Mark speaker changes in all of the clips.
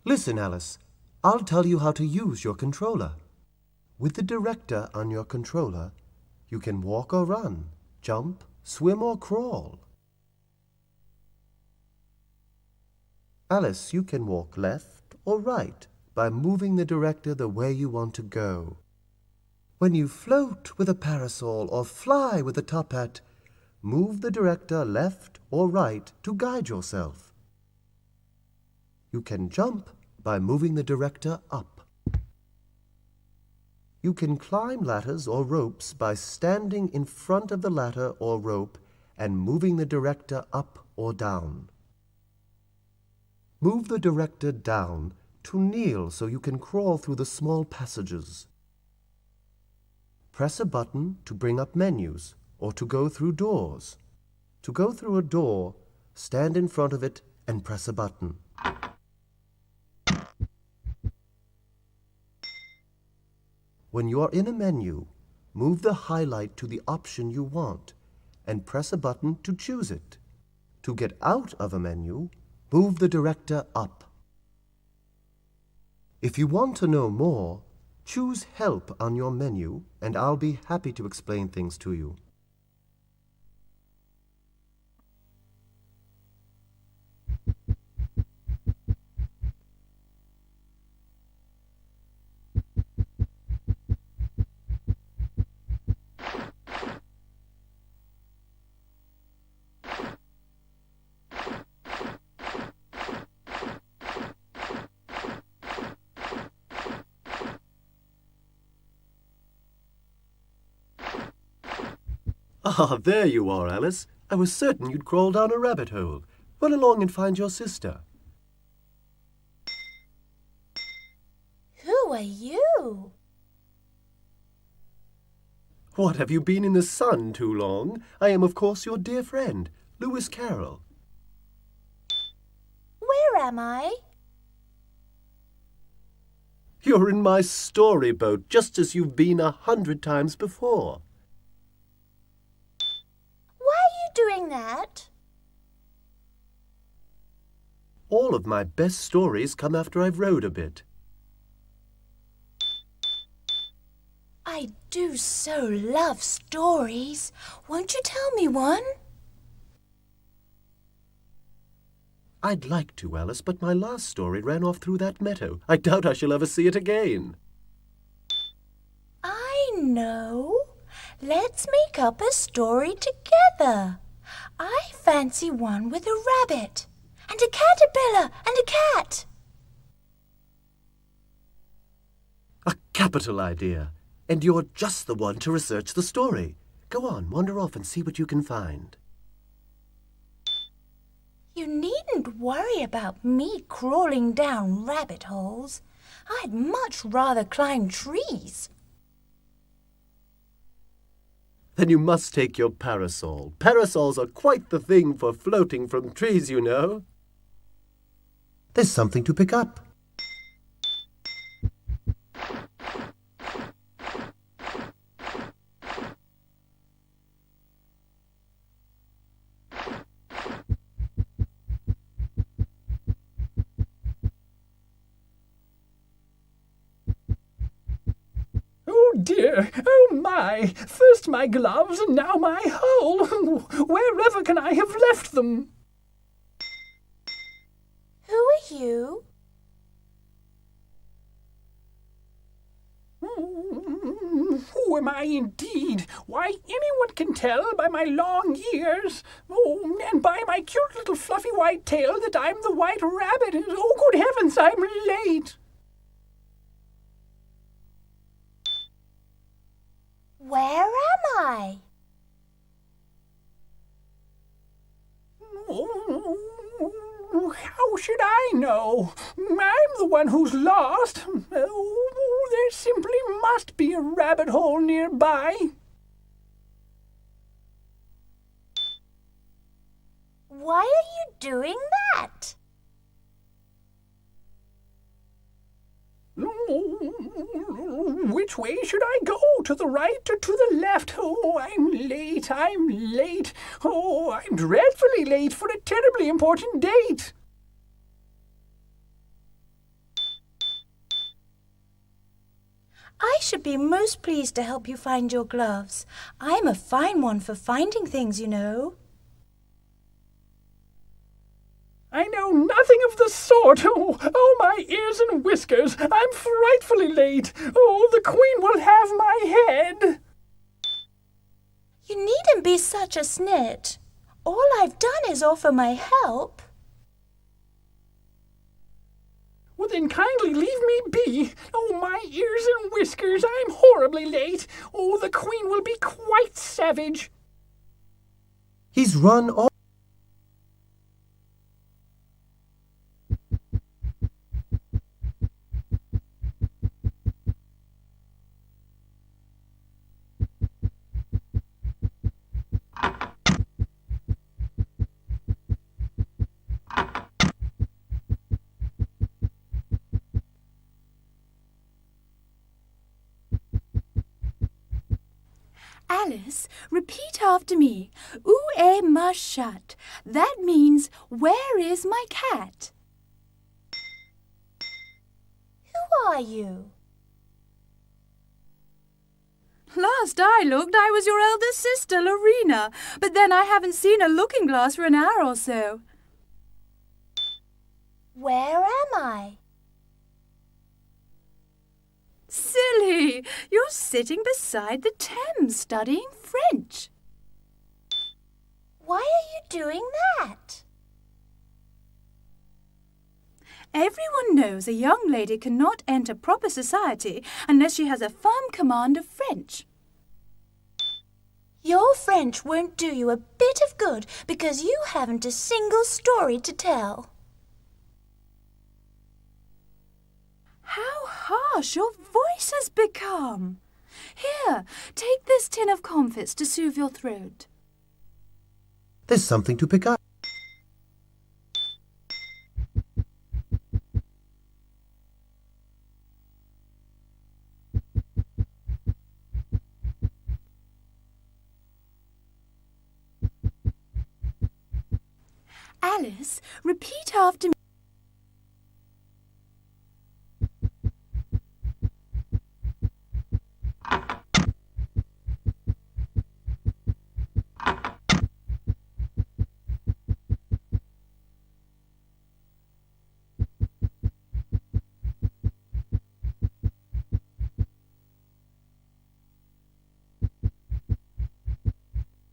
Speaker 1: Listen, Alice. I'll tell you how to use your controller. With the director on your controller, you can walk or run, jump, swim or crawl. Alice, you can walk left or right by moving the director the way you want to go. When you float with a parasol or fly with a top hat, move the director left or right to guide yourself. You can jump by moving the director up. You can climb ladders or ropes by standing in front of the ladder or rope and moving the director up or down. Move the director down to kneel so you can crawl through the small passages. Press a button to bring up menus or to go through doors. To go through a door, stand in front of it and press a button. When you are in a menu, move the highlight to the option you want and press a button to choose it. To get out of a menu, move the director up. If you want to know more, choose Help on your menu and I'll be happy to explain things to you. Ah, there you are, Alice. I was certain you'd crawl down a rabbit hole. Run along and find your sister.
Speaker 2: Who are you?
Speaker 1: What, have you been in the sun too long? I am, of course, your dear friend, Lewis Carroll.
Speaker 2: Where am I?
Speaker 1: You're in my storyboat, just as you've been 100 times before.
Speaker 2: Why are you doing that?
Speaker 1: All of my best stories come after I've rowed a bit.
Speaker 2: I do so love stories. Won't you tell me one?
Speaker 1: I'd like to, Alice, but my last story ran off through that meadow. I doubt I shall ever see it again.
Speaker 2: I know. Let's make up a story together. I fancy one with a rabbit, and a caterpillar, and a cat.
Speaker 1: A capital idea. And you're just the one to research the story. Go on, wander off and see what you can find.
Speaker 2: You needn't worry about me crawling down rabbit holes. I'd much rather climb trees.
Speaker 1: Then you must take your parasol. Parasols are quite the thing for floating from trees, you know. There's something to pick up.
Speaker 3: Oh dear, oh my, first my gloves and now my hole. Wherever can I have left them?
Speaker 2: Who are you?
Speaker 3: Who am I indeed? Why, anyone can tell by my long ears, and by my cute little fluffy white tail that I'm the White Rabbit. Oh, good heavens, I'm late.
Speaker 2: Where am I?
Speaker 3: How should I know? I'm the one who's lost. Oh, there simply must be a rabbit hole nearby.
Speaker 2: Why are you doing that?
Speaker 3: Which way should I go? To the right or to the left? Oh, I'm late, I'm late. Oh, I'm dreadfully late for a terribly important date.
Speaker 2: I should be most pleased to help you find your gloves. I'm a fine one for finding things, you know.
Speaker 3: I know nothing of the sort. Oh, my ears and whiskers. I'm frightfully late. Oh, the Queen will have my head.
Speaker 2: You needn't be such a snit. All I've done is offer my help.
Speaker 3: Well, then kindly leave me be. Oh, my ears and whiskers. I'm horribly late. Oh, the Queen will be quite savage.
Speaker 1: He's run all...
Speaker 2: Alice, repeat after me. Où est ma chatte? That means, where is my cat? Who are you?
Speaker 4: Last I looked, I was your elder sister, Lorena, but then I haven't seen a looking-glass for an hour or so.
Speaker 2: Where am I?
Speaker 4: Silly! You're sitting beside the Thames studying French.
Speaker 2: Why are you doing that?
Speaker 4: Everyone knows a young lady cannot enter proper society unless she has a firm command of French.
Speaker 2: Your French won't do you a bit of good because you haven't a single story to tell.
Speaker 4: How harsh your voice has become. Here, take this tin of comfits to soothe your throat.
Speaker 1: There's something to pick up.
Speaker 4: Alice, repeat after me.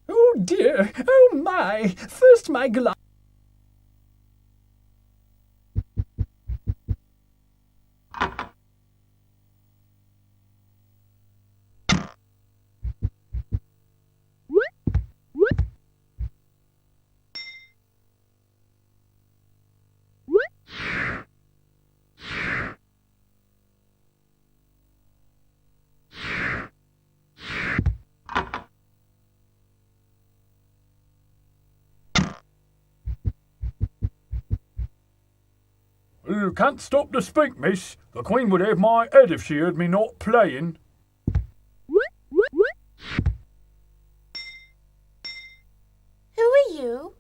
Speaker 3: Oh, dear. Oh, my. First my glass. You can't stop to speak, miss. The Queen would have my head if she heard me not playing.
Speaker 2: Who are you?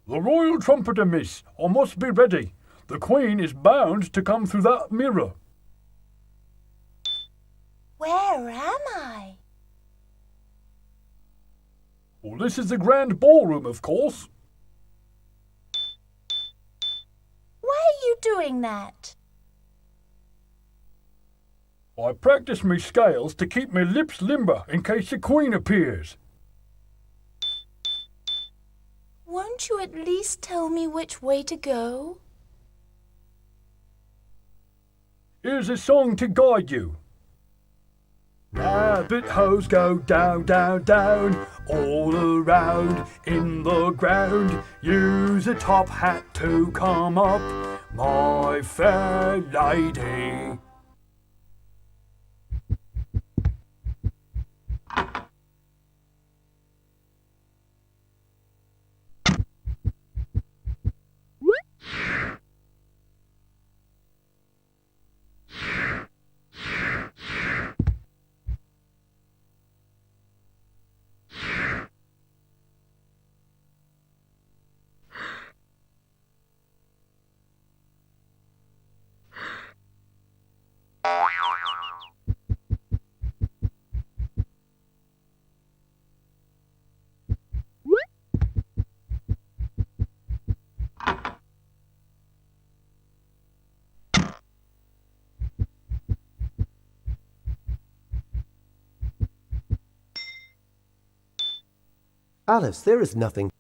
Speaker 3: The royal trumpeter, miss. I must be ready. The Queen is bound to come through that mirror.
Speaker 2: Where am I?
Speaker 3: Well, this is the grand ballroom, of course.
Speaker 2: Why are you doing that?
Speaker 3: I practice me scales to keep me lips limber in case the Queen appears.
Speaker 2: Won't you at least tell me which way to go?
Speaker 3: Here's a song to guide you. Rabbit holes go down, down, down, all around in the ground. Use a top hat to come up, my fair lady.
Speaker 1: Alice, there is nothing.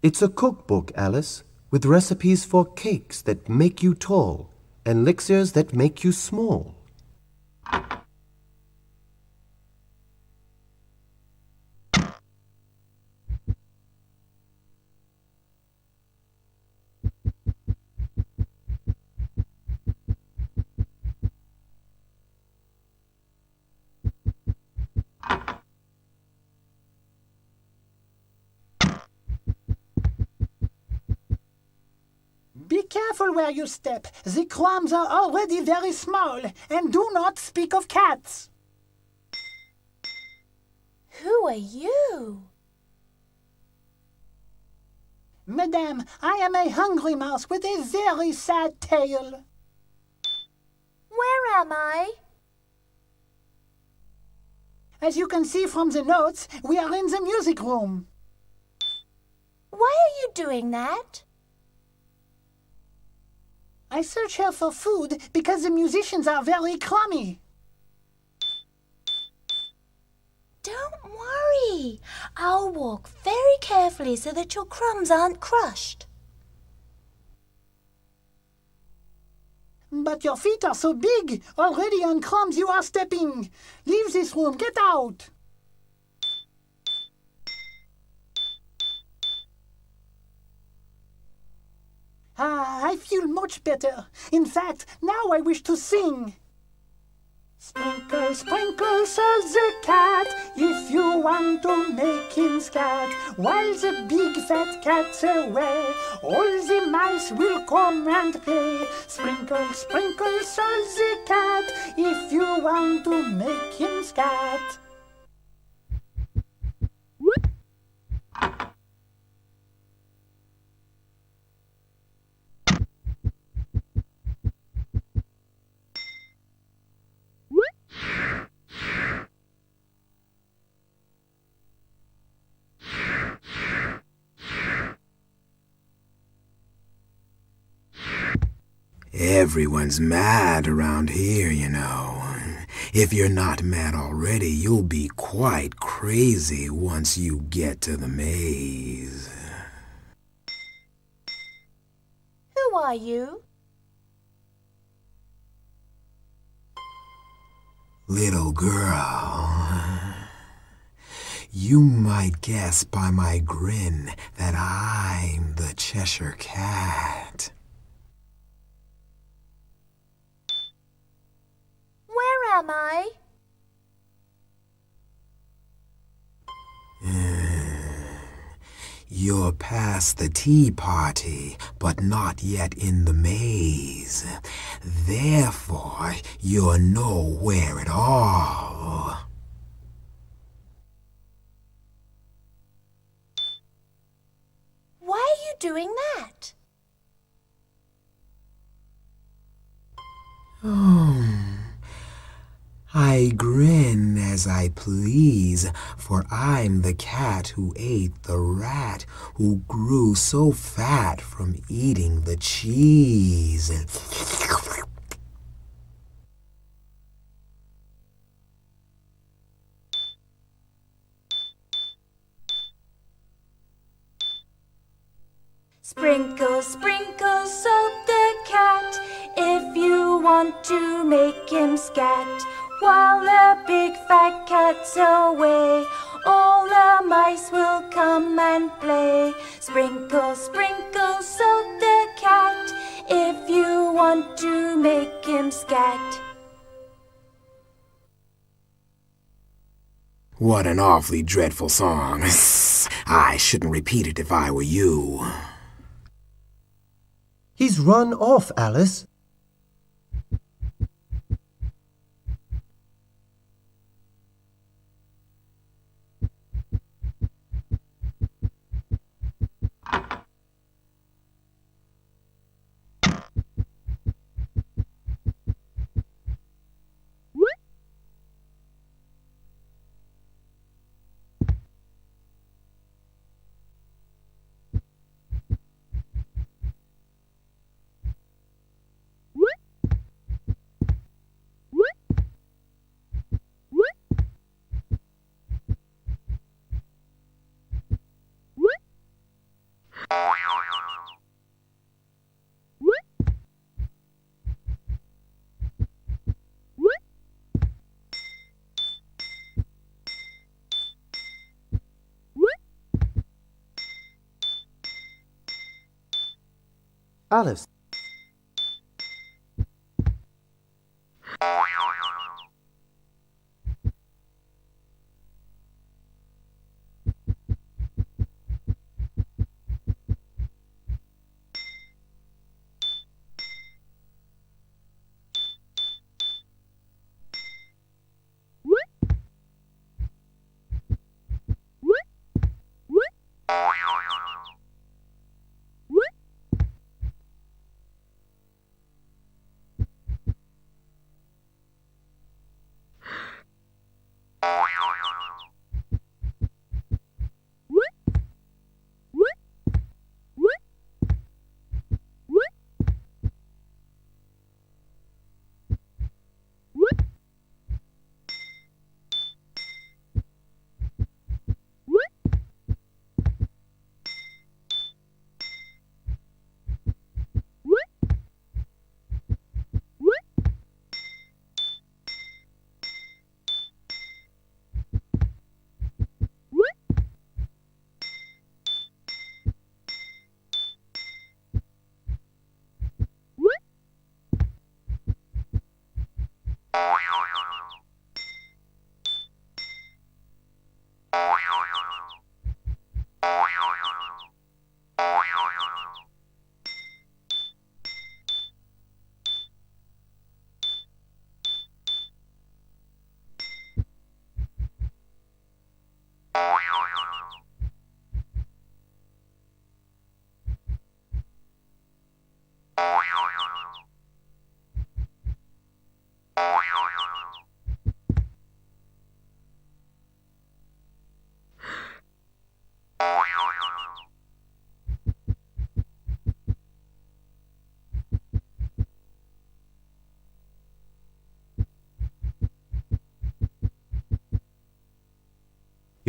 Speaker 1: It's a cookbook, Alice, with recipes for cakes that make you tall and elixirs that make you small.
Speaker 3: Be careful where you step. The crumbs are already very small, and do not speak of cats.
Speaker 2: Who are you?
Speaker 3: Madame, I am a hungry mouse with a very sad tail.
Speaker 2: Where am I?
Speaker 3: As you can see from the notes, we are in the music room.
Speaker 2: Why are you doing that?
Speaker 3: I search here for food because the musicians are very crummy.
Speaker 2: Don't worry. I'll walk very carefully so that your crumbs aren't crushed.
Speaker 3: But your feet are so big. Already on crumbs you are stepping. Leave this room. Get out. I feel much better. In fact, now I wish to sing. Sprinkle, sprinkle, says the cat, if you want to make him scat. While the big fat cat's away, all the mice will come and play. Sprinkle, sprinkle, says the cat, if you want to make him scat.
Speaker 5: Everyone's mad around here, you know. If you're not mad already, you'll be quite crazy once you get to the maze.
Speaker 2: Who are you?
Speaker 5: Little girl, you might guess by my grin that I'm the Cheshire Cat.
Speaker 2: Where am I?
Speaker 5: You're past the tea party, but not yet in the maze. Therefore, you're nowhere at all.
Speaker 2: Why are you doing that?
Speaker 5: I grin as I please, for I'm the cat who ate the rat, who grew so fat from eating the cheese.
Speaker 2: Sprinkle, sprinkle, soap the cat. If you want to make him scat, while the big fat cat's away, all the mice will come and play. Sprinkle, sprinkle, soak the cat, if you want to make him scat.
Speaker 5: What an awfully dreadful song. I shouldn't repeat it if I were you.
Speaker 1: He's run off, Alice. Alice.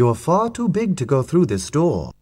Speaker 1: You're far too big to go through this door.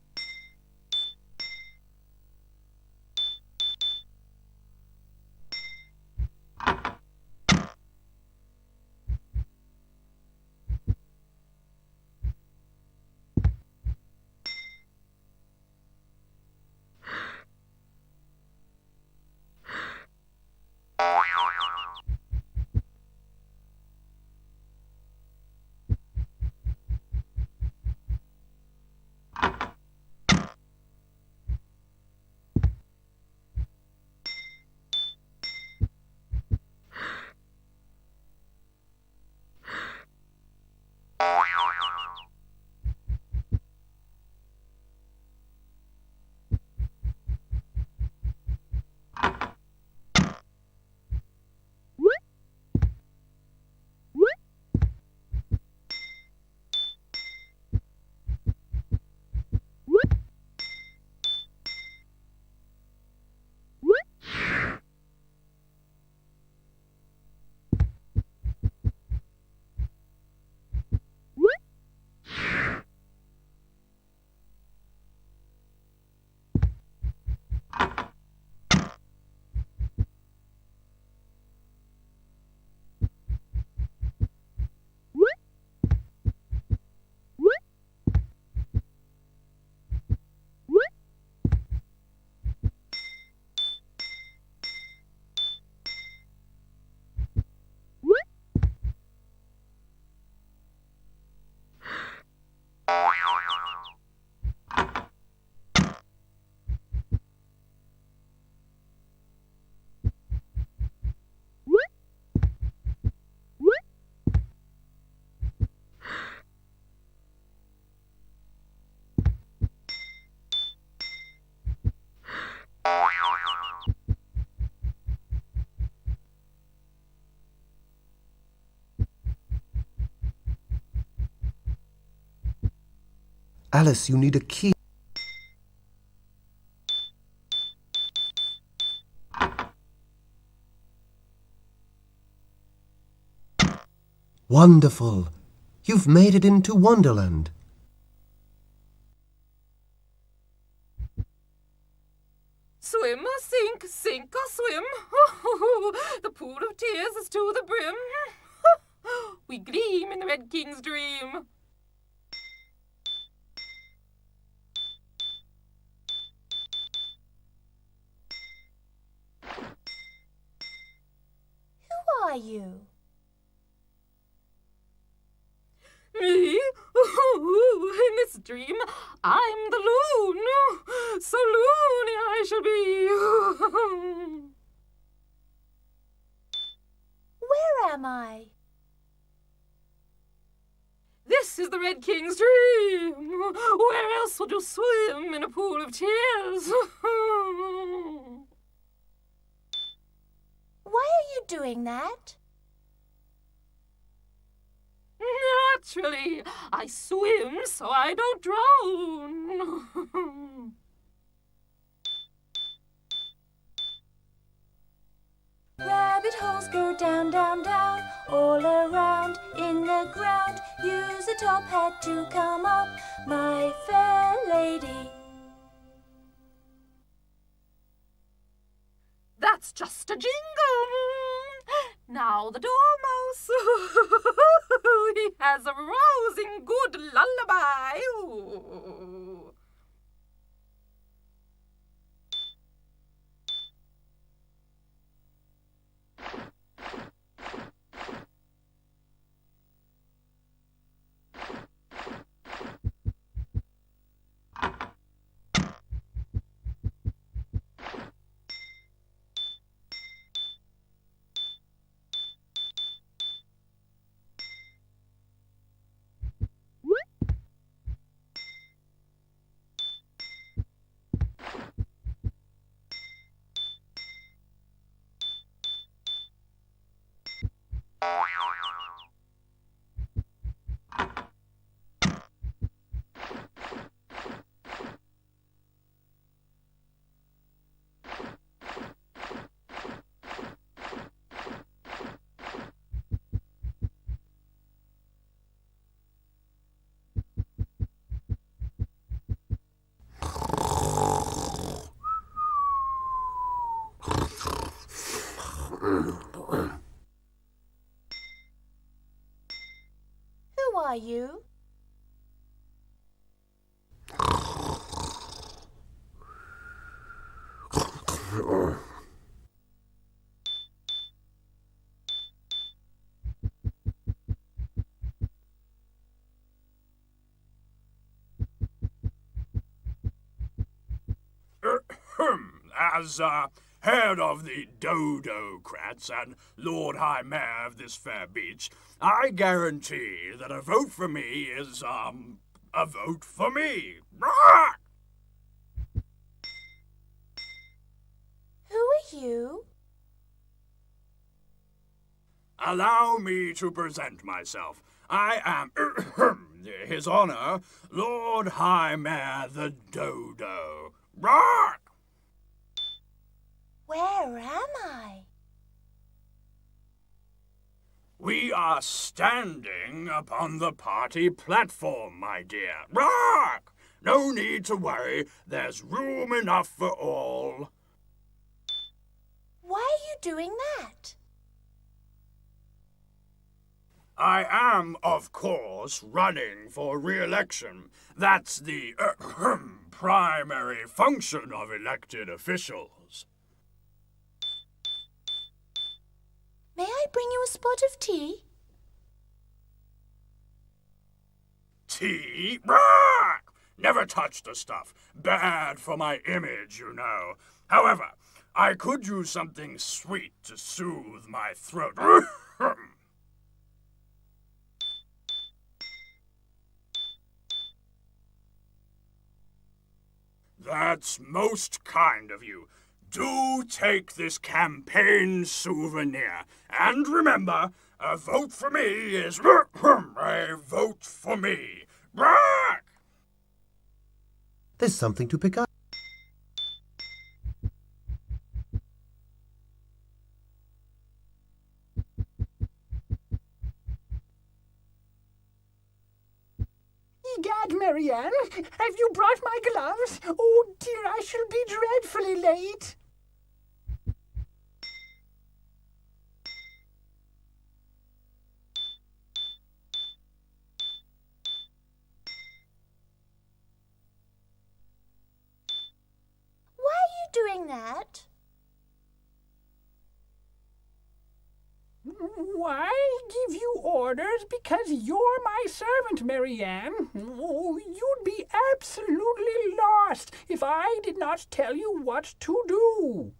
Speaker 1: Alice, you need a key. Wonderful! You've made it into Wonderland.
Speaker 6: Swim or sink, sink or swim. The pool of tears is to the brim. We gleam in the Red King's dream.
Speaker 2: Who are you?
Speaker 6: Me? In this dream, I'm the loon. So loony I shall be.
Speaker 2: Where am I?
Speaker 6: This is the Red King's dream. Where else would you swim in a pool of tears?
Speaker 2: Why are you doing that?
Speaker 6: Naturally, I swim so I don't drown.
Speaker 2: Rabbit holes go down, down, down, all around in the ground. Use a top hat to come up, my fair lady.
Speaker 6: That's just a jingle. Now the dormouse, he has a rousing good lullaby. Ooh.
Speaker 2: Who are you?
Speaker 3: As head of the Dodo-crats and Lord High Mayor of this fair beach, I guarantee that a vote for me is, a vote for me.
Speaker 2: Who are you?
Speaker 3: Allow me to present myself. I am, His Honor, Lord High Mayor the Dodo.
Speaker 2: Where am I?
Speaker 3: We are standing upon the party platform, my dear. No need to worry, there's room enough for all.
Speaker 2: Why are you doing that?
Speaker 3: I am, of course, running for re-election. That's the primary function of elected officials.
Speaker 2: May I bring you a spot of tea?
Speaker 3: Tea? Never touch the stuff. Bad for my image, you know. However, I could use something sweet to soothe my throat. That's most kind of you. Do take this campaign souvenir. And remember, a vote for me is a vote for me.
Speaker 1: There's something to pick up.
Speaker 3: Egad, Marianne, have you brought my gloves? Oh dear, I shall be dreadfully late.
Speaker 2: Why are you doing that?
Speaker 3: Why give you orders? Because you're my servant, Marianne. Oh, you'd be absolutely lost if I did not tell you what to do.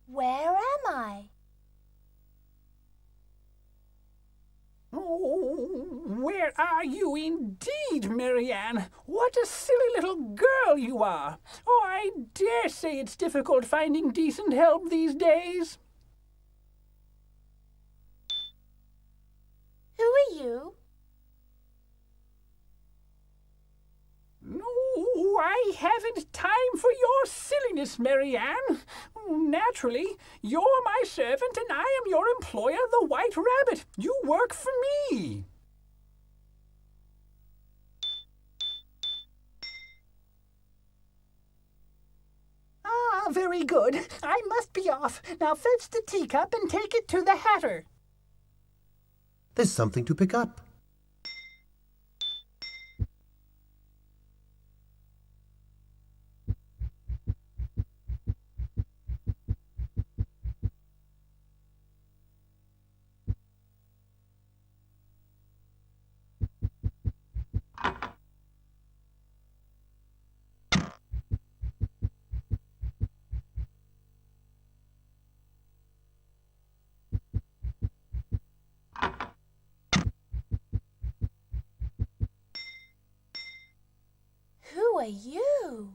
Speaker 2: Where am I?
Speaker 3: Oh, where are you indeed, Marianne? What a silly little girl you are. Oh, I dare say it's difficult finding decent help these days.
Speaker 2: Who are you?
Speaker 3: No, I haven't time for your silliness, Marianne. Naturally, you're my servant and I am your employer, the White Rabbit. You work for me. Ah, very good. I must be off. Now fetch the teacup and take it to the Hatter.
Speaker 1: There's something to pick up.
Speaker 2: Who are you?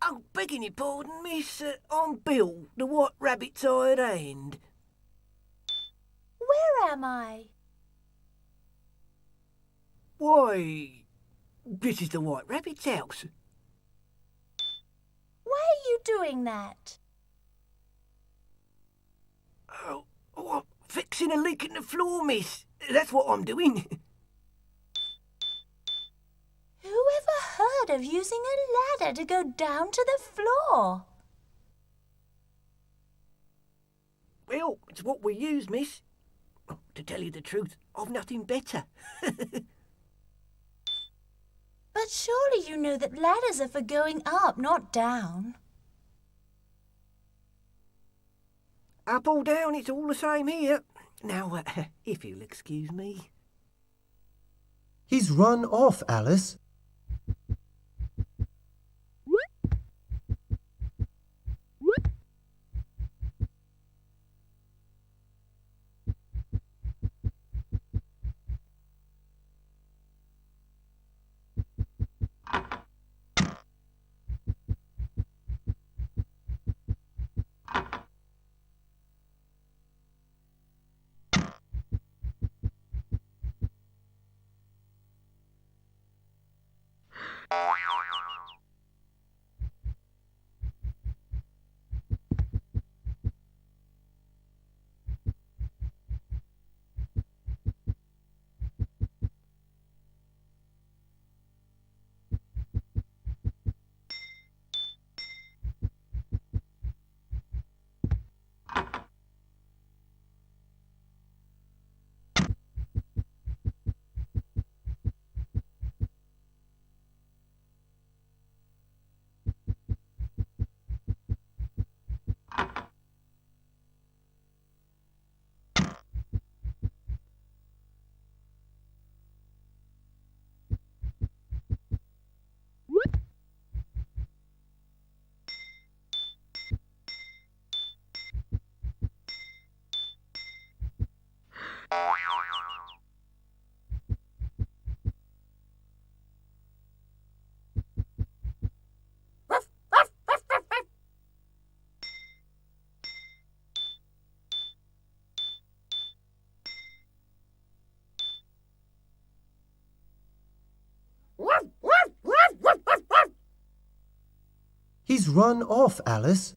Speaker 7: Oh, begging your pardon, miss. I'm Bill, the White Rabbit's hired hand.
Speaker 2: Where am I?
Speaker 7: Why, this is the White Rabbit's house.
Speaker 2: Why are you doing that?
Speaker 7: Oh, I'm fixing a leak in the floor, miss. That's what I'm doing.
Speaker 2: Who ever heard of using a ladder to go down to the floor?
Speaker 7: Well, it's what we use, miss. Oh, to tell you the truth, I've nothing better.
Speaker 2: But surely you know that ladders are for going up, not down.
Speaker 7: Up or down, it's all the same here. Now, if you'll excuse me.
Speaker 1: He's run off, Alice. He's run off, Alice.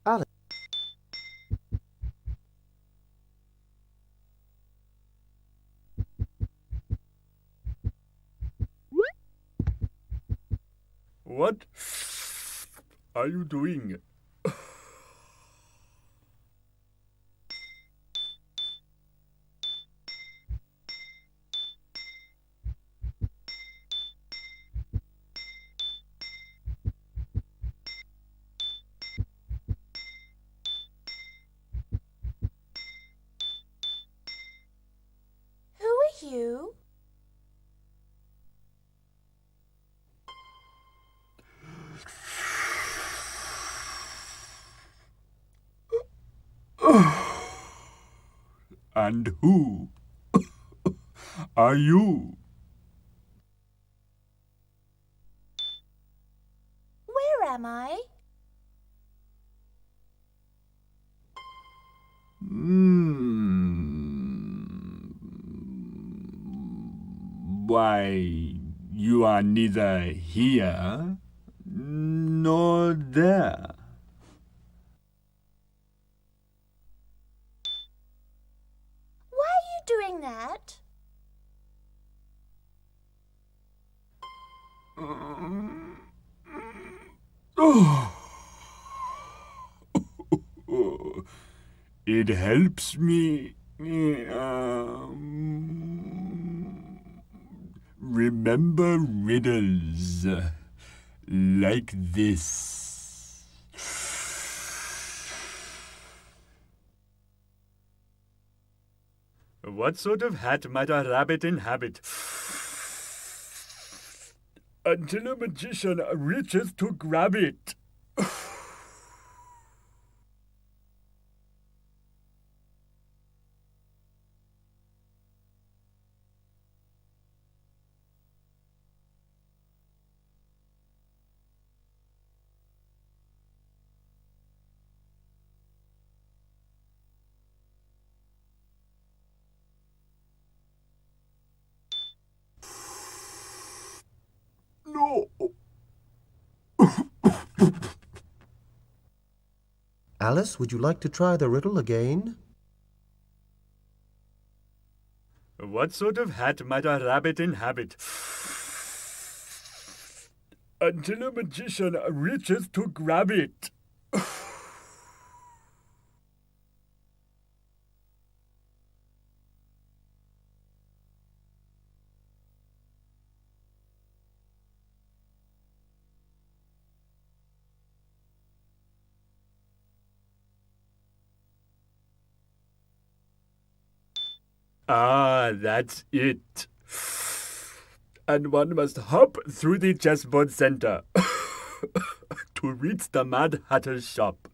Speaker 1: Alice.
Speaker 8: What are you doing?
Speaker 2: Who are you?
Speaker 8: And who are you?
Speaker 2: Where am I?
Speaker 8: Why, you are neither here nor there.
Speaker 2: Why are you doing that?
Speaker 8: It helps me remember riddles like this. What sort of hat might a rabbit inhabit? Until a magician reaches to grab it. No.
Speaker 1: Alice, would you like to try the riddle again?
Speaker 8: What sort of hat might a rabbit inhabit? Until a magician reaches to grab it. Ah, that's it. And one must hop through the chessboard center to reach the Mad Hatter's shop.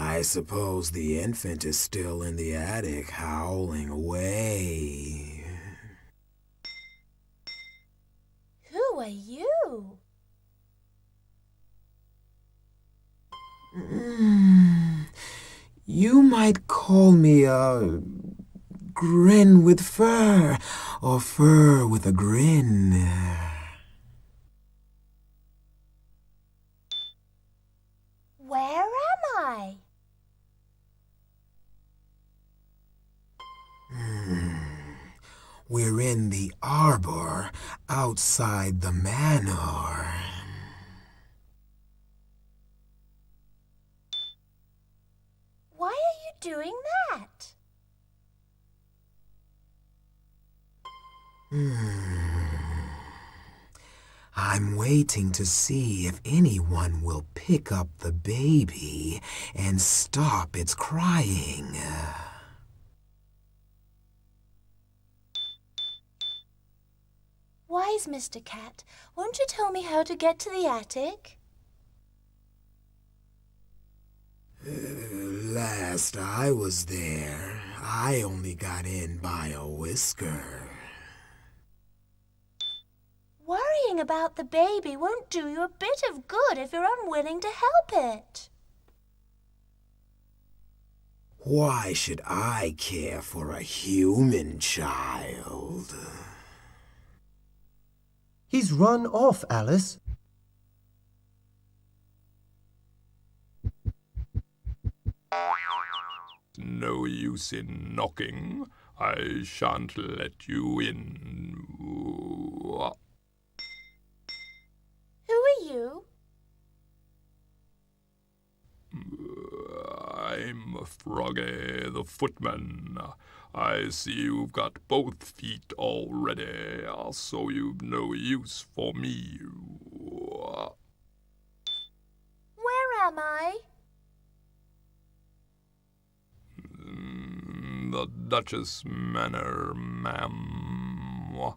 Speaker 5: I suppose the infant is still in the attic, howling away.
Speaker 2: Who are you?
Speaker 5: You might call me a grin with fur, or fur with a grin.
Speaker 2: Where am I?
Speaker 5: We're in the arbor outside the manor.
Speaker 2: Why are you doing that?
Speaker 5: I'm waiting to see if anyone will pick up the baby and stop its crying.
Speaker 2: Wise Mr. Cat, won't you tell me how to get to the attic?
Speaker 5: Last I was there, I only got in by a whisker.
Speaker 2: Worrying about the baby won't do you a bit of good if you're unwilling to help it.
Speaker 5: Why should I care for a human child?
Speaker 1: He's run off, Alice.
Speaker 9: No use in knocking. I shan't let you in.
Speaker 2: Who are you?
Speaker 9: I'm Froggy the footman. I see you've got both feet already, so you've no use for me.
Speaker 2: Where am I?
Speaker 9: The Duchess Manor, ma'am.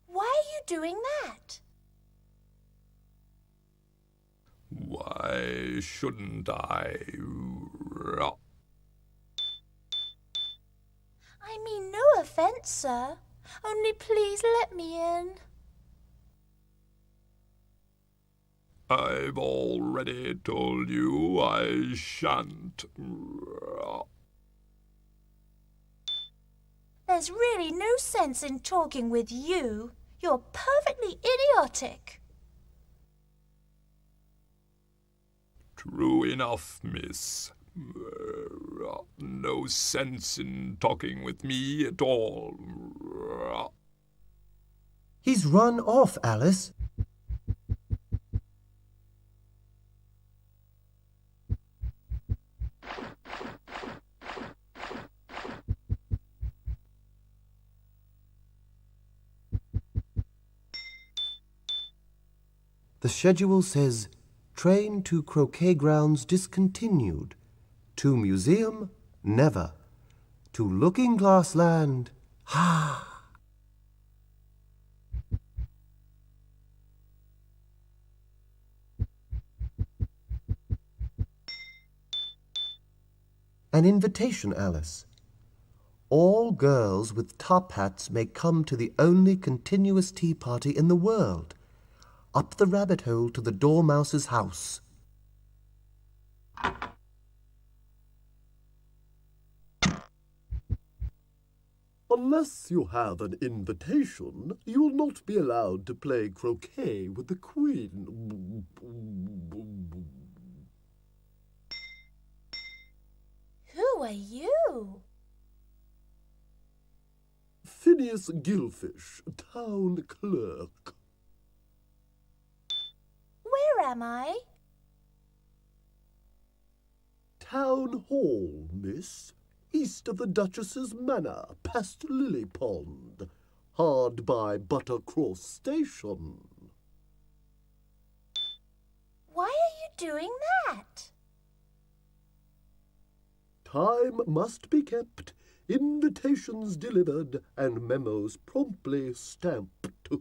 Speaker 2: Why are you doing that?
Speaker 9: Why shouldn't I?
Speaker 2: I mean no offence, sir. Only please let me in.
Speaker 9: I've already told you I shan't.
Speaker 2: There's really no sense in talking with you. You're perfectly idiotic.
Speaker 9: True enough, miss. No sense in talking with me at all.
Speaker 1: He's run off, Alice. The schedule says, train to croquet grounds discontinued. To museum, never. To looking glass land, ha! An invitation, Alice. All girls with top hats may come to the only continuous tea party in the world. Up the rabbit hole to the Dormouse's house.
Speaker 10: Unless you have an invitation, you'll not be allowed to play croquet with the Queen.
Speaker 2: Who are you?
Speaker 10: Phineas Gilfish, town clerk.
Speaker 2: Where am I?
Speaker 10: Town Hall, miss. East of the Duchess's Manor, past Lily Pond. Hard by Buttercross Station.
Speaker 2: Why are you doing that?
Speaker 10: Time must be kept, invitations delivered, and memos promptly stamped.
Speaker 2: But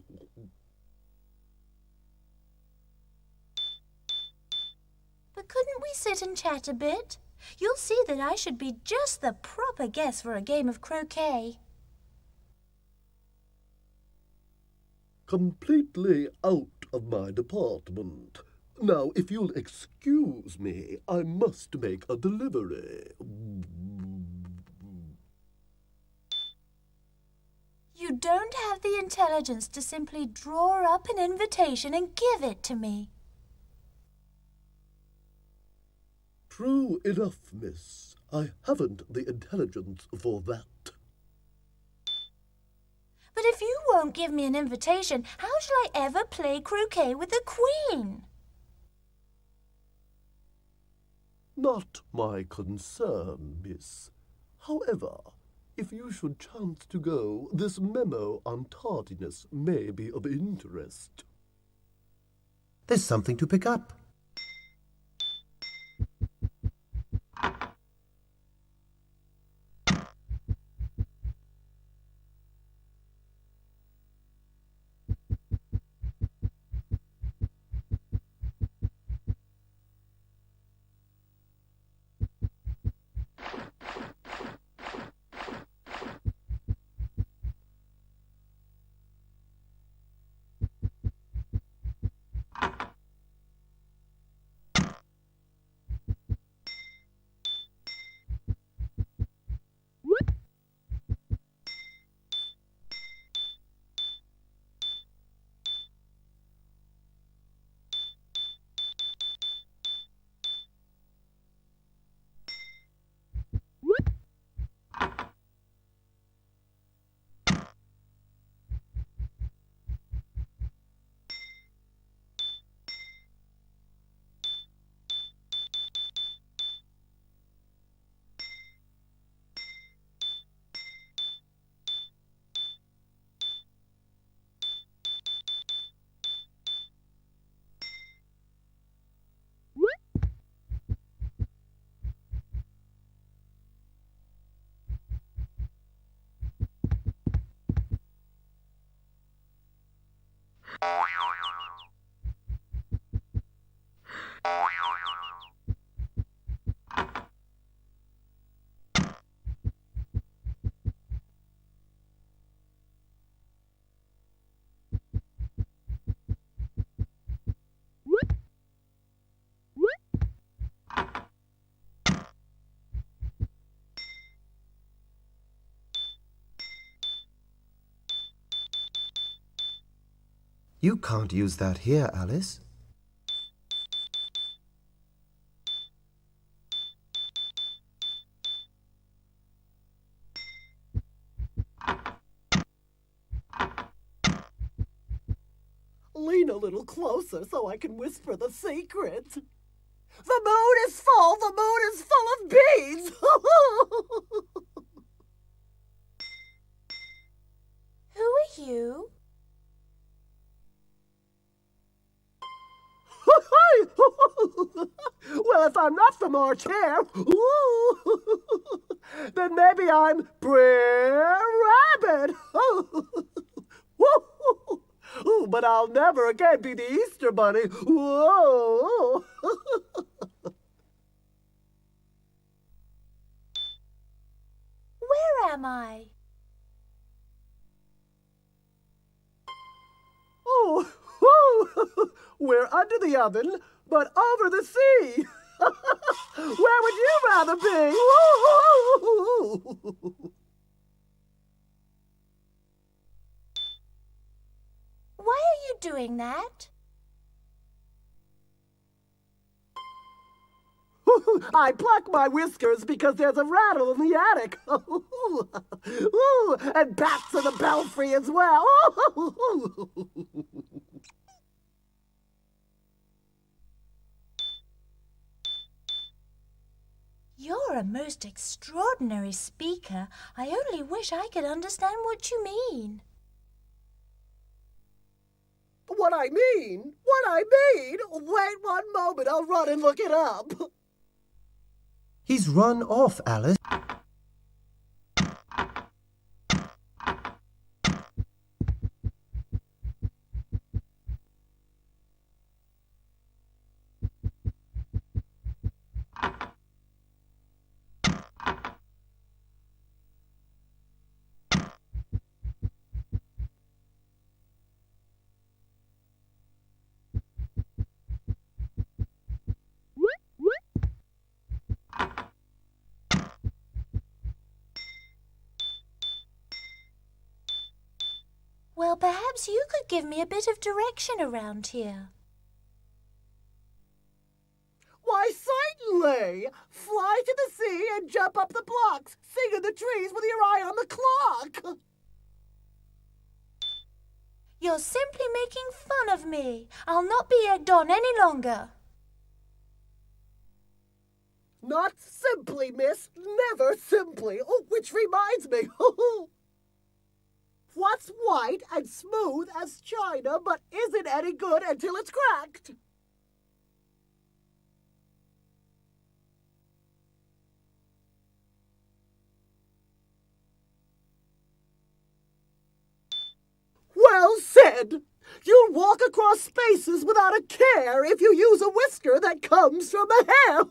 Speaker 2: couldn't we sit and chat a bit? You'll see that I should be just the proper guest for a game of croquet.
Speaker 10: Completely out of my department. Now, if you'll excuse me, I must make a delivery.
Speaker 2: You don't have the intelligence to simply draw up an invitation and give it to me.
Speaker 10: True enough, miss. I haven't the intelligence for that.
Speaker 2: But if you won't give me an invitation, how shall I ever play croquet with the Queen?
Speaker 10: Not my concern, miss. However, if you should chance to go, this memo on tardiness may be of interest.
Speaker 1: There's something to pick up. You can't use that here, Alice.
Speaker 7: Lean a little closer so I can whisper the secret. The moon is full! The moon is full of bees!
Speaker 2: Who are you?
Speaker 7: Well, if I'm not from our chair, then maybe I'm Brer Rabbit. Ooh, but I'll never again be the Easter Bunny. Whoa!
Speaker 2: Where am I?
Speaker 7: Oh, we're under the oven, but over the sea. Where would you rather be?
Speaker 2: Why are you doing that?
Speaker 7: I pluck my whiskers because there's a rattle in the attic. Ooh, and bats in the belfry as well.
Speaker 2: You're a most extraordinary speaker. I only wish I could understand what you mean.
Speaker 7: What I mean? Wait one moment, I'll run and look it up.
Speaker 1: He's run off, Alice.
Speaker 2: Well, perhaps you could give me a bit of direction around here.
Speaker 7: Why, certainly. Fly to the sea and jump up the blocks. Sing in the trees with your eye on the clock.
Speaker 2: You're simply making fun of me. I'll not be egged on any longer.
Speaker 7: Not simply, miss. Never simply. Oh, which reminds me. What's white and smooth as china but isn't any good until it's cracked? Well said. You'll walk across spaces without a care if you use a whisker that comes from a hair.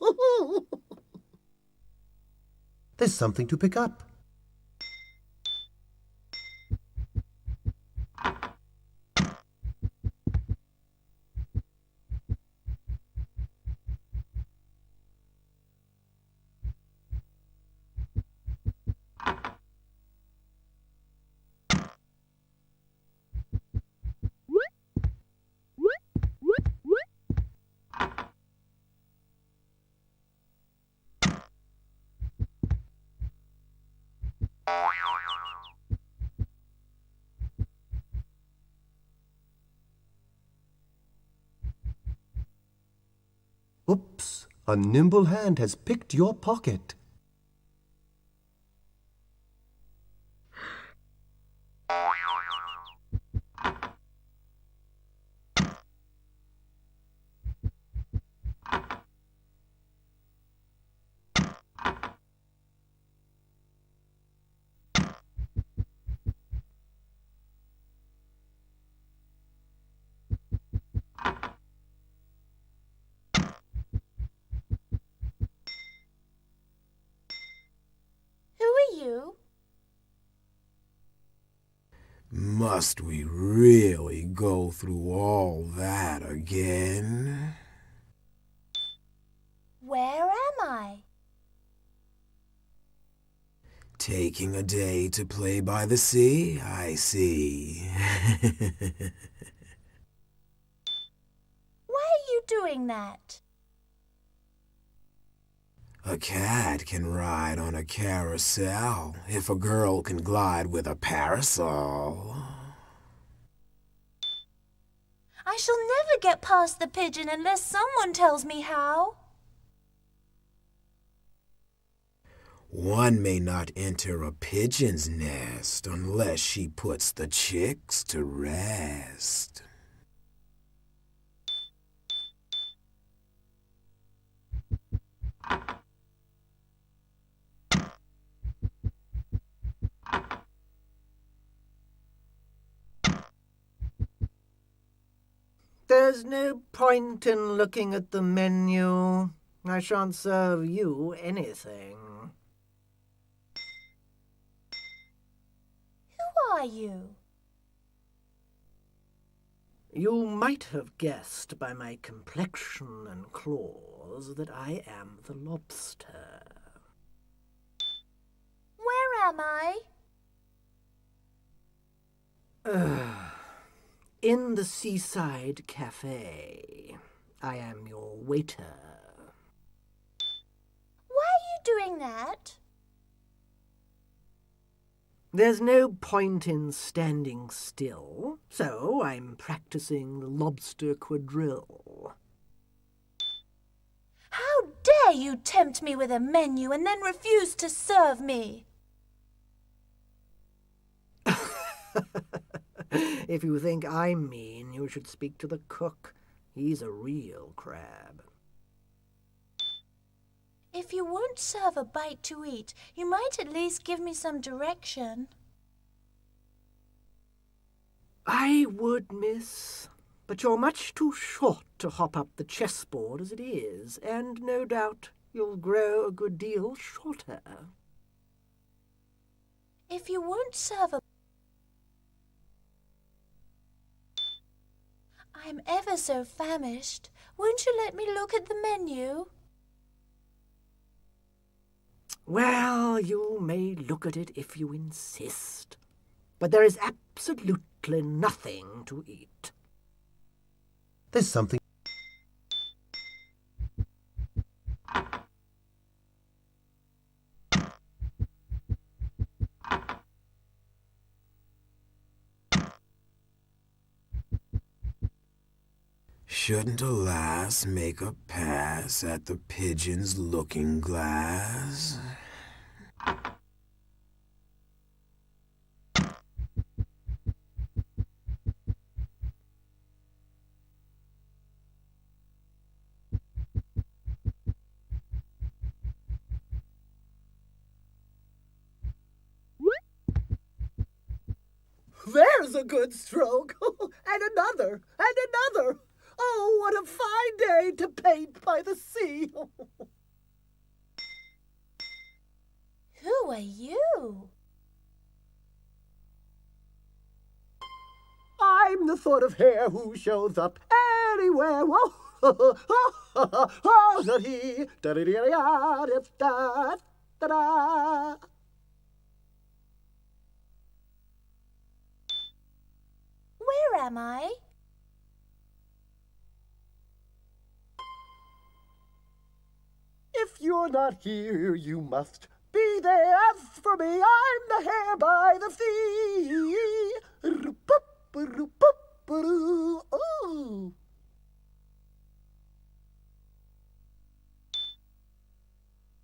Speaker 1: There's something to pick up. Oops, a nimble hand has picked your pocket.
Speaker 2: You?
Speaker 5: Must we really go through all that again?
Speaker 2: Where am I?
Speaker 5: Taking a day to play by the sea, I see.
Speaker 2: Why are you doing that?
Speaker 5: A cat can ride on a carousel if a girl can glide with a parasol.
Speaker 2: I shall never get past the pigeon unless someone tells me how.
Speaker 5: One may not enter a pigeon's nest unless she puts the chicks to rest.
Speaker 7: There's no point in looking at the menu. I shan't serve you anything.
Speaker 2: Who are you?
Speaker 7: You might have guessed by my complexion and claws that I am the lobster.
Speaker 2: Where am I?
Speaker 7: In the seaside cafe. I am your waiter.
Speaker 2: Why are you doing that?
Speaker 7: There's no point in standing still, so I'm practicing the lobster quadrille.
Speaker 2: How dare you tempt me with a menu and then refuse to serve me?
Speaker 7: If you think I'm mean, you should speak to the cook. He's a real crab.
Speaker 2: If you won't serve a bite to eat, you might at least give me some direction.
Speaker 7: I would, miss, but you're much too short to hop up the chessboard as it is, and no doubt you'll grow a good deal shorter.
Speaker 2: If you won't serve a... I'm ever so famished. Won't you let me look at the menu?
Speaker 7: Well, you may look at it if you insist, but there is absolutely nothing to eat.
Speaker 1: There's something.
Speaker 5: Shouldn't a lass make a pass at the pigeon's looking-glass?
Speaker 7: There's a good stroke. And another, and another. Oh, what a fine day to paint by the sea.
Speaker 2: Who are you?
Speaker 7: I'm the sort of hare who shows up anywhere.
Speaker 2: Where am I?
Speaker 7: If you're not here, you must be there. As for me, I'm the hare by the sea. Oh.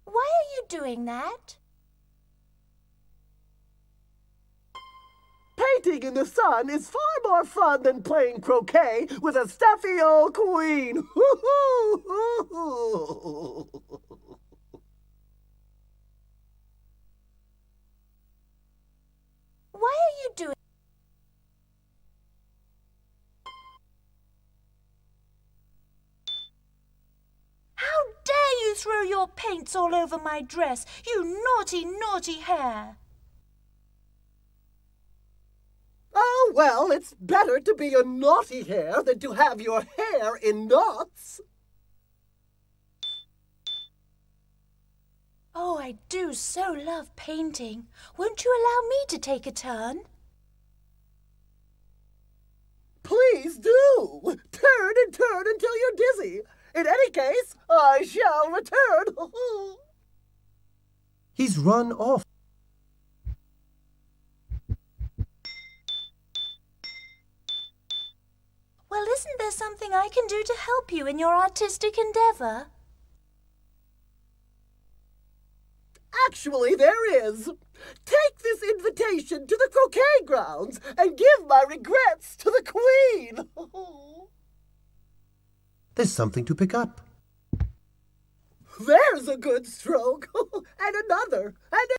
Speaker 2: Why are you doing that?
Speaker 7: Painting in the sun is far more fun than playing croquet with a stuffy old queen.
Speaker 2: Why are you doing? How dare you throw your paints all over my dress, you naughty, naughty hare!
Speaker 7: Oh, well, it's better to be a naughty hare than to have your hair in knots.
Speaker 2: Oh, I do so love painting. Won't you allow me to take a turn?
Speaker 7: Please do. Turn and turn until you're dizzy. In any case, I shall return.
Speaker 1: He's run off.
Speaker 2: Well, isn't there something I can do to help you in your artistic endeavour?
Speaker 7: Actually, there is. Take this invitation to the croquet grounds and give my regrets to the queen.
Speaker 1: There's something to pick up.
Speaker 7: There's a good stroke. And another, and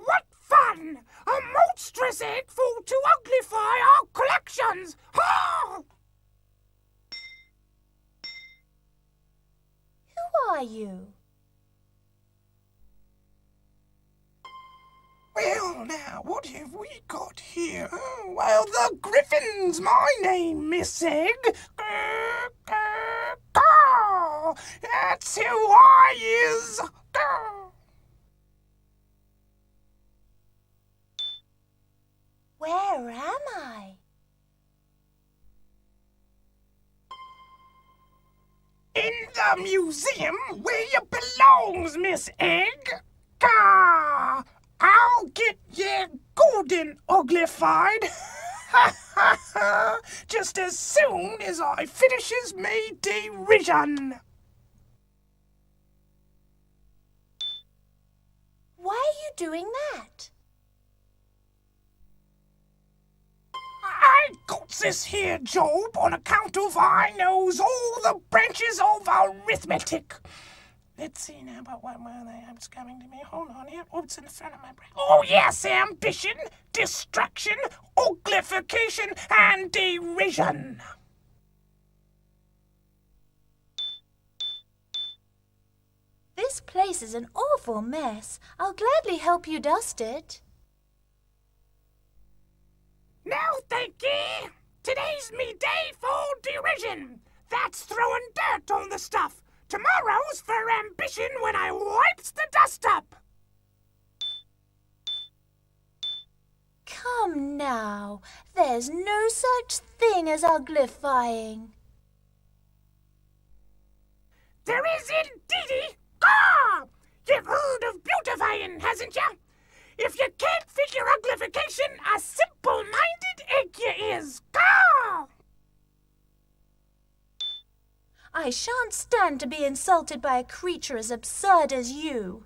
Speaker 3: What fun! A monstrous egg-full to uglify our collections! Ha!
Speaker 2: Who are you?
Speaker 3: Well, now, what have we got here? Oh, well, the Griffin's my name, Miss Egg. That's who I is.
Speaker 2: Where am I?
Speaker 3: In the museum where you belongs, Miss Egg. Gah! I'll get ye good and uglified. Just as soon as I finishes me derision.
Speaker 2: Why are you doing that?
Speaker 3: I got this here job on account of I knows all the branches of arithmetic. Let's see now, but what were they? It's coming to me. Hold on here. Oh, it's in the front of my brain. Oh, yes, ambition, distraction, uglification, and derision.
Speaker 2: This place is an awful mess. I'll gladly help you dust it.
Speaker 3: Now, thank ye. Today's me day for derision. That's throwing dirt on the stuff. Tomorrow's for ambition when I wipes the dust up.
Speaker 2: Come now, there's no such thing as uglifying.
Speaker 3: There is indeedy. Gah! You've heard of beautifying, hasn't ya? If you can't figure uglification, a simple-minded egg you is. Gah!
Speaker 2: I shan't stand to be insulted by a creature as absurd as you.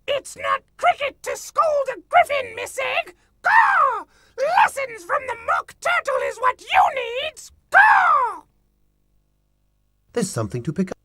Speaker 3: It's not cricket to scold a griffin, Miss Egg. Gah! Lessons from the mock turtle is what you needs. Gah!
Speaker 1: There's something to pick up.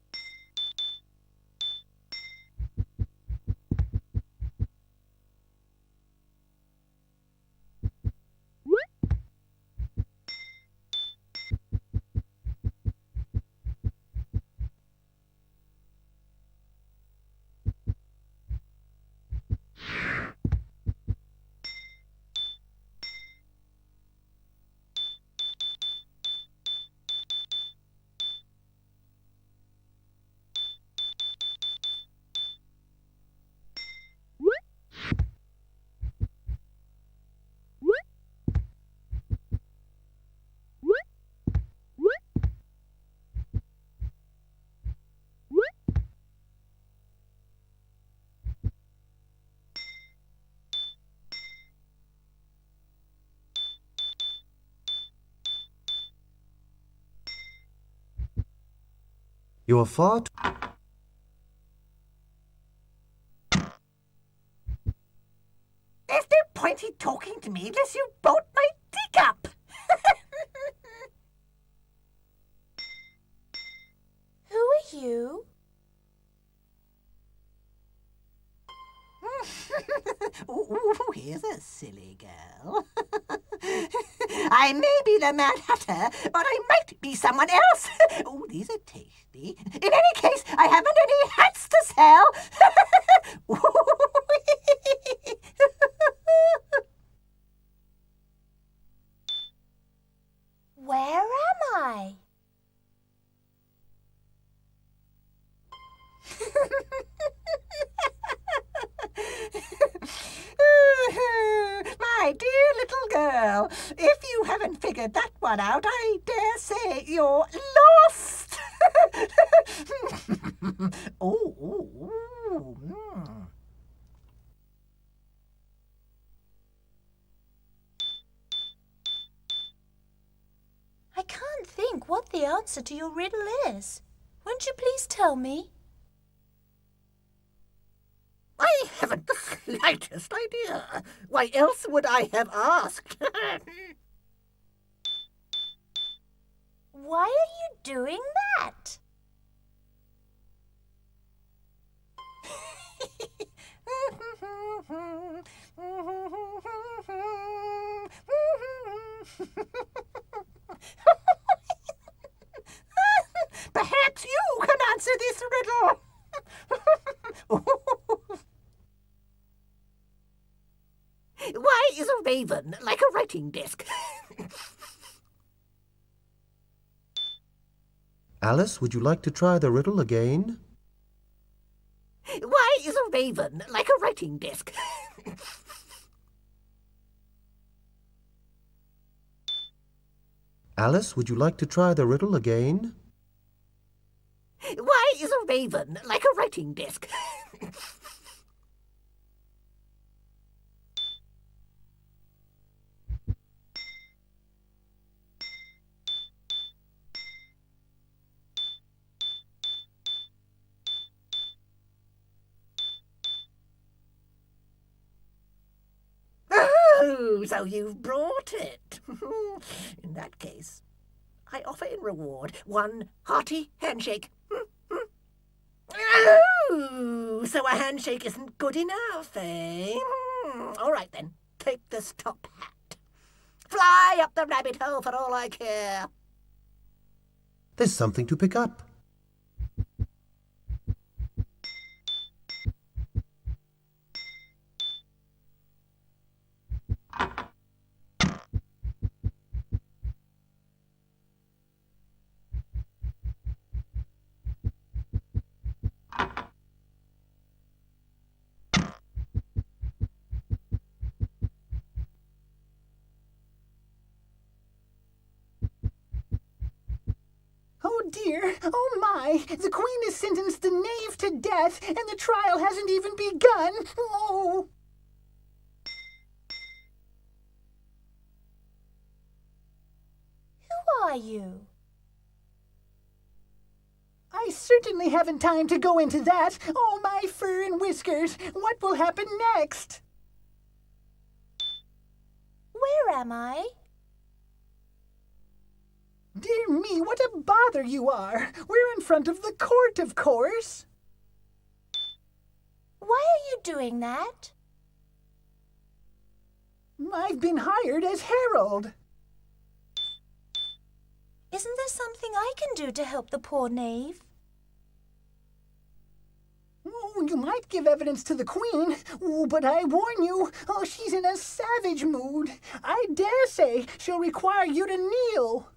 Speaker 1: You're far too...
Speaker 7: There's no point in talking to me unless you bolt my teacup.
Speaker 2: Who are you?
Speaker 7: Ooh, here's a silly girl. I may be the Mad Hatter, but I might be someone else. Oh, these are tasty. In any case, I haven't any hats to sell.
Speaker 2: Where am I?
Speaker 7: My dear little girl, if you haven't figured that one out, I dare say you're lost. Mm.
Speaker 2: I can't think what the answer to your riddle is. Won't you please tell me?
Speaker 7: I haven't the slightest idea. Why else would I have asked?
Speaker 2: Why are you doing that?
Speaker 7: Perhaps you can answer this riddle. Why is a raven like a writing desk?
Speaker 1: Alice, would you like to try the riddle again?
Speaker 7: Why is a raven like a writing desk?
Speaker 1: Alice, would you like to try the riddle again?
Speaker 7: Why is a raven like a writing desk? Oh, so you've brought it. In that case, I offer in reward one hearty handshake. Oh, so a handshake isn't good enough, eh? All right, then. Take this top hat. Fly up the rabbit hole for all I care.
Speaker 1: There's something to pick up.
Speaker 3: Oh dear, oh my, the Queen has sentenced the knave to death, and the trial hasn't even begun. Oh!
Speaker 2: Who are you?
Speaker 3: I certainly haven't time to go into that. Oh, my fur and whiskers, what will happen next?
Speaker 2: Where am I?
Speaker 3: Dear me, what a bother you are. We're in front of the court, of course.
Speaker 2: Why are you doing that?
Speaker 3: I've been hired as herald.
Speaker 2: Isn't there something I can do to help the poor knave?
Speaker 3: Oh, you might give evidence to the Queen, but I warn you, she's in a savage mood. I dare say she'll require you to kneel.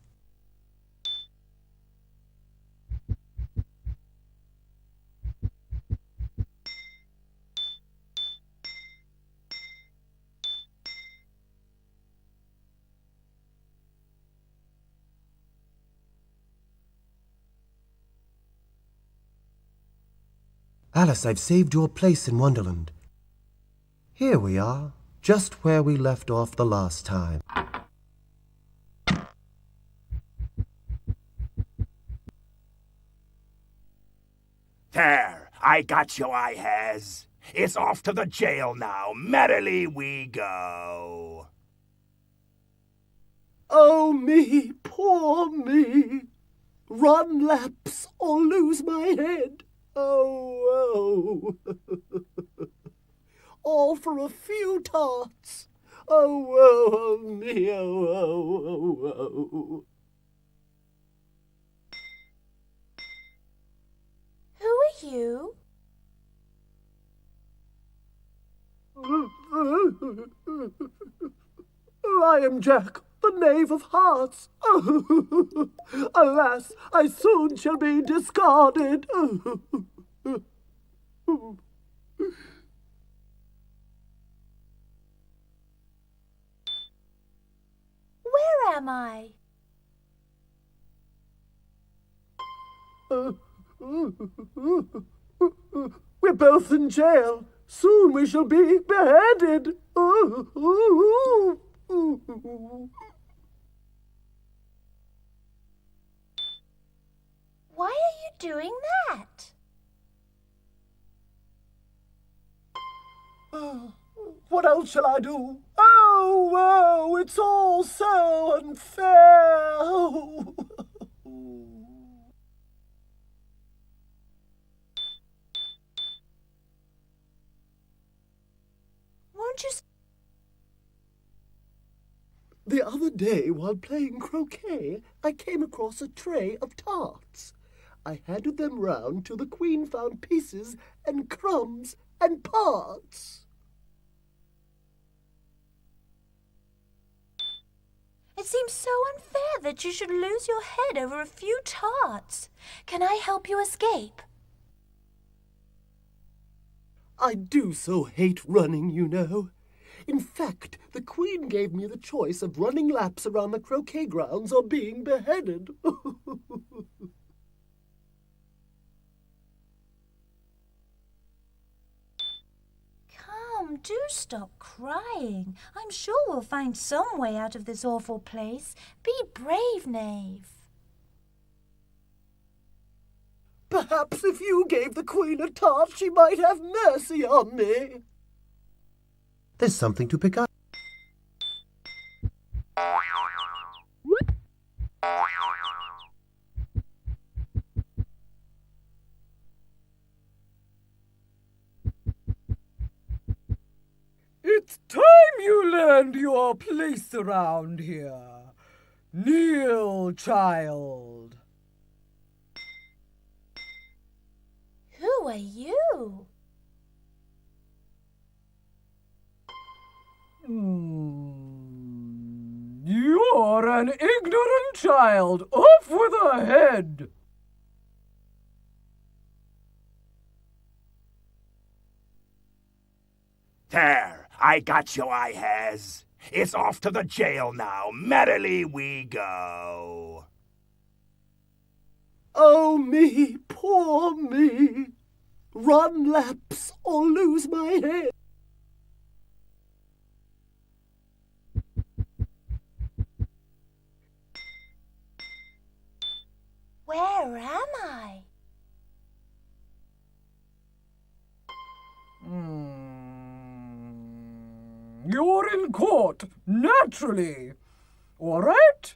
Speaker 1: Alice, I've saved your place in Wonderland. Here we are, just where we left off the last time.
Speaker 11: There, I got you, I has. It's off to the jail now. Merrily we go.
Speaker 10: Oh, me, poor me. Run laps or lose my head. Oh, oh. All for a few tarts. Oh, oh, oh, me, oh, oh, oh,
Speaker 2: Who are you?
Speaker 10: oh. I am Jack, the knave of hearts. Oh, alas, I soon shall be discarded.
Speaker 2: Where am I?
Speaker 10: We're both in jail. Soon we shall be beheaded.
Speaker 2: Why are you doing that?
Speaker 10: What else shall I do? Oh, oh, it's all so unfair.
Speaker 2: Won't you...
Speaker 10: The other day, while playing croquet, I came across a tray of tarts. I handed them round till the Queen found pieces and crumbs and parts.
Speaker 2: It seems so unfair that you should lose your head over a few tarts. Can I help you escape?
Speaker 10: I do so hate running, you know. In fact, the Queen gave me the choice of running laps around the croquet grounds or being beheaded.
Speaker 2: Come, do stop crying. I'm sure we'll find some way out of this awful place. Be brave, knave.
Speaker 10: Perhaps if you gave the Queen a tart, she might have mercy on me.
Speaker 1: There's something to pick up.
Speaker 12: your place around here. Kneel, child.
Speaker 2: Who are you?
Speaker 12: You're an ignorant child. Off with her head.
Speaker 11: There, I got you, I has. It's off to the jail now. Merrily we go.
Speaker 10: Oh, me, poor me. Run laps or lose my head.
Speaker 2: Where am I?
Speaker 12: You're in court, naturally. All right?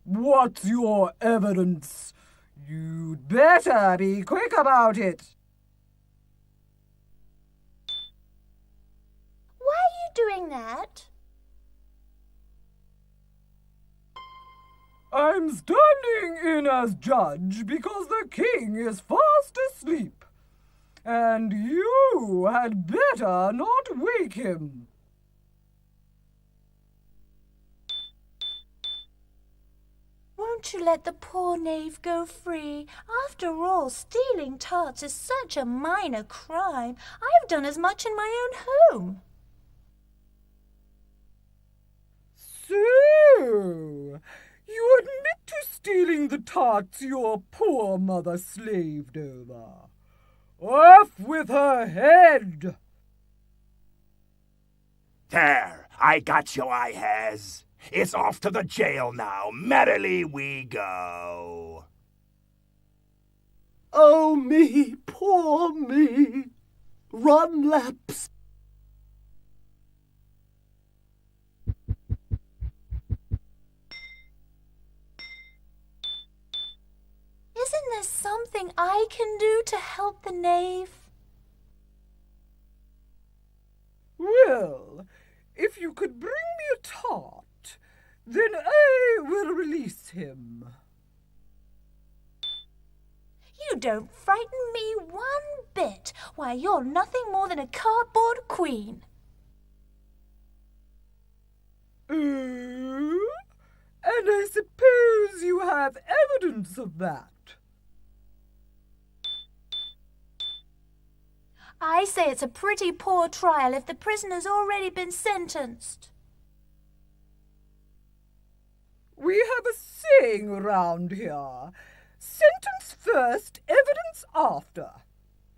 Speaker 12: What's your evidence? You'd better be quick about it.
Speaker 2: Why are you doing that?
Speaker 12: I'm standing in as judge because the king is fast asleep. And you had better not wake him.
Speaker 2: Won't you let the poor knave go free? After all, stealing tarts is such a minor crime. I've done as much in my own home.
Speaker 12: So, you admit to stealing the tarts your poor mother slaved over. Off with her head!
Speaker 11: There, I got you, I has. It's off to the jail now. Merrily we go.
Speaker 10: Oh, me, poor me. Run laps.
Speaker 2: Isn't there something I can do to help the knave?
Speaker 12: Well, if you could bring me a tart, then I will release him.
Speaker 2: You don't frighten me one bit. Why, you're nothing more than a cardboard queen.
Speaker 12: And I suppose you have evidence of that.
Speaker 2: I say it's a pretty poor trial if the prisoner's already been sentenced.
Speaker 12: We have a saying around here. Sentence first, evidence after.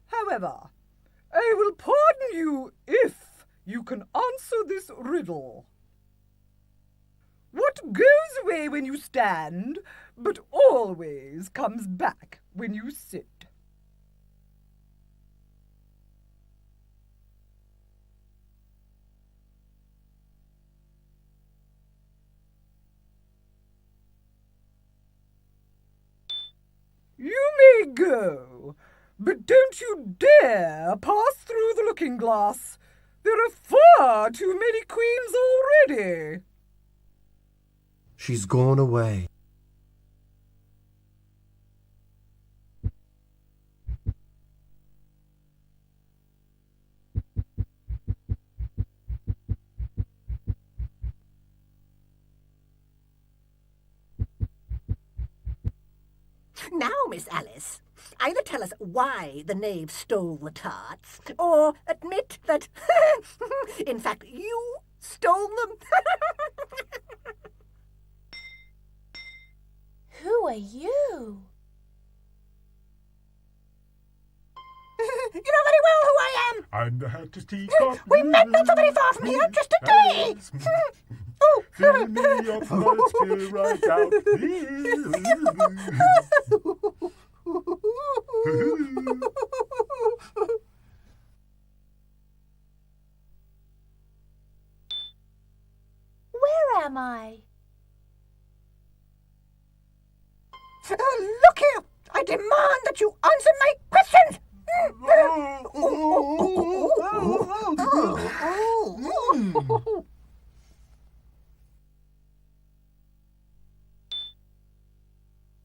Speaker 12: However, I will pardon you if you can answer this riddle. What goes away when you stand, but always comes back when you sit? You may go, but don't you dare pass through the looking-glass. There are far too many queens already.
Speaker 1: She's gone away.
Speaker 7: Now, Miss Alice, either tell us why the knave stole the tarts, or admit that, in fact, you stole them.
Speaker 2: Who are you?
Speaker 7: You know very well who I am.
Speaker 9: I'm the Hatter's teacup.
Speaker 7: We met not so very far from here, just a day.
Speaker 9: Fill me up, let's get right out here.
Speaker 2: Where am I?
Speaker 7: Look here! I demand that you answer my questions!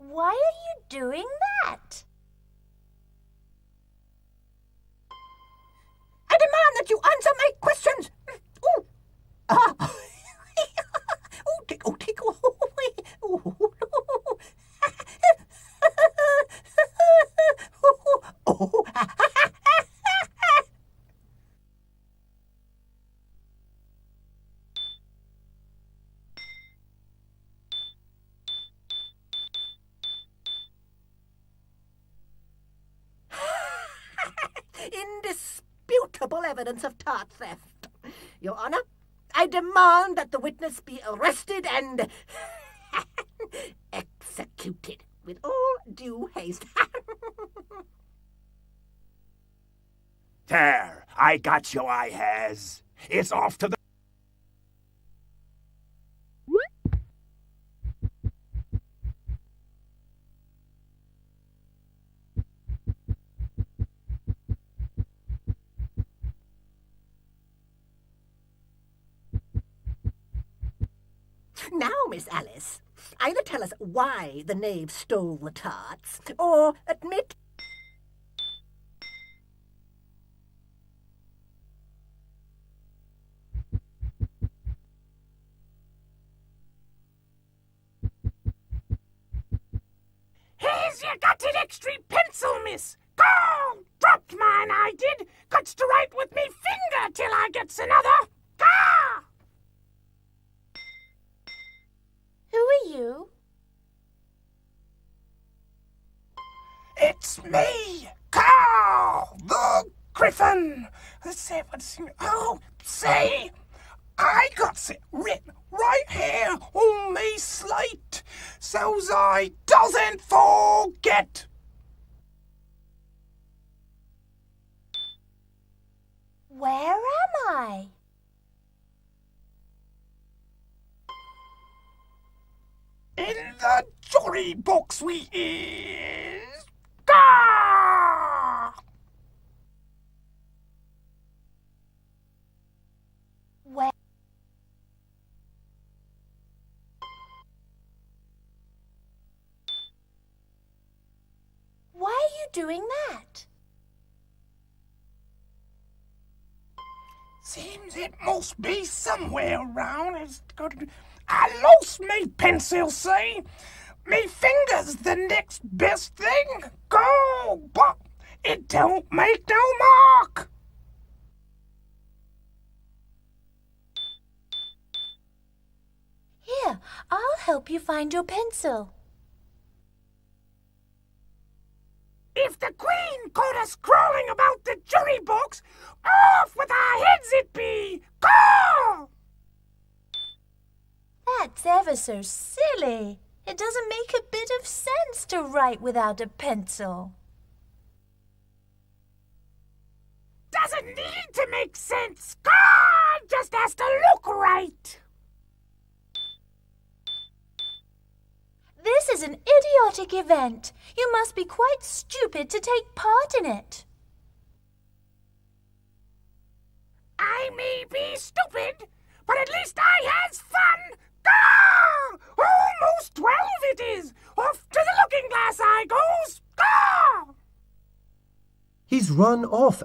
Speaker 2: Why are you doing that?
Speaker 7: I demand that you answer my questions. Ooh. Oh, tickle. Oh. Indisputable evidence of tart theft. Your Honor, I demand that the witness be arrested and executed with all due haste.
Speaker 11: There, I got you, I has. It's off to the...
Speaker 7: Now, Miss Alice, either tell us why the knave stole the tarts, or admit...
Speaker 3: Here's your gutted extra pencil, miss. Go! Dropped mine, I did. Gots to write with me finger till I gets another. Gah!
Speaker 2: Who are you?
Speaker 3: It's me, Carl, the Griffin. Say, I got it written right here on me slate, so's I doesn't forget.
Speaker 2: Where am I?
Speaker 3: In the jury box we is. Gah!
Speaker 2: Where? Why are you doing that?
Speaker 3: Seems it must be somewhere around. It's got to be. I lost me pencil, see? Me finger's the next best thing. Go, but it don't make no mark.
Speaker 2: Here, I'll help you find your pencil.
Speaker 3: If the Queen caught us crawling about the jury box, off with our heads it be. Go!
Speaker 2: That's ever so silly. It doesn't make a bit of sense to write without a pencil.
Speaker 3: Doesn't need to make sense. God just has to look right.
Speaker 2: This is an idiotic event. You must be quite stupid to take part in it.
Speaker 3: I may be stupid, but at least I has fun. Gah! Almost 12 it is. Off to the looking glass I goes. Gah!
Speaker 1: He's run off,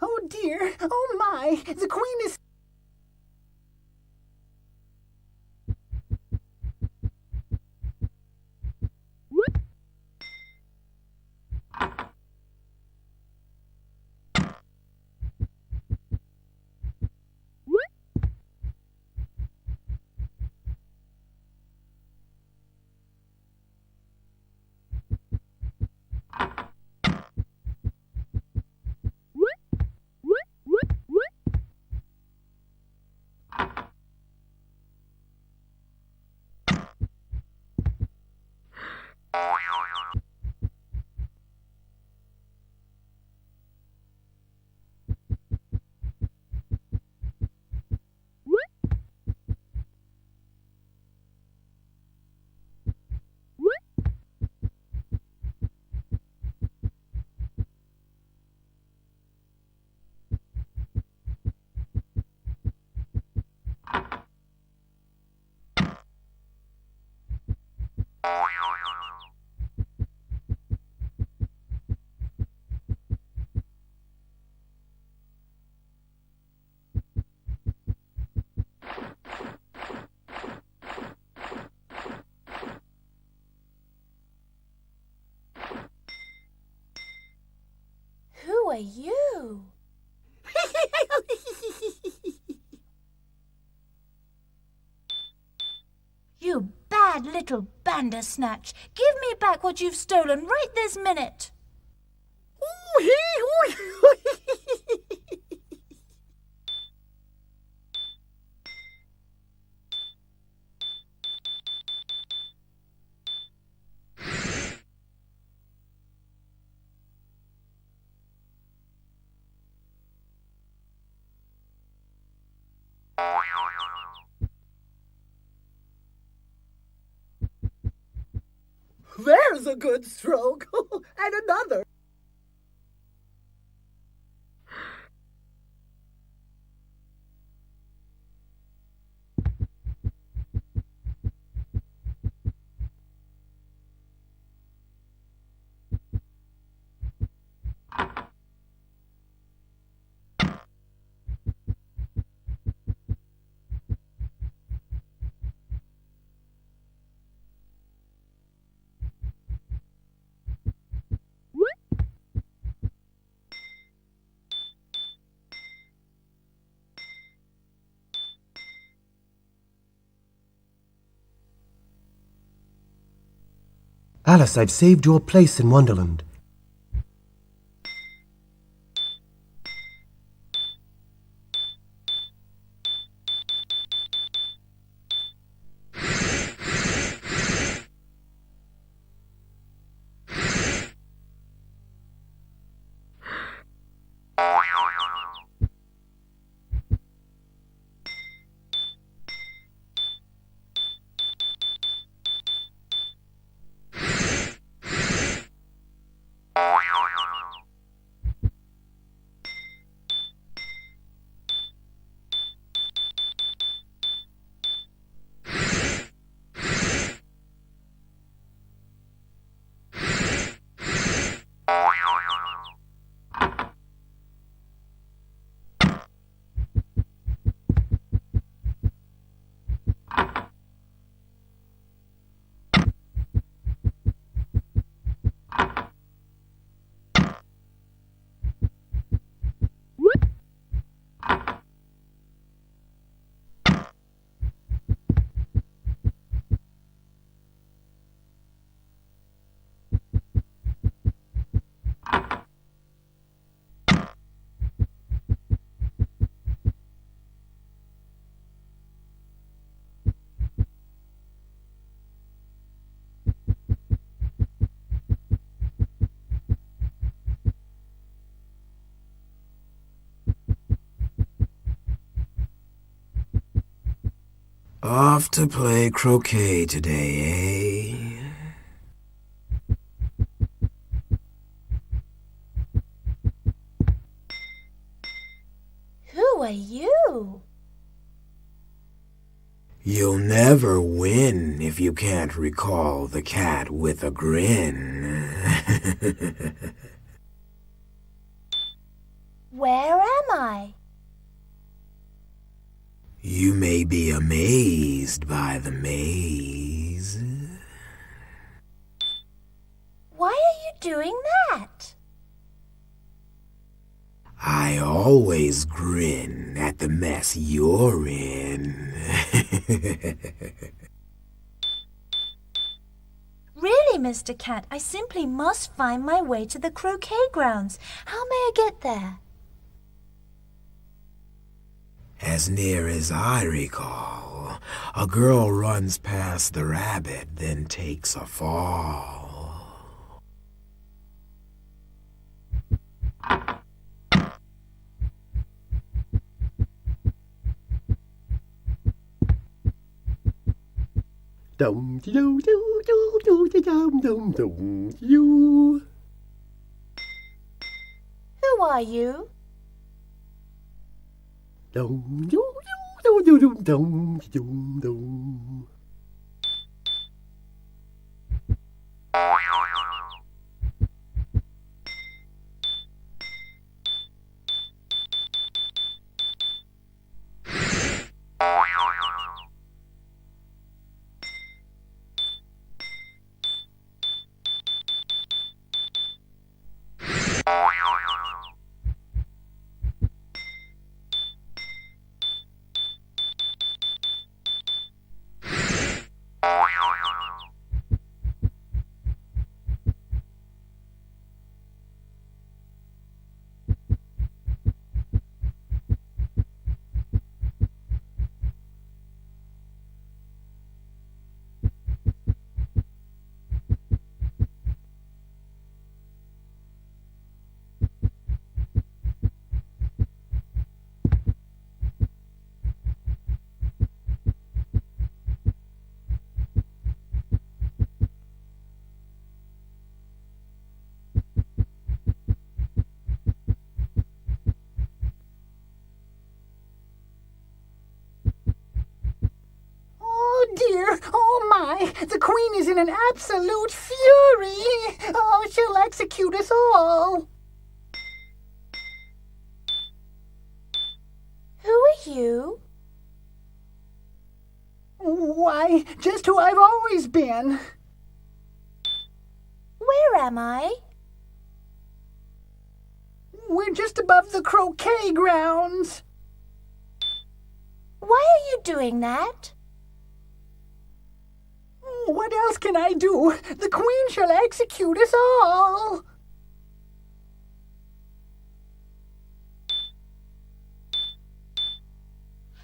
Speaker 3: Oh dear, oh my, the Queen is...
Speaker 2: Who are you? You bad little bandersnatch! Give me back what you've stolen right this minute!
Speaker 10: There's a good stroke. And another.
Speaker 1: Alice, I've saved your place in Wonderland.
Speaker 5: Off to play croquet today, eh?
Speaker 2: Who are you?
Speaker 5: You'll never win if you can't recall the cat with a grin.
Speaker 2: Where am I?
Speaker 5: You may be amazed by the maze.
Speaker 2: Why are you doing that?
Speaker 5: I always grin at the mess you're in.
Speaker 2: Really, Mr. Cat, I simply must find my way to the croquet grounds. How may I get there?
Speaker 5: As near as I recall, a girl runs past the rabbit, then takes a fall.
Speaker 10: Dum dum dum dum dum dum dum dum you.
Speaker 2: Who are you?
Speaker 10: Dum dum dum dum dum dum dum dum.
Speaker 3: Why, the Queen is in an absolute fury. Oh, she'll execute us all.
Speaker 2: Who are you?
Speaker 3: Why, just who I've always been.
Speaker 2: Where am I?
Speaker 3: We're just above the croquet grounds.
Speaker 2: Why are you doing that?
Speaker 3: What else can I do? The Queen shall execute us all.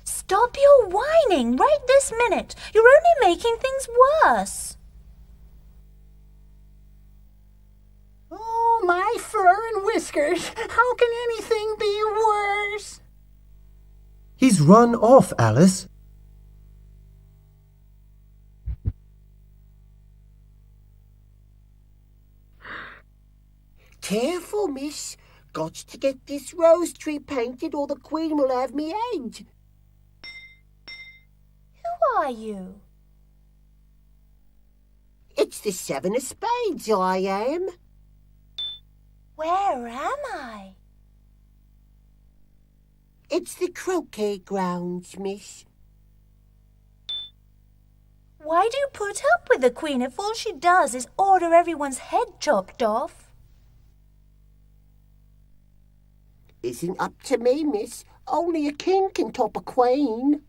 Speaker 2: Stop your whining right this minute. You're only making things worse.
Speaker 3: Oh, my fur and whiskers. How can anything be worse?
Speaker 1: He's run off, Alice.
Speaker 10: Careful, miss. Got to get this rose tree painted or the Queen will have me head.
Speaker 2: Who are you?
Speaker 10: It's the 7 of spades, I am.
Speaker 2: Where am I?
Speaker 10: It's the croquet grounds, miss.
Speaker 2: Why do you put up with the Queen if all she does is order everyone's head chopped off?
Speaker 10: Isn't up to me, miss. Only a king can top a queen.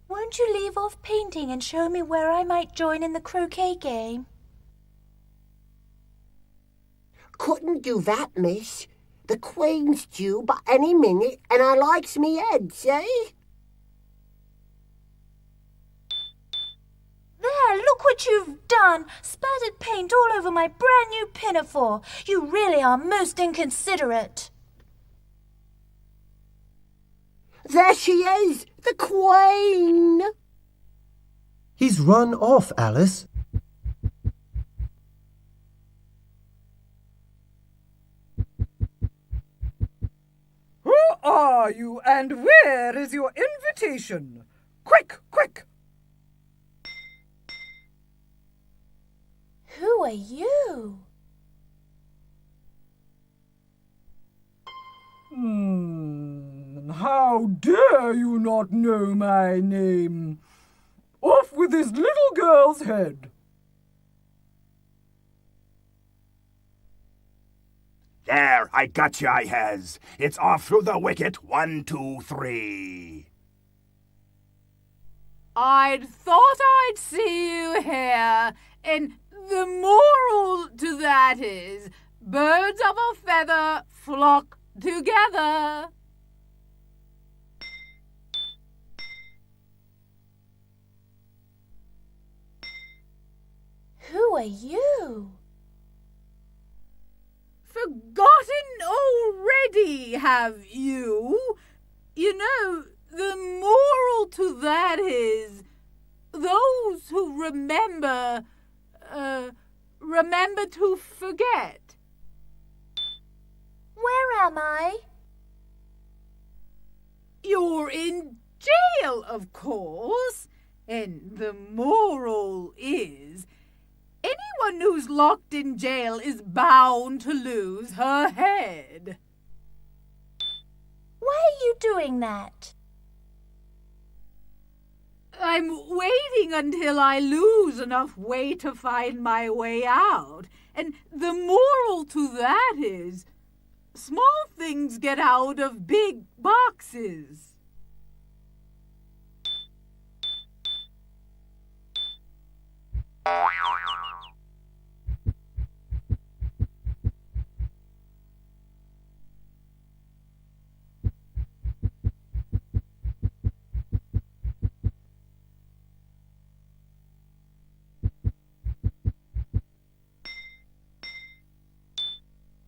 Speaker 2: Won't you leave off painting and show me where I might join in the croquet game?
Speaker 10: Couldn't do that, miss. The Queen's due by any minute and I likes me head, see?
Speaker 2: There, look what you've done! Spattered paint all over my brand new pinafore. You really are most inconsiderate.
Speaker 10: There she is, the Queen!
Speaker 1: He's run off, Alice.
Speaker 12: Who are you and where is your invitation? Quick, quick!
Speaker 2: Who are you?
Speaker 12: How dare you not know my name? Off with this little girl's head.
Speaker 11: There, I got you, I has. It's off through the wicket. 1, 2, 3.
Speaker 4: I'd thought I'd see you here, and the moral to that is, birds of a feather flock together.
Speaker 2: Who are you?
Speaker 4: Forgotten already, have you? You know, the moral to that is, those who remember to forget.
Speaker 2: Where am I?
Speaker 4: You're in jail, of course, and the moral is, anyone who's locked in jail is bound to lose her head.
Speaker 2: Why are you doing that?
Speaker 4: I'm waiting until I lose enough weight to find my way out. And the moral to that is, small things get out of big boxes.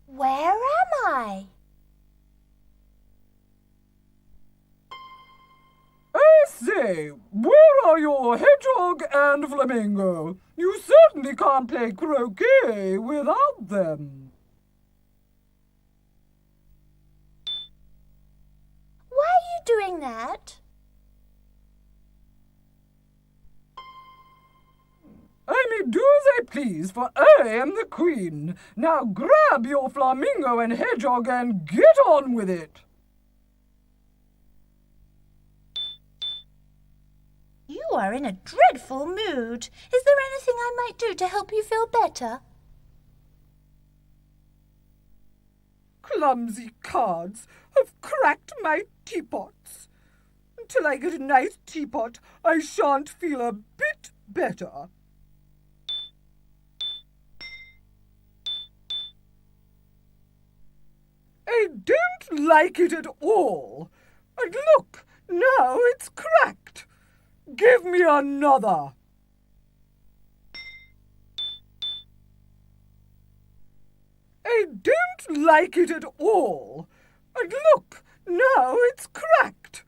Speaker 2: Where am I?
Speaker 12: I say, where are your hedgehog and flamingo? You certainly can't play croquet without them.
Speaker 2: Why are you doing that?
Speaker 12: as I please, for I am the queen. Now grab your flamingo and hedgehog and get on with it.
Speaker 2: You are in a dreadful mood. Is there anything I might do to help you feel better?
Speaker 12: Clumsy cards have cracked my teapots. Until I get a nice teapot, I shan't feel a bit better. I don't like it at all. And look, now it's cracked. Give me another. I don't like it at all. And look, now it's cracked.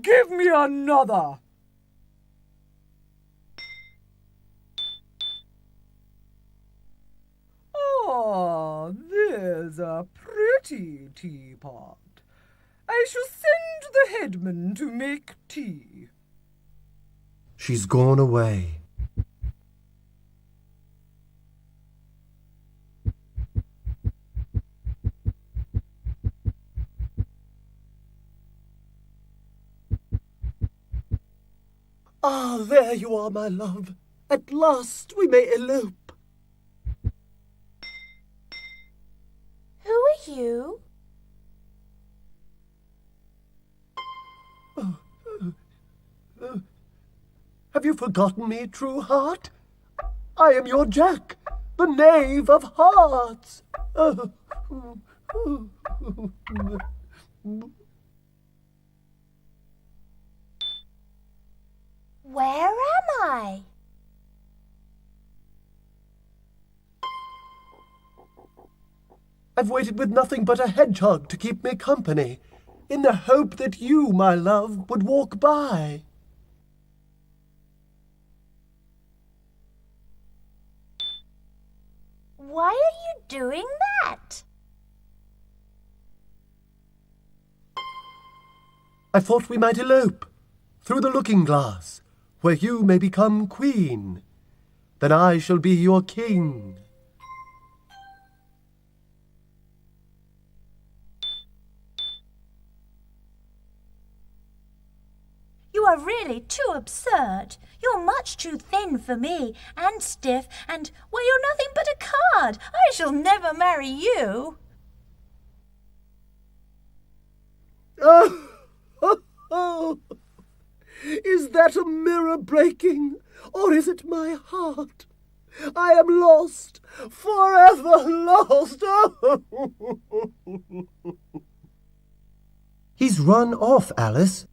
Speaker 12: Give me another. Ah, there's a pretty teapot. I shall send the headman to make tea.
Speaker 1: She's gone away.
Speaker 10: Ah, there you are, my love. At last we may elope.
Speaker 2: Who are you?
Speaker 10: Have you forgotten me, true heart? I am your Jack, the knave of hearts.
Speaker 2: Where am I?
Speaker 10: I've waited with nothing but a hedgehog to keep me company, in the hope that you, my love, would walk by.
Speaker 2: Why are you doing that?
Speaker 10: I thought we might elope through the looking-glass, where you may become queen. Then I shall be your king.
Speaker 2: You are really too absurd. You're much too thin for me, and stiff, and, well, you're nothing but a card. I shall never marry you.
Speaker 10: Oh, is that a mirror breaking, or is it my heart? I am lost, forever lost.
Speaker 1: He's run off, Alice.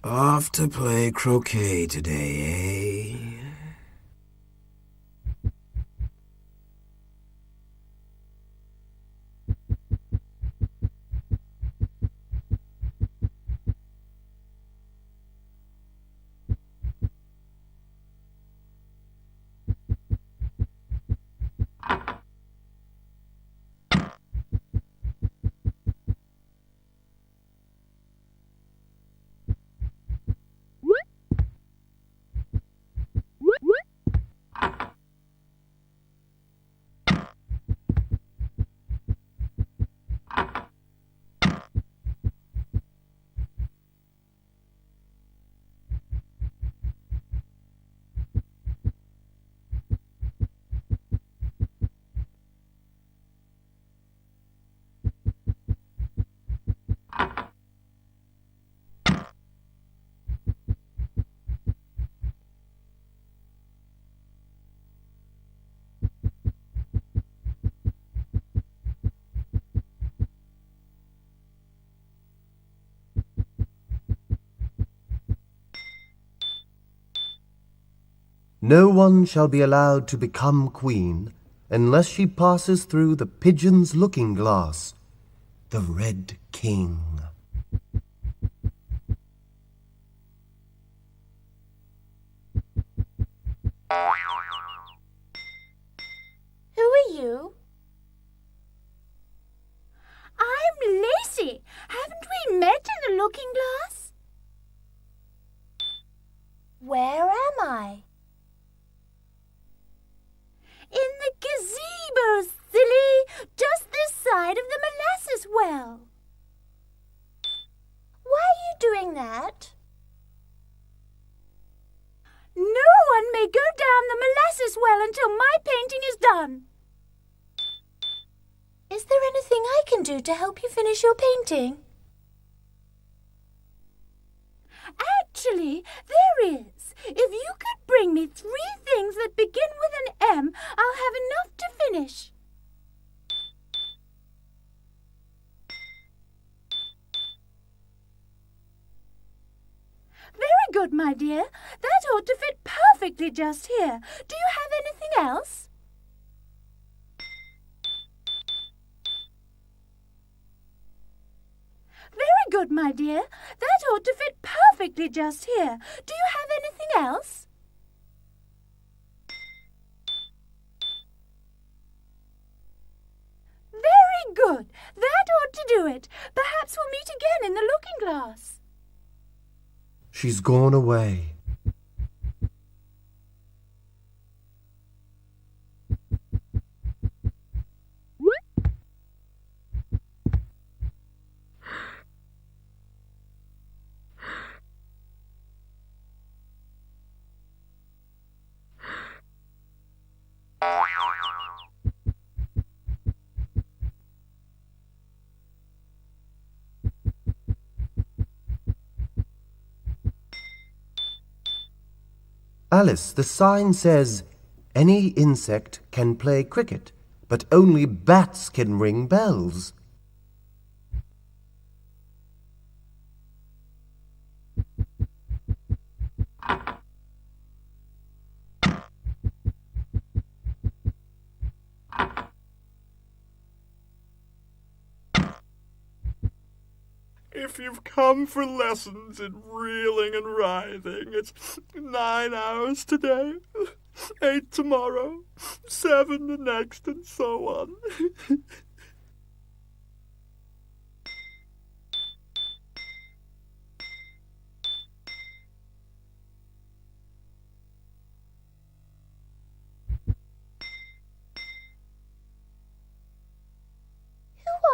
Speaker 5: Off to play croquet today, eh?
Speaker 1: No one shall be allowed to become queen unless she passes through the pigeon's looking glass, the Red King.
Speaker 2: Who are you? I'm Lacey. Haven't we met in the looking glass? Where am I? In the gazebo, silly, just this side of the molasses well. Why are you doing that? No one may go down the molasses well until my painting is done. Is there anything I can do to help you finish your painting? Actually, there is. If you could bring me 3 things that begin with an M, I'll have enough to finish. Very good, my dear. That ought to fit perfectly just here. Do you have anything else? Very good, my dear. That ought to fit perfectly just here. Do you have anything else? Very good. That ought to do it. Perhaps we'll meet again in the looking glass.
Speaker 1: She's gone away. Alice, the sign says, any insect can play cricket, but only bats can ring bells.
Speaker 8: If you've come for lessons in reeling and writhing, it's 9 hours today, 8 tomorrow, 7 the next, and so on.
Speaker 2: Who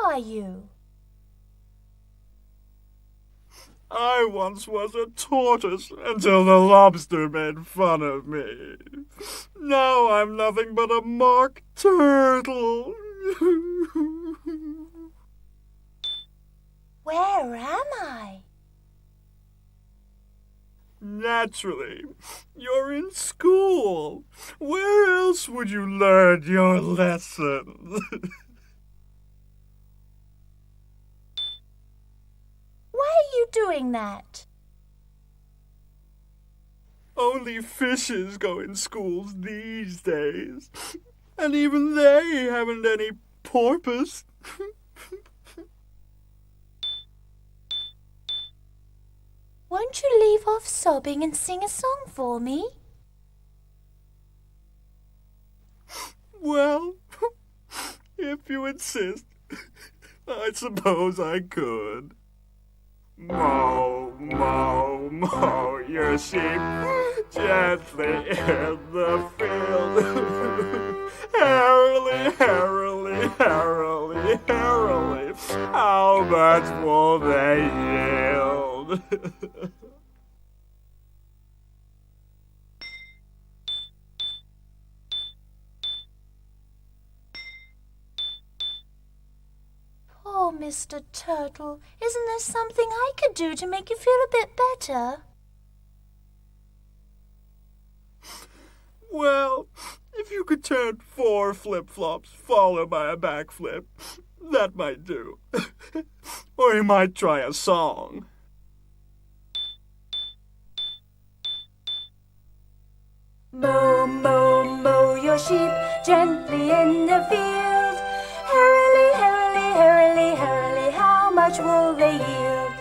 Speaker 2: are you?
Speaker 8: I once was a tortoise until the lobster made fun of me. Now I'm nothing but a mock turtle.
Speaker 2: Where am I?
Speaker 8: Naturally, you're in school. Where else would you learn your lessons?
Speaker 2: Why are you doing that?
Speaker 8: Only fishes go in schools these days. And even they haven't any porpoise.
Speaker 2: Won't you leave off sobbing and sing a song for me?
Speaker 8: Well, if you insist, I suppose I could. Mow, mow, mow your sheep gently in the field. Harrily, harrily, harrily, harrily, how much will they yield?
Speaker 2: Oh, Mr. Turtle, isn't there something I could do to make you feel a bit better?
Speaker 8: Well, if you could turn 4 flip-flops followed by a backflip, that might do. Or you might try a song.
Speaker 2: Mow, mow, mow your your sheep gently in the field. Herily, herily, herily, herily, how much will they yield?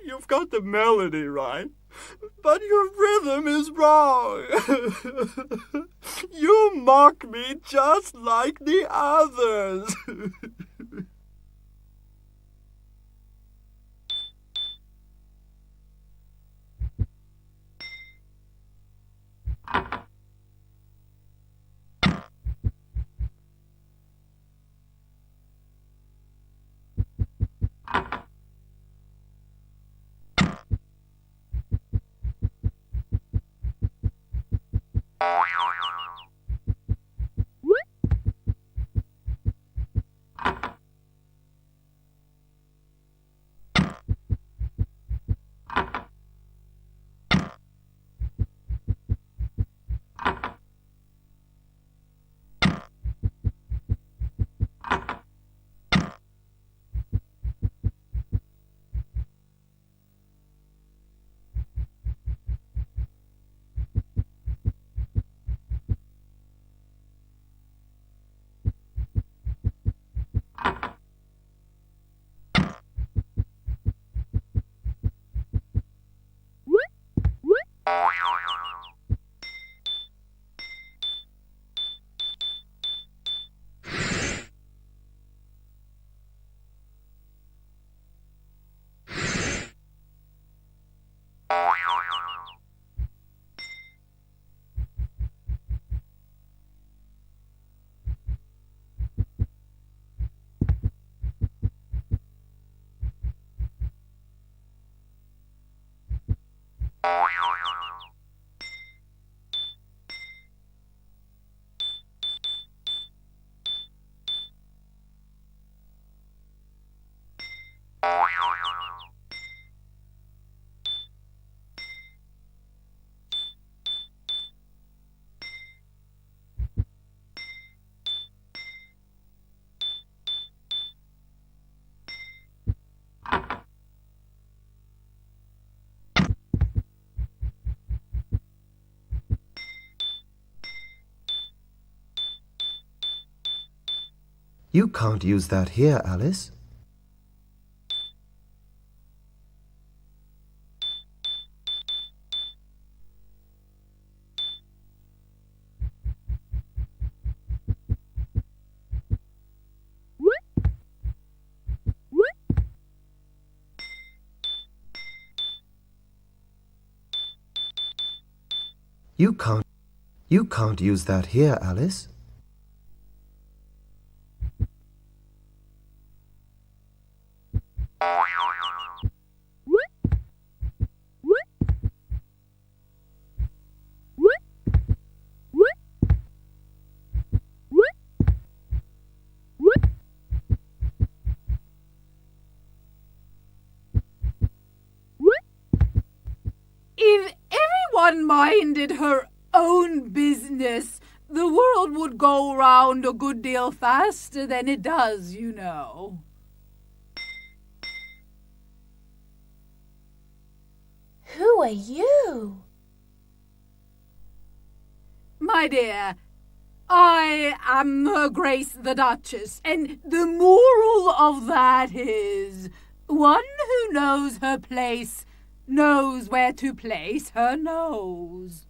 Speaker 8: You've got the melody right, but your rhythm is wrong. You mock me just like the others.
Speaker 1: You can't use that here, Alice. You can't use that here, Alice.
Speaker 4: If everyone minded her own business, the world would go round a good deal faster than it does, you know.
Speaker 2: Who are you?
Speaker 4: My dear, I am Her Grace the Duchess, and the moral of that is, one who knows her place knows where to place her nose.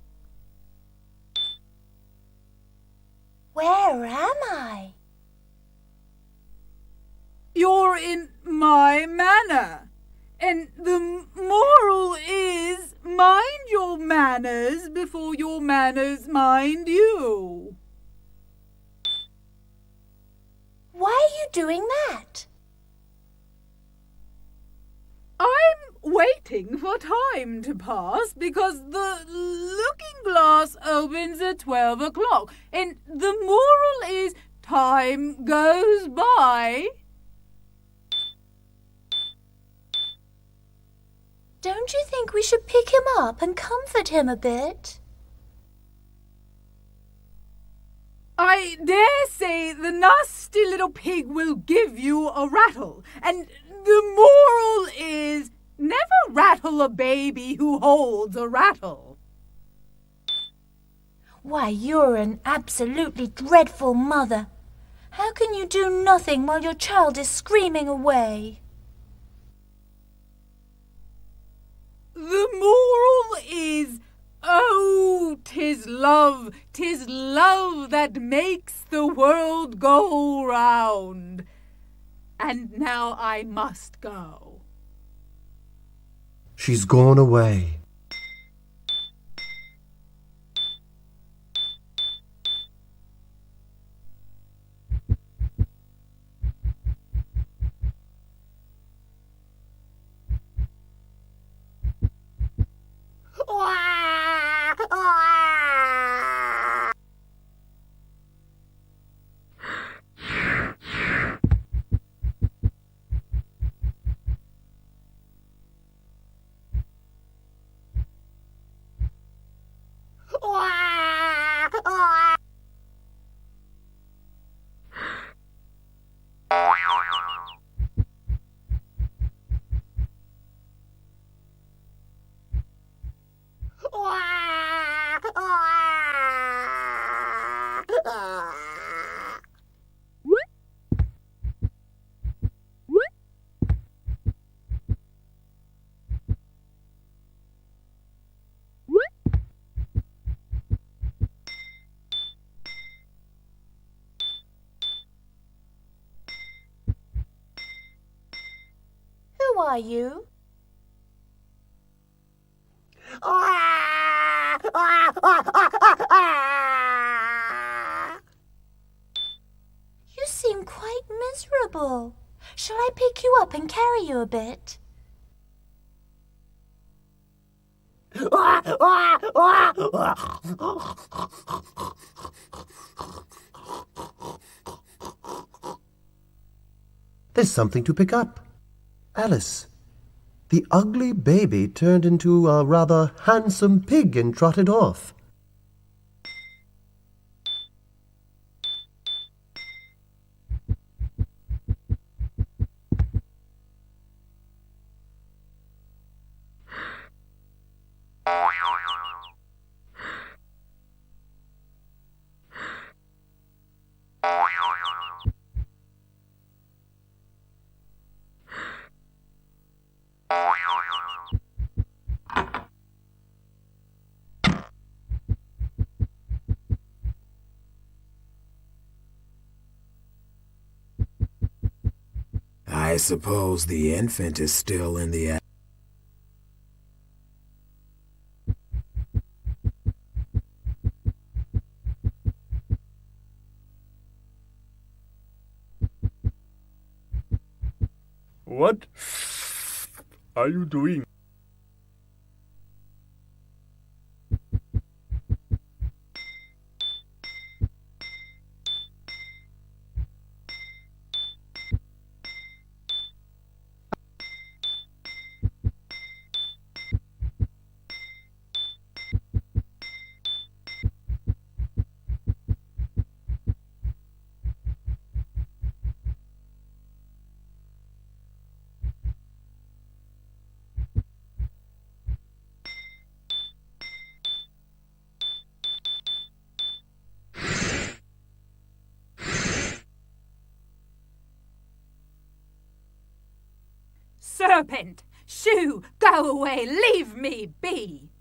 Speaker 2: Where am I?
Speaker 4: You're in my manor. And the moral is, mind your manners before your manners mind you.
Speaker 2: Why are you doing that?
Speaker 4: I'm waiting for time to pass because the looking glass opens at 12 o'clock. And the moral is, time goes by.
Speaker 2: Don't you think we should pick him up and comfort him a bit?
Speaker 4: I dare say the nasty little pig will give you a rattle. And the moral is, Never rattle a baby who holds a rattle.
Speaker 2: Why, you're an absolutely dreadful mother. How can you do nothing while your child is screaming away?
Speaker 4: The moral is, oh, 'tis love that makes the world go round. And now I must go.
Speaker 1: She's gone away.
Speaker 2: Who are you? You seem quite miserable. Shall I pick you up and carry you a bit?
Speaker 1: There's something to pick up. Alice, the ugly baby turned into a rather handsome pig and trotted off.
Speaker 5: I suppose the infant is still in the...
Speaker 8: What are you doing?
Speaker 4: Serpent! Shoo! Go away! Leave me be!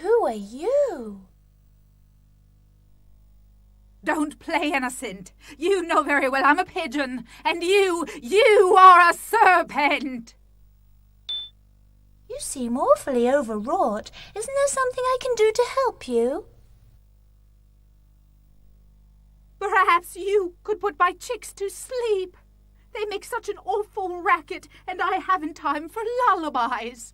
Speaker 2: Who are you?
Speaker 4: Don't play innocent. You know very well I'm a pigeon, and you are a serpent!
Speaker 2: You seem awfully overwrought. Isn't there something I can do to help you?
Speaker 4: Perhaps you could put my chicks to sleep. They make such an awful racket, and I haven't time for lullabies.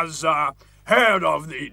Speaker 11: was head of the...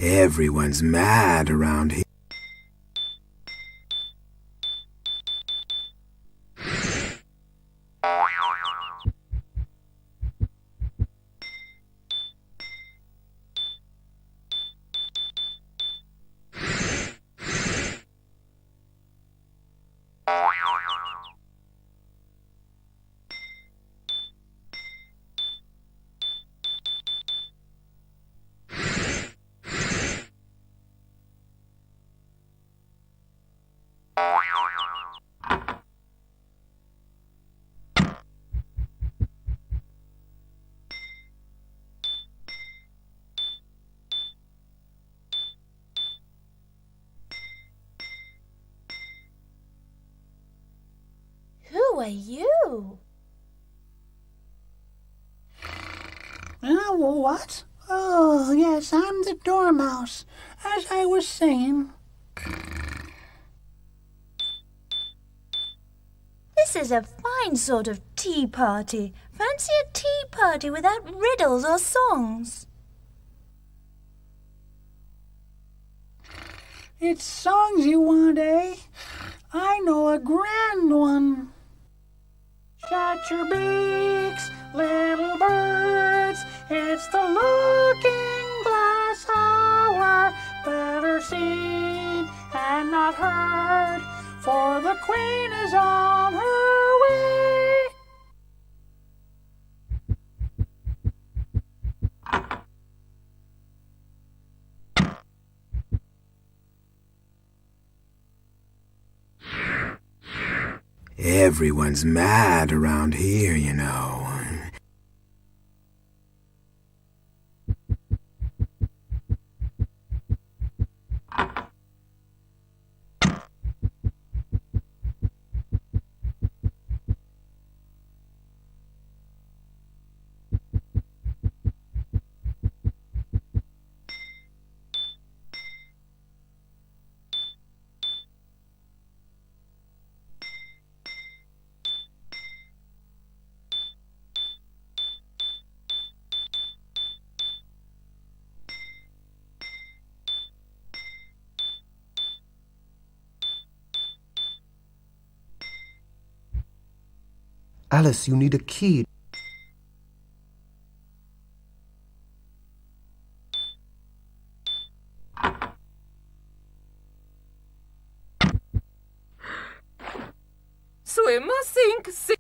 Speaker 5: Everyone's mad around here.
Speaker 2: Who are you?
Speaker 3: What? Oh, yes, I'm the dormouse, as I was saying.
Speaker 2: This is a fine sort of tea party. Fancy a tea party without riddles or songs.
Speaker 3: It's songs you want, eh? I know a grand one. Shut your beaks, little birds. It's the looking glass hour. Better seen and not heard, for the queen is on her way.
Speaker 5: Everyone's mad around here, you know.
Speaker 1: Alice, you need a key.
Speaker 6: Swim or sink, sink.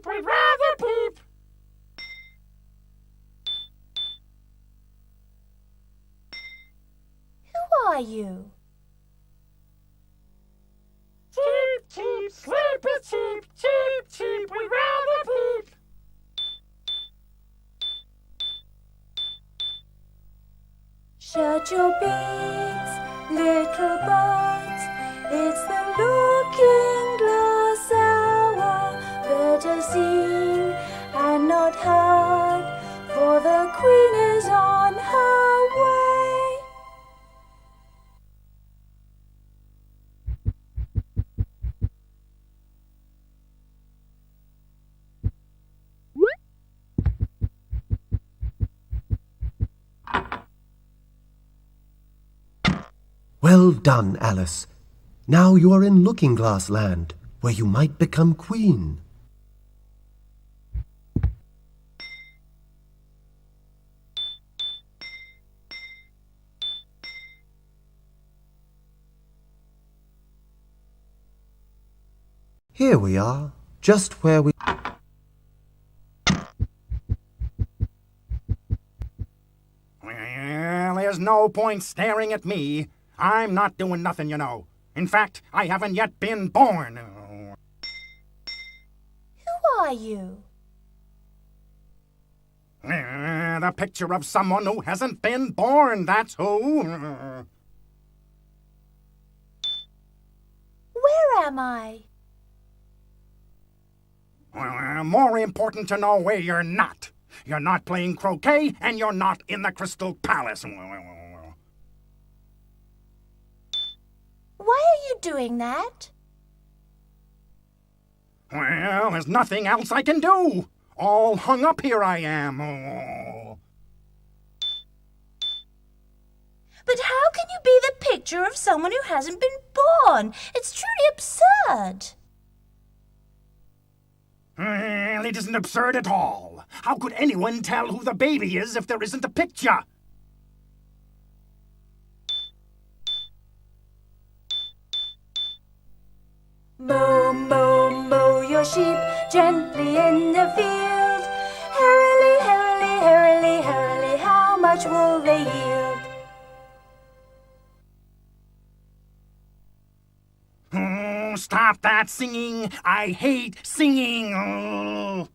Speaker 3: cheap, we'd rather peep.
Speaker 2: Who are you?
Speaker 3: Cheep, cheep, sleep is cheap, cheep, cheep, we'd rather peep.
Speaker 2: Shut your beaks, little birds. It's the looking glass hour. Better seen and not heard, for the queen is on her way.
Speaker 1: Well done, Alice. Now you are in Looking Glass Land, where you might become queen. Here we are, just where we...
Speaker 11: Well, there's no point staring at me. I'm not doing nothing, you know. In fact, I haven't yet been born.
Speaker 2: Who are you?
Speaker 11: The picture of someone who hasn't been born, that's who.
Speaker 2: Where am I?
Speaker 11: More important to know where you're not. You're not playing croquet, and you're not in the Crystal Palace.
Speaker 2: Why are you doing that?
Speaker 11: Well, there's nothing else I can do. All hung up here I am.
Speaker 2: But how can you be the picture of someone who hasn't been born? It's truly absurd.
Speaker 11: Well, it isn't absurd at all. How could anyone tell who the baby is if there isn't a picture?
Speaker 2: Moo, moo, moo your sheep gently in the field. Herily, herily, herily, herily, how much will they yield?
Speaker 11: Oh, stop that singing. I hate singing. Oh.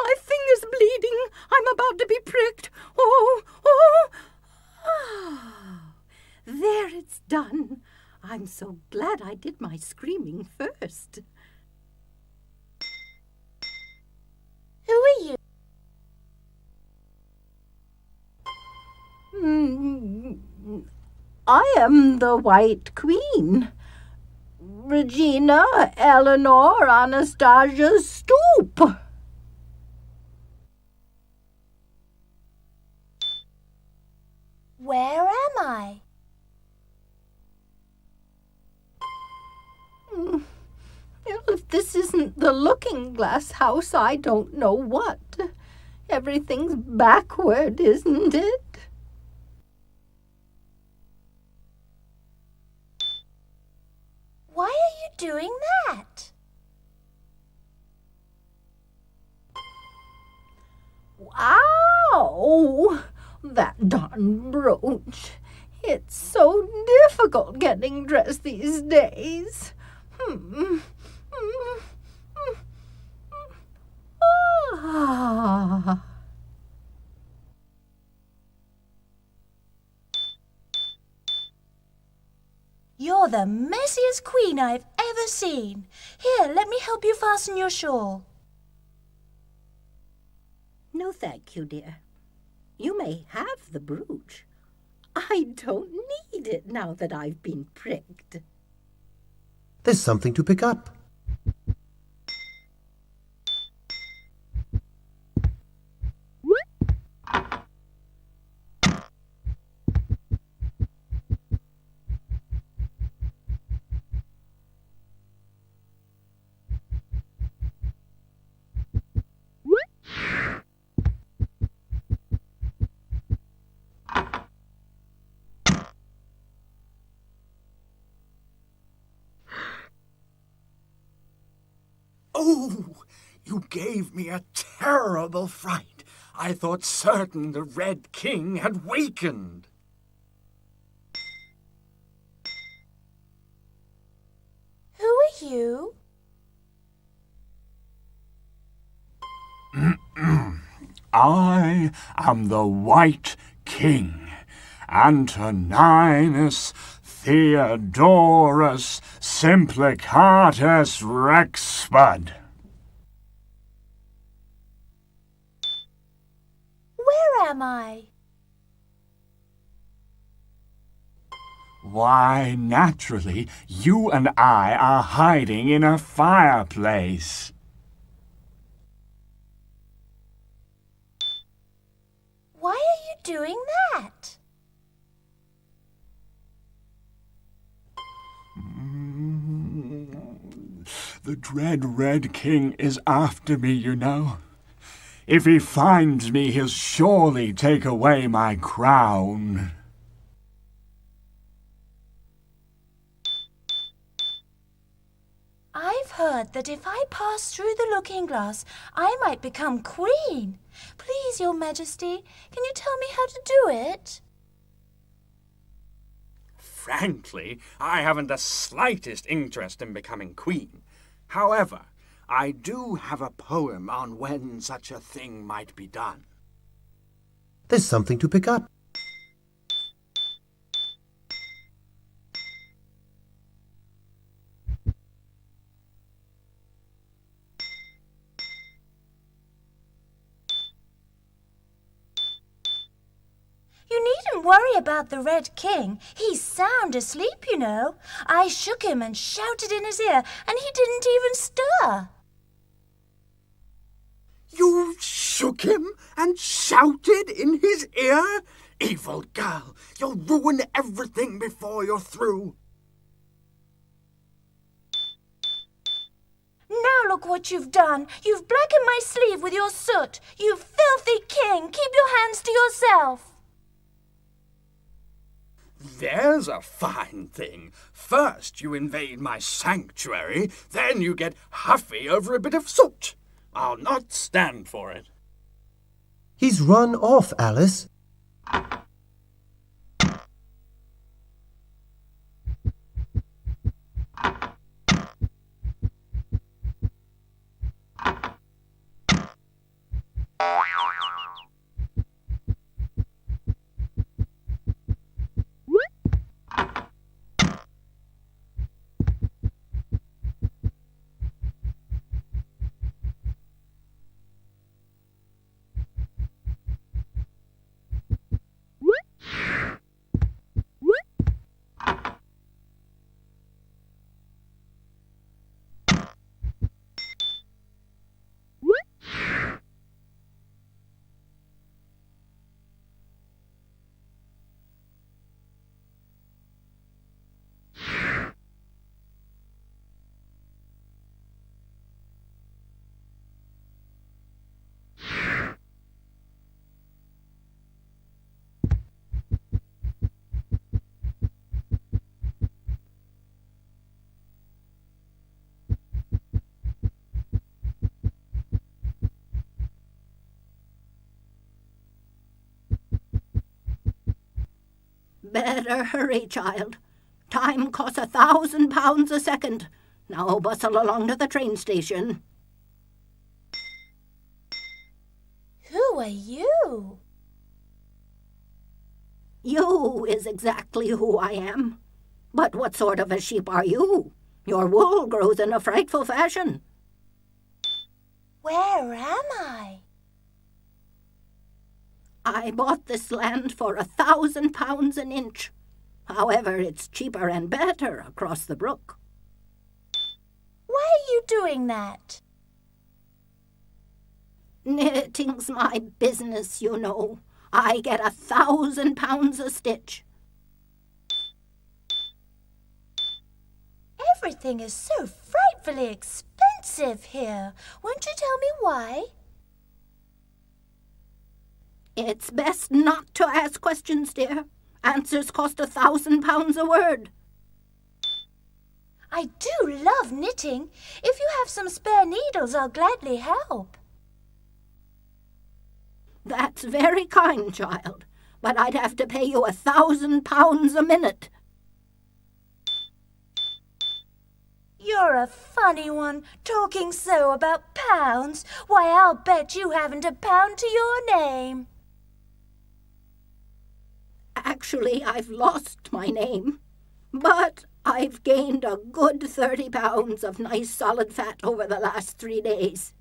Speaker 12: My finger's bleeding. I'm about to be pricked. There, it's done. I'm so glad I did my screaming first.
Speaker 2: Who are you?
Speaker 12: I am the White Queen. Regina Eleanor Anastasia Stoop.
Speaker 2: Where am I?
Speaker 12: If this isn't the Looking Glass house, I don't know what. Everything's backward, isn't it?
Speaker 2: Why are you doing that?
Speaker 12: Ow! That darn brooch. It's so difficult getting dressed these days. Ah.
Speaker 2: You're the messiest queen I've ever seen. Here, let me help you fasten your shawl.
Speaker 12: No, thank you, dear. You may have the brooch. I don't need it now that I've been pricked.
Speaker 1: There's something to pick up.
Speaker 11: Oh, you gave me a terrible fright. I thought certain the Red King had wakened.
Speaker 2: Who are you?
Speaker 11: I am the White King, Antoninus Theodorus Simplicatus Rexbud.
Speaker 2: Where am I?
Speaker 11: Why, naturally, you and I are hiding in a fireplace.
Speaker 2: Why are you doing that?
Speaker 11: The dread Red King is after me, you know. If he finds me, he'll surely take away my crown.
Speaker 2: I've heard that if I pass through the looking-glass, I might become queen. Please, Your Majesty, can you tell me how to do it?
Speaker 11: Frankly, I haven't the slightest interest in becoming queen. However, I do have a poem on when such a thing might be done.
Speaker 1: There's something to pick up.
Speaker 2: You needn't worry about the Red King. He's sound asleep, you know. I shook him and shouted in his ear, and he didn't even stir.
Speaker 11: You shook him and shouted in his ear? Evil girl, you'll ruin everything before you're through.
Speaker 2: Now look what you've done. You've blackened my sleeve with your soot. You filthy king. Keep your hands to yourself.
Speaker 11: There's a fine thing. First you invade my sanctuary, then you get huffy over a bit of soot. I'll not stand for it.
Speaker 1: He's run off, Alice.
Speaker 7: Better hurry, child. Time costs £1,000 a second. Now bustle along to the train station.
Speaker 2: Who are you?
Speaker 7: You is exactly who I am. But what sort of a sheep are you? Your wool grows in a frightful fashion.
Speaker 2: Where am I?
Speaker 7: I bought this land for £1,000 an inch. However, it's cheaper and better across the brook.
Speaker 2: Why are you doing that?
Speaker 7: Knitting's my business, you know. I get £1,000 a stitch.
Speaker 2: Everything is so frightfully expensive here. Won't you tell me why?
Speaker 7: It's best not to ask questions, dear. Answers cost £1,000 a word.
Speaker 2: I do love knitting. If you have some spare needles, I'll gladly help.
Speaker 7: That's very kind, child, but I'd have to pay you £1,000 a minute.
Speaker 2: You're a funny one, talking so about pounds. Why, I'll bet you haven't a pound to your name.
Speaker 7: Actually, I've lost my name, but I've gained a good 30 pounds of nice solid fat over the last 3 days.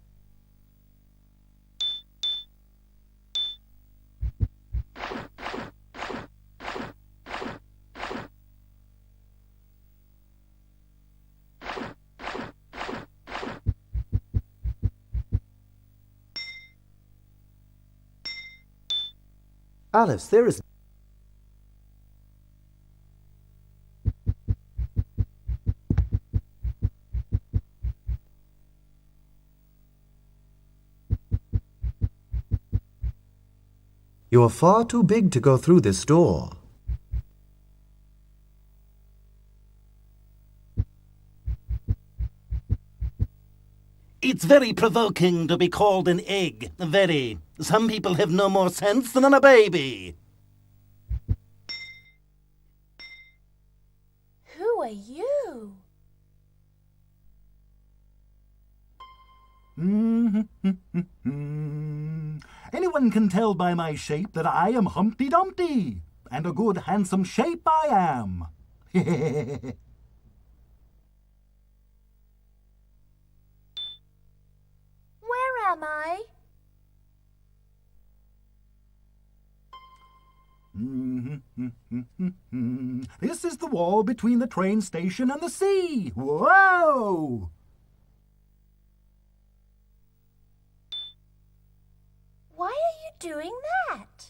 Speaker 1: Alice, there is... You are far too big to go through this door.
Speaker 13: It's very provoking to be called an egg. Very. Some people have no more sense than a baby.
Speaker 2: Who are you?
Speaker 13: Anyone can tell by my shape that I am Humpty Dumpty. And a good handsome shape I am.
Speaker 2: Where am I?
Speaker 13: This is the wall between the train station and the sea. Whoa!
Speaker 2: Why are you doing that?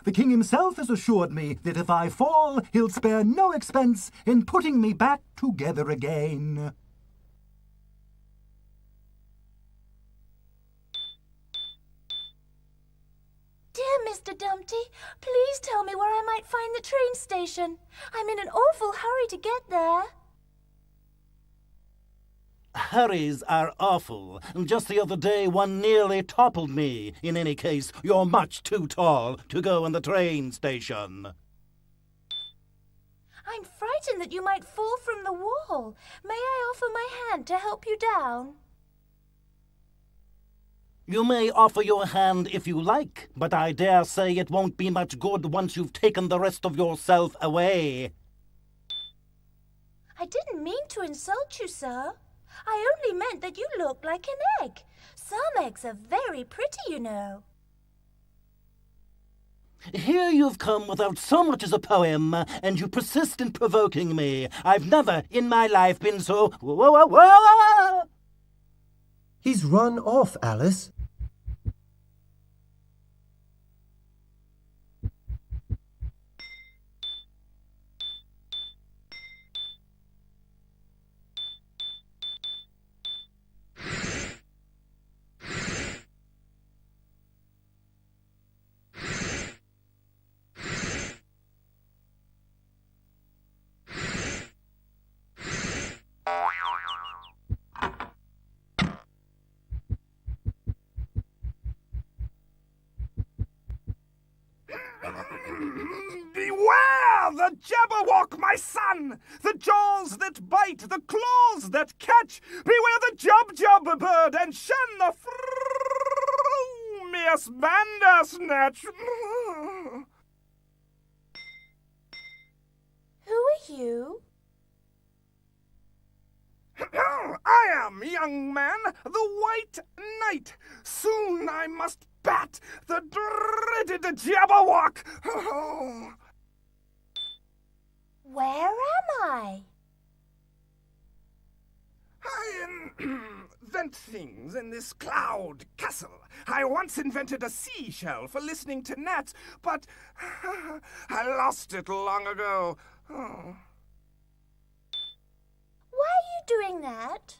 Speaker 13: The king himself has assured me that if I fall, he'll spare no expense in putting me back together again.
Speaker 2: Dear Mr. Dumpty, please tell me where I might find the train station. I'm in an awful hurry to get there.
Speaker 13: Hurries are awful. Just the other day, one nearly toppled me. In any case, you're much too tall to go in the train station.
Speaker 2: I'm frightened that you might fall from the wall. May I offer my hand to help you down?
Speaker 13: You may offer your hand if you like, but I dare say it won't be much good once you've taken the rest of yourself away.
Speaker 2: I didn't mean to insult you, sir. I only meant that you looked like an egg. Some eggs are very pretty, you know.
Speaker 13: Here you've come without so much as a poem, and you persist in provoking me. I've never in my life been so...
Speaker 1: He's run off, Alice.
Speaker 11: Beware the Jabberwock, my son! The jaws that bite, the claws that catch! Beware the Jub-Jub bird, and shun the frumious Bandersnatch!
Speaker 2: Who are you?
Speaker 11: I am, young man, the White Knight. Soon I must bat the dreaded Jabberwock.
Speaker 2: Where am I?
Speaker 11: I invent things in this cloud castle. I once invented a seashell for listening to gnats, but I lost it long ago. Oh.
Speaker 2: Why are you doing that?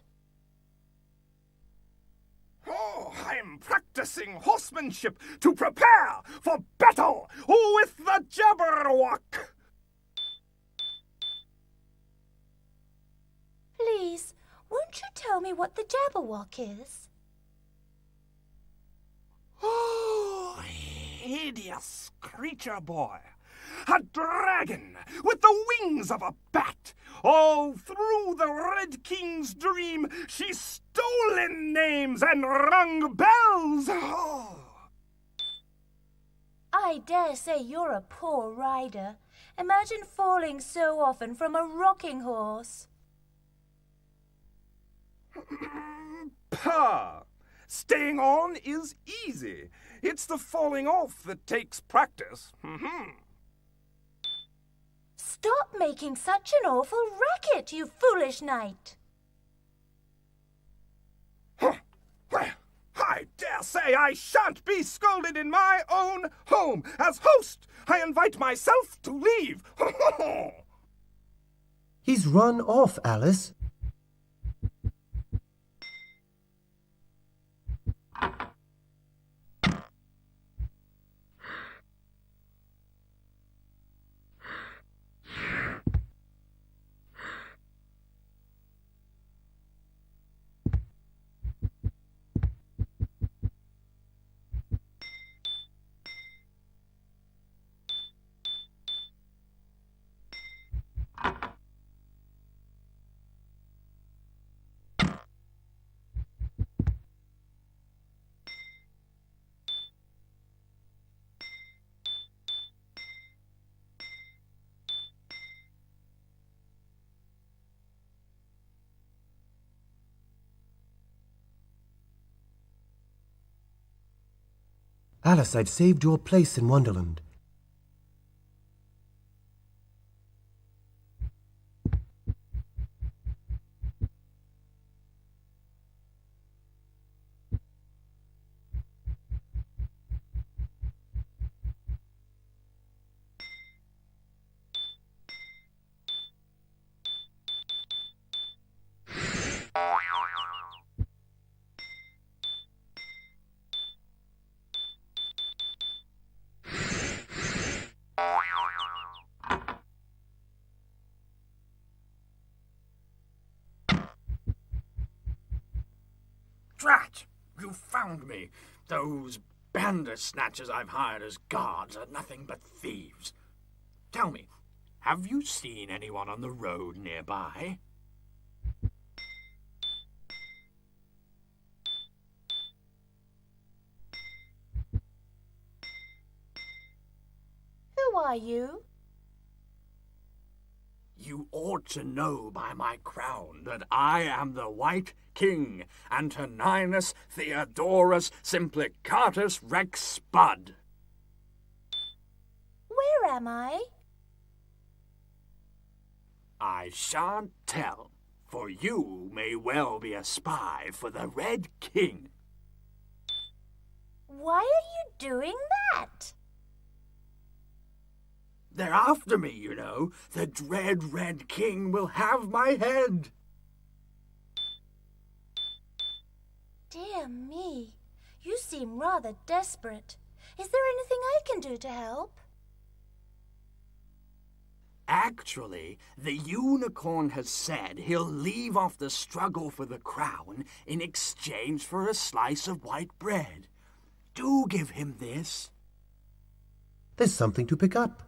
Speaker 11: Oh, I'm practicing horsemanship to prepare for battle with the Jabberwock.
Speaker 2: Please, won't you tell me what the Jabberwock is?
Speaker 11: Oh, hideous creature, boy. A dragon with the wings of a bat. All through the Red King's dream, she's stolen names and rung bells. Oh.
Speaker 2: I dare say you're a poor rider. Imagine falling so often from a rocking horse.
Speaker 11: Pah! Staying on is easy. It's the falling off that takes practice.
Speaker 2: Stop making such an awful racket, you foolish knight.
Speaker 11: Well, I dare say I shan't be scolded in my own home. As host, I invite myself to leave.
Speaker 1: He's run off, Alice. Alice, I've saved your place in Wonderland.
Speaker 3: Drat! You found me. Those bandersnatchers I've hired as guards are nothing but thieves. Tell me, have you seen anyone on the road nearby?
Speaker 2: Who are you?
Speaker 3: You ought to know by my crown that I am the White King, Antoninus Theodorus Simplicatus Rex Spud.
Speaker 2: Where am I?
Speaker 3: I shan't tell, for you may well be a spy for the Red King.
Speaker 2: Why are you doing that?
Speaker 3: They're after me, you know. The dread Red King will have my head.
Speaker 2: Dear me, you seem rather desperate. Is there anything I can do to help?
Speaker 3: Actually, the unicorn has said he'll leave off the struggle for the crown in exchange for a slice of white bread. Do give him this.
Speaker 1: There's something to pick up.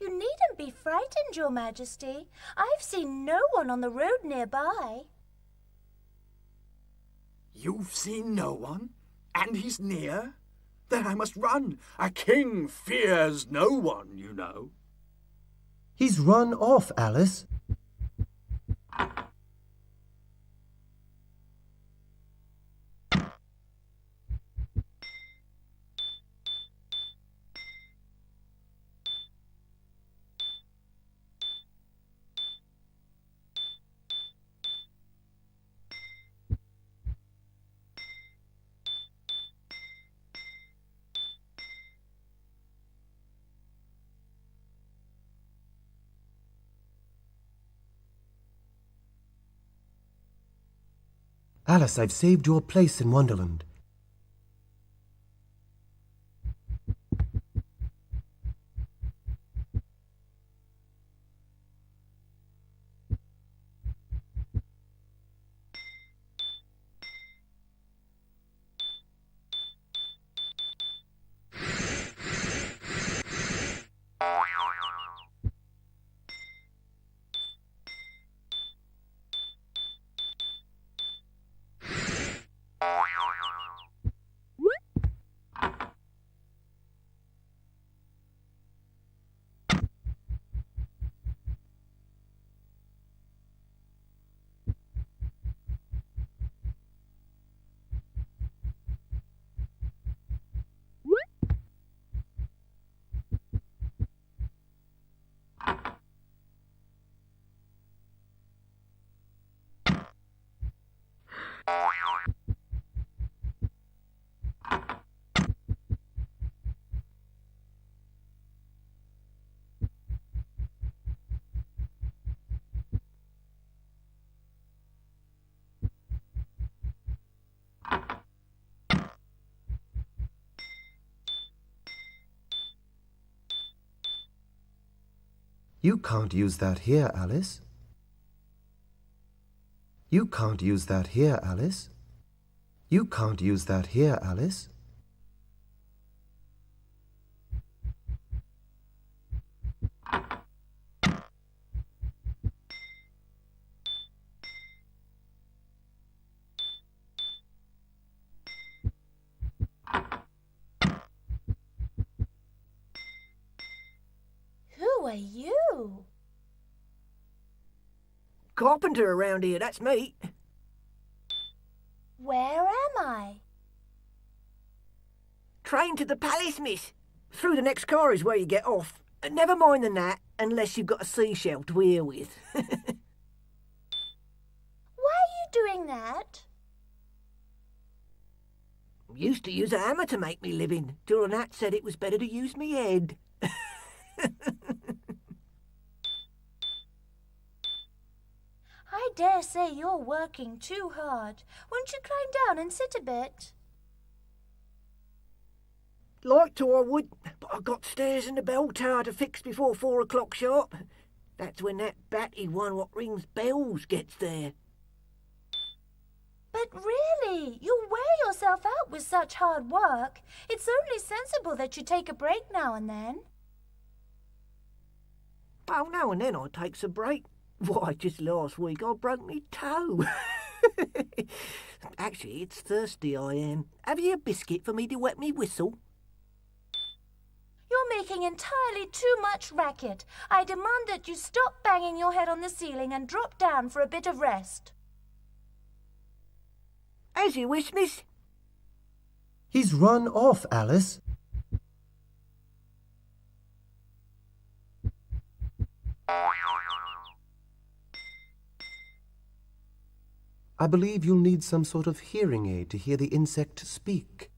Speaker 2: You needn't be frightened, Your Majesty. I've seen no one on the road nearby.
Speaker 3: You've seen no one? And he's near? Then I must run. A king fears no one, you know.
Speaker 1: He's run off, Alice. Alice, I've saved your place in Wonderland. You can't use that here, Alice. You can't use that here, Alice. You can't use that here, Alice.
Speaker 2: Who are you?
Speaker 14: Carpenter around here, that's me.
Speaker 2: Where am I?
Speaker 14: Train to the palace, miss. Through the next car is where you get off. Never mind the gnat, unless you've got a seashell to hear with.
Speaker 2: Why are you doing that?
Speaker 14: Used to use a hammer to make me living, till the gnat said it was better to use me head.
Speaker 2: I dare say you're working too hard. Won't you climb down and sit a bit?
Speaker 14: Like to, I would, but I've got stairs and the bell tower to fix before 4 o'clock sharp. That's when that batty one what rings bells gets there.
Speaker 2: But really, you wear yourself out with such hard work. It's only sensible that you take a break now and then.
Speaker 14: Oh, now and then I takes a break. Why, just last week I broke me toe. Actually, it's thirsty I am. Have you a biscuit for me to wet me whistle?
Speaker 2: You're making entirely too much racket. I demand that you stop banging your head on the ceiling and drop down for a bit of rest.
Speaker 14: As you wish, miss.
Speaker 1: He's run off, Alice. I believe you'll need some sort of hearing aid to hear the insect speak.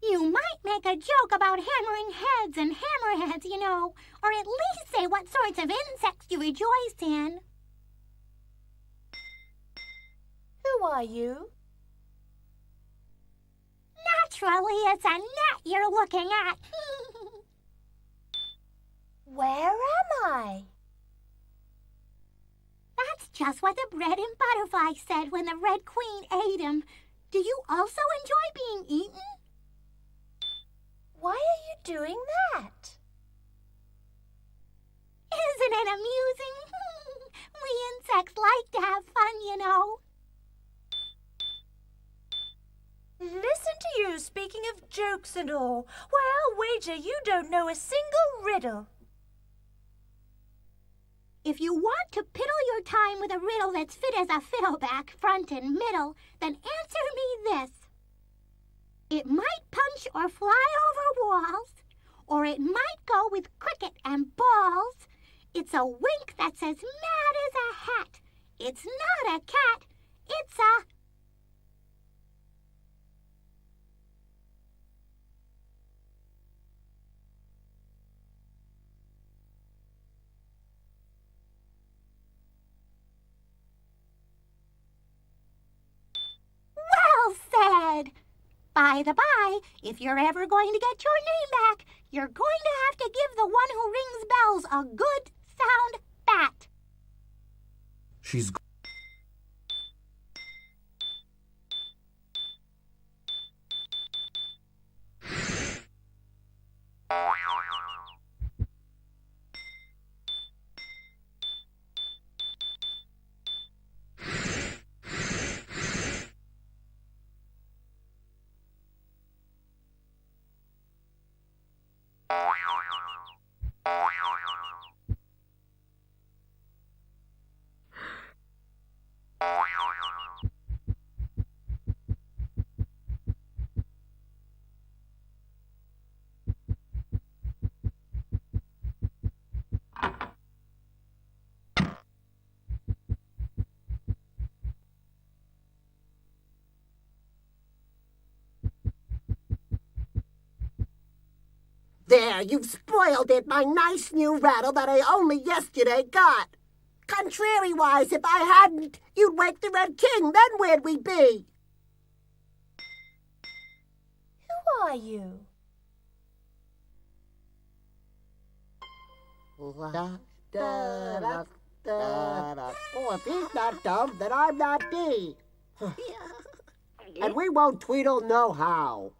Speaker 15: You might make a joke about hammering heads and hammerheads, you know, or at least say what sorts of insects you rejoice in.
Speaker 2: Who are you?
Speaker 15: Naturally, it's a gnat you're looking at.
Speaker 2: Where am I?
Speaker 15: That's just what the bread and butterfly said when the Red Queen ate him. Do you also enjoy being eaten?
Speaker 2: Why are you doing that?
Speaker 15: Isn't it amusing? We insects like to have fun, you know.
Speaker 2: Listen to you speaking of jokes and all. Why, I'll wager you don't know a single riddle.
Speaker 15: If you want to piddle your time with a riddle that's fit as a fiddleback, front and middle, then answer me this. It might punch or fly over walls, or it might go with cricket and balls. It's a wink that's as mad as a hat. It's not a cat, it's a... By the by, if you're ever going to get your name back, you're going to have to give the one who rings bells a good, sound bat.
Speaker 1: She's
Speaker 14: There, you've spoiled it, my nice new rattle that I only yesterday got. Contrariwise, if I hadn't, you'd wake the Red King, then where'd we be?
Speaker 2: Who are you?
Speaker 14: Oh, if he's not dumb, then I'm not D. And we won't tweedle no-how.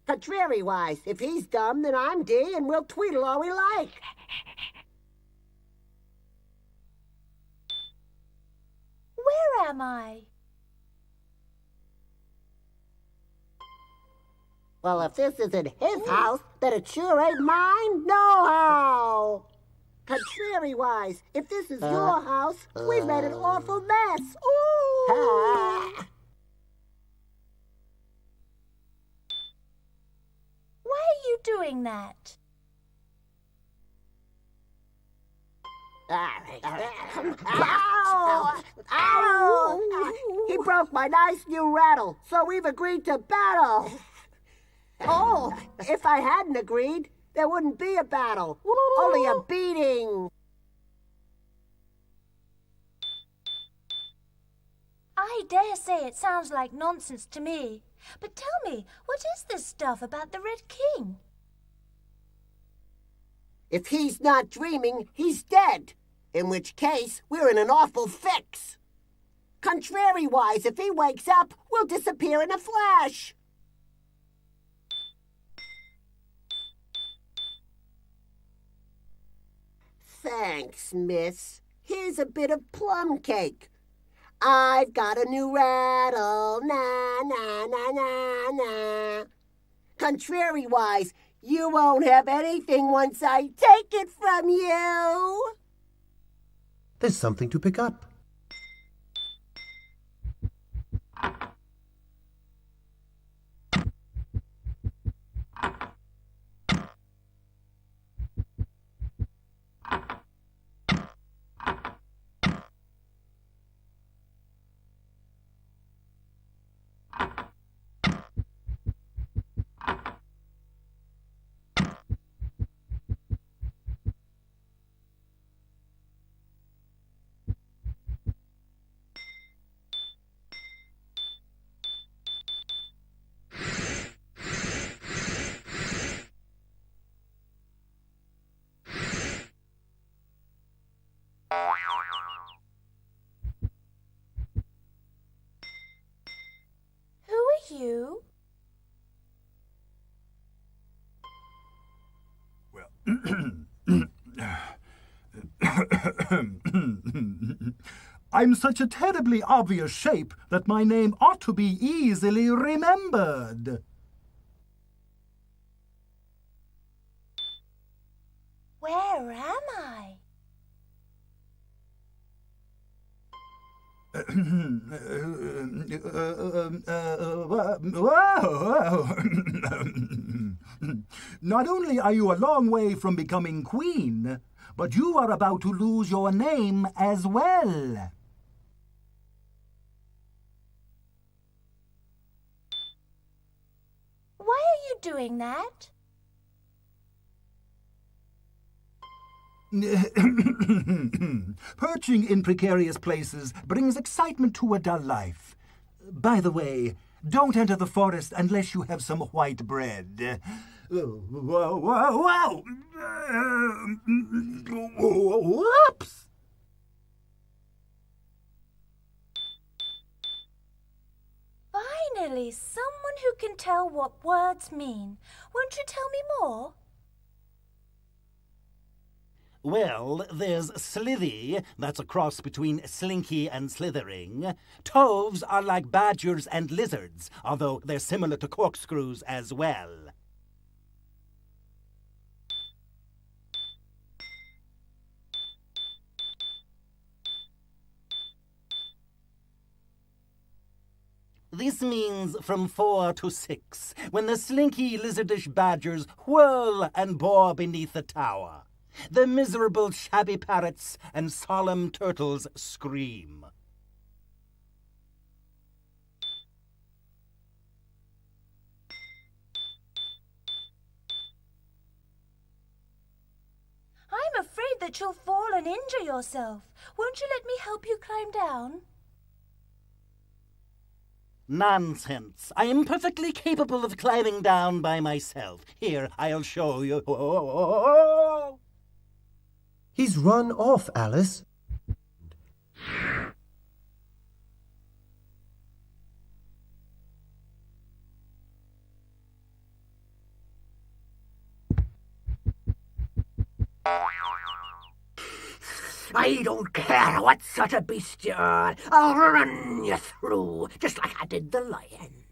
Speaker 14: Contrariwise, if he's dumb, then I'm D, and we'll tweedle all we like.
Speaker 2: Where am I?
Speaker 14: Well, if this isn't his house, then it sure ain't mine, no-how. Contrariwise, if this is your house, we've made an awful mess. Ooh!
Speaker 2: Why are you doing that?
Speaker 14: Ow! Ow! He broke my nice new rattle, so we've agreed to battle. Oh, if I hadn't agreed, there wouldn't be a battle, only a beating.
Speaker 2: I dare say it sounds like nonsense to me. But tell me, what is this stuff about the Red King?
Speaker 14: If he's not dreaming, he's dead. In which case, we're in an awful fix. Contrariwise, if he wakes up, we'll disappear in a flash. Thanks, miss. Here's a bit of plum cake. I've got a new rattle, na, na, na, na, na. Contrariwise, you won't have anything once I take it from you.
Speaker 1: There's something to pick up.
Speaker 2: You?
Speaker 13: Well, I'm such a terribly obvious shape that my name ought to be easily remembered.
Speaker 2: Where am I?
Speaker 13: Not only are you a long way from becoming queen, but you are about to lose your name as well.
Speaker 2: Why are you doing that?
Speaker 13: Perching in precarious places brings excitement to a dull life. By the way,
Speaker 16: Don't enter the forest unless you have some white bread. Whoa! Whoops!
Speaker 2: Finally, someone who can tell what words mean. Won't you tell me more?
Speaker 13: Well, there's slithy, that's a cross between slinky and slithering. Toves are like badgers and lizards, although they're similar to corkscrews as well. This means from 4 to 6, when the slinky lizardish badgers whirl and bore beneath the tower. The miserable shabby parrots and solemn turtles scream.
Speaker 2: I'm afraid that you'll fall and injure yourself. Won't you let me help you climb down?
Speaker 13: Nonsense. I am perfectly capable of climbing down by myself. Here, I'll show you.
Speaker 1: He's run off, Alice.
Speaker 7: I don't care what sort of beast you are. I'll run you through, just like I did the lion.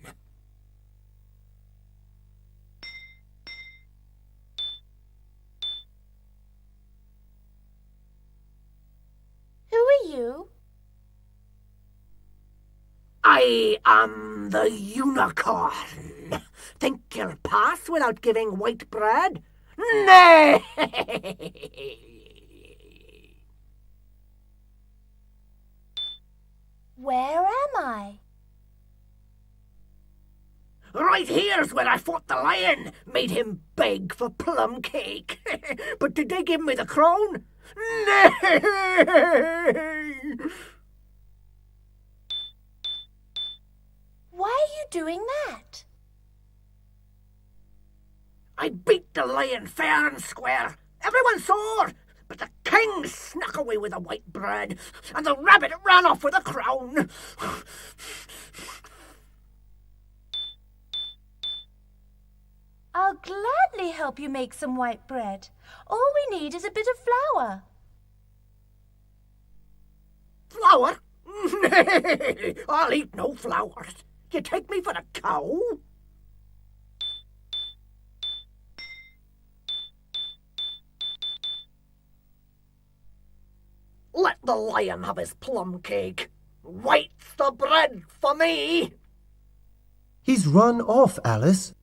Speaker 2: Who are you?
Speaker 7: I am the unicorn. Think you'll pass without giving white bread? Nay!
Speaker 2: Where am I?
Speaker 7: Right here's where I fought the lion, made him beg for plum cake. But did they give me the crown? Nay!
Speaker 2: Why are you doing that?
Speaker 7: I beat the lion fair and square. Everyone saw, but the king snuck away with the white bread, and the rabbit ran off with the crown.
Speaker 2: I'll gladly help you make some white bread. All we need is a bit of flour.
Speaker 7: Flour? Nay, I'll eat no flowers. You take me for a cow? Let the lion have his plum cake. White's the bread for me.
Speaker 1: He's run off, Alice.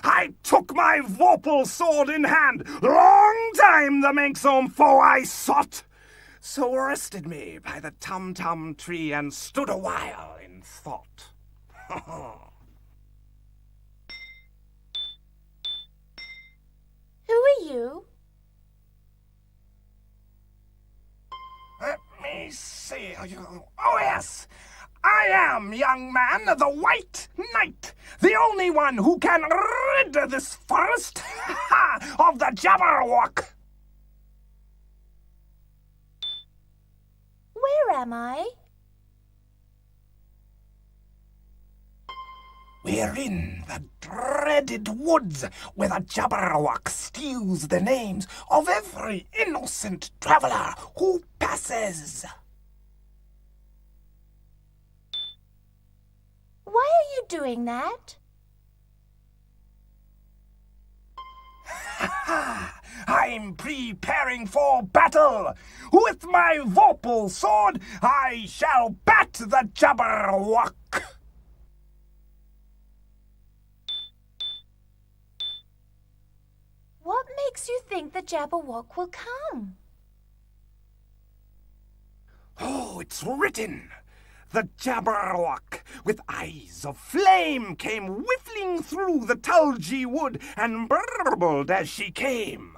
Speaker 11: I took my vorpal sword in hand. Long time the manxome foe I sought. So rested me by the tum-tum tree and stood a while in thought.
Speaker 2: Who are you?
Speaker 11: Let me see. Oh, yes. I am, young man, the White Knight, the only one who can rid this forest of the Jabberwock.
Speaker 2: Where am I?
Speaker 11: We're in the dreaded woods where the Jabberwock steals the names of every innocent traveler who passes.
Speaker 2: Why are you doing that?
Speaker 11: I'm preparing for battle. With my vorpal sword, I shall bat the Jabberwock.
Speaker 2: What makes you think the Jabberwock will come?
Speaker 11: Oh, it's written. The Jabberwock, with eyes of flame, came whiffling through the tulgey wood and burbled as she came.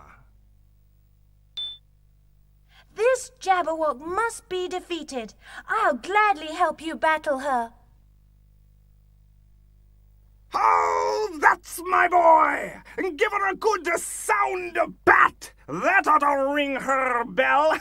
Speaker 2: This Jabberwock must be defeated. I'll gladly help you battle her.
Speaker 11: Oh, that's my boy! Give her a good sound bat. That ought to ring her bell.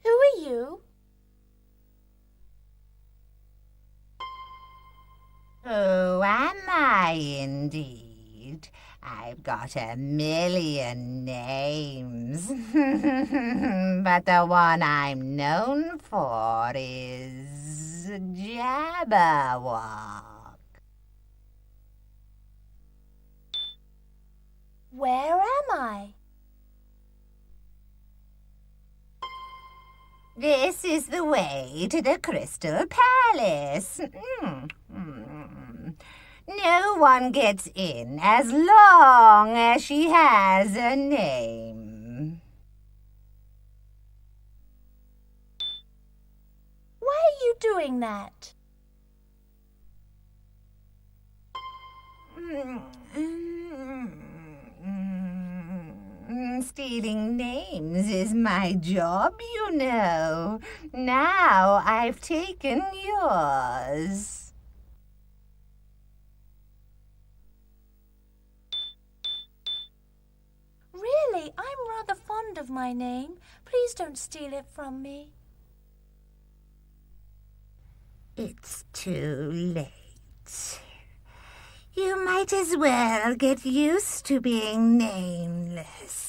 Speaker 2: Who are you?
Speaker 17: Oh, am I indeed? I've got a million names. But the one I'm known for is Jabberwock.
Speaker 2: Where am I?
Speaker 17: This is the way to the Crystal Palace. No one gets in as long as she has a name.
Speaker 2: Why are you doing that?
Speaker 17: Stealing names is my job, you know. Now I've taken yours.
Speaker 2: Really, I'm rather fond of my name. Please don't steal it from me.
Speaker 17: It's too late. You might as well get used to being nameless.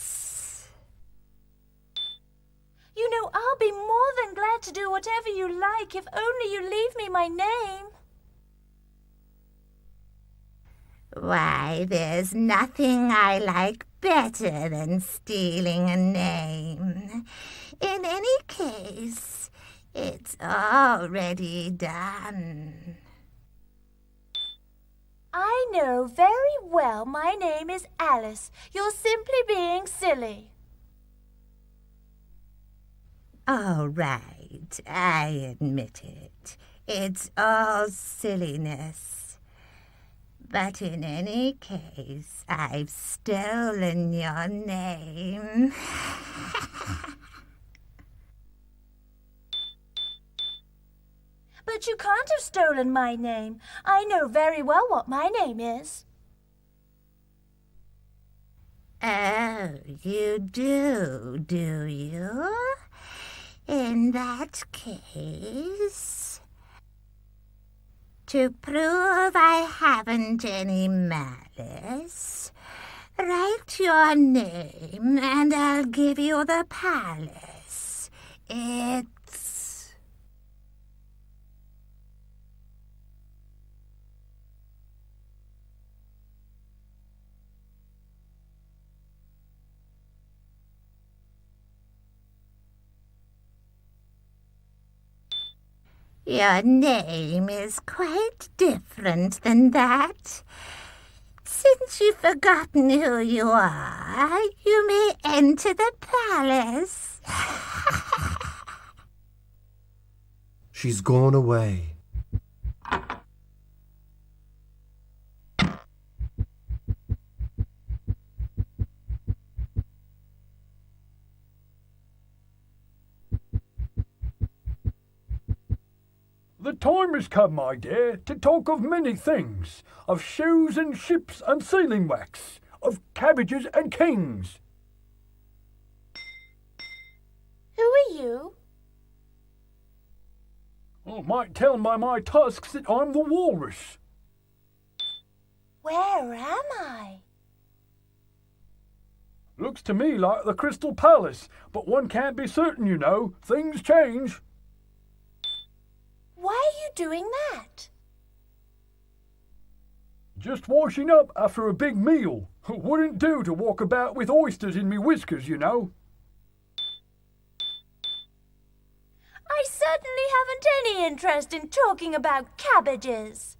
Speaker 2: You know, I'll be more than glad to do whatever you like if only you leave me my name.
Speaker 17: Why, there's nothing I like better than stealing a name. In any case, it's already done.
Speaker 2: I know very well my name is Alice. You're simply being silly.
Speaker 17: All right, I admit it. It's all silliness. But in any case, I've stolen your name.
Speaker 2: But you can't have stolen my name. I know very well what my name is.
Speaker 17: Oh, you do you? In that case, to prove I haven't any malice, write your name and I'll give you the palace. It's... Your name is quite different than that. Since you've forgotten who you are, you may enter the palace.
Speaker 1: She's gone away.
Speaker 3: time has come, my dear, to talk of many things, of shoes and ships and sealing wax, of cabbages and kings.
Speaker 2: Who are you?
Speaker 3: I might tell by my tusks that I'm the walrus.
Speaker 2: Where am I?
Speaker 3: Looks to me like the Crystal Palace, but one can't be certain, you know. Things change.
Speaker 2: Why are you doing that?
Speaker 3: Just washing up after a big meal. Wouldn't do to walk about with oysters in me whiskers, you know.
Speaker 2: I certainly haven't any interest in talking about cabbages.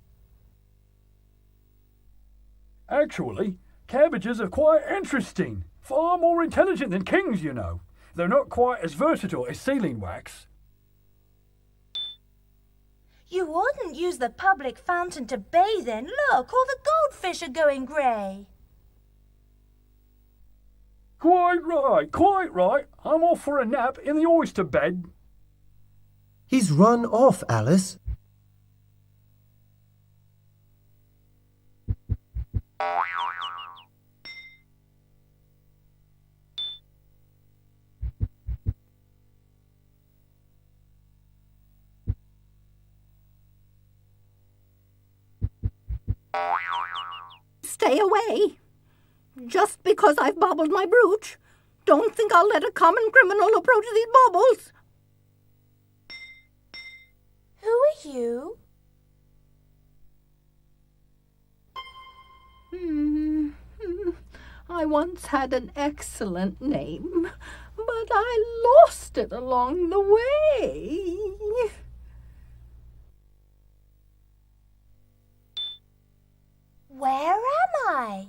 Speaker 3: Actually, cabbages are quite interesting. Far more intelligent than kings, you know. They're not quite as versatile as sealing wax.
Speaker 2: You wouldn't use the public fountain to bathe in. Look, all the goldfish are going grey.
Speaker 3: Quite right, quite right. I'm off for a nap in the oyster bed.
Speaker 1: He's run off, Alice.
Speaker 12: Stay away. Just because I've bobbled my brooch, don't think I'll let a common criminal approach these baubles.
Speaker 2: Who are you?
Speaker 12: I once had an excellent name, but I lost it along the way.
Speaker 2: Where am I?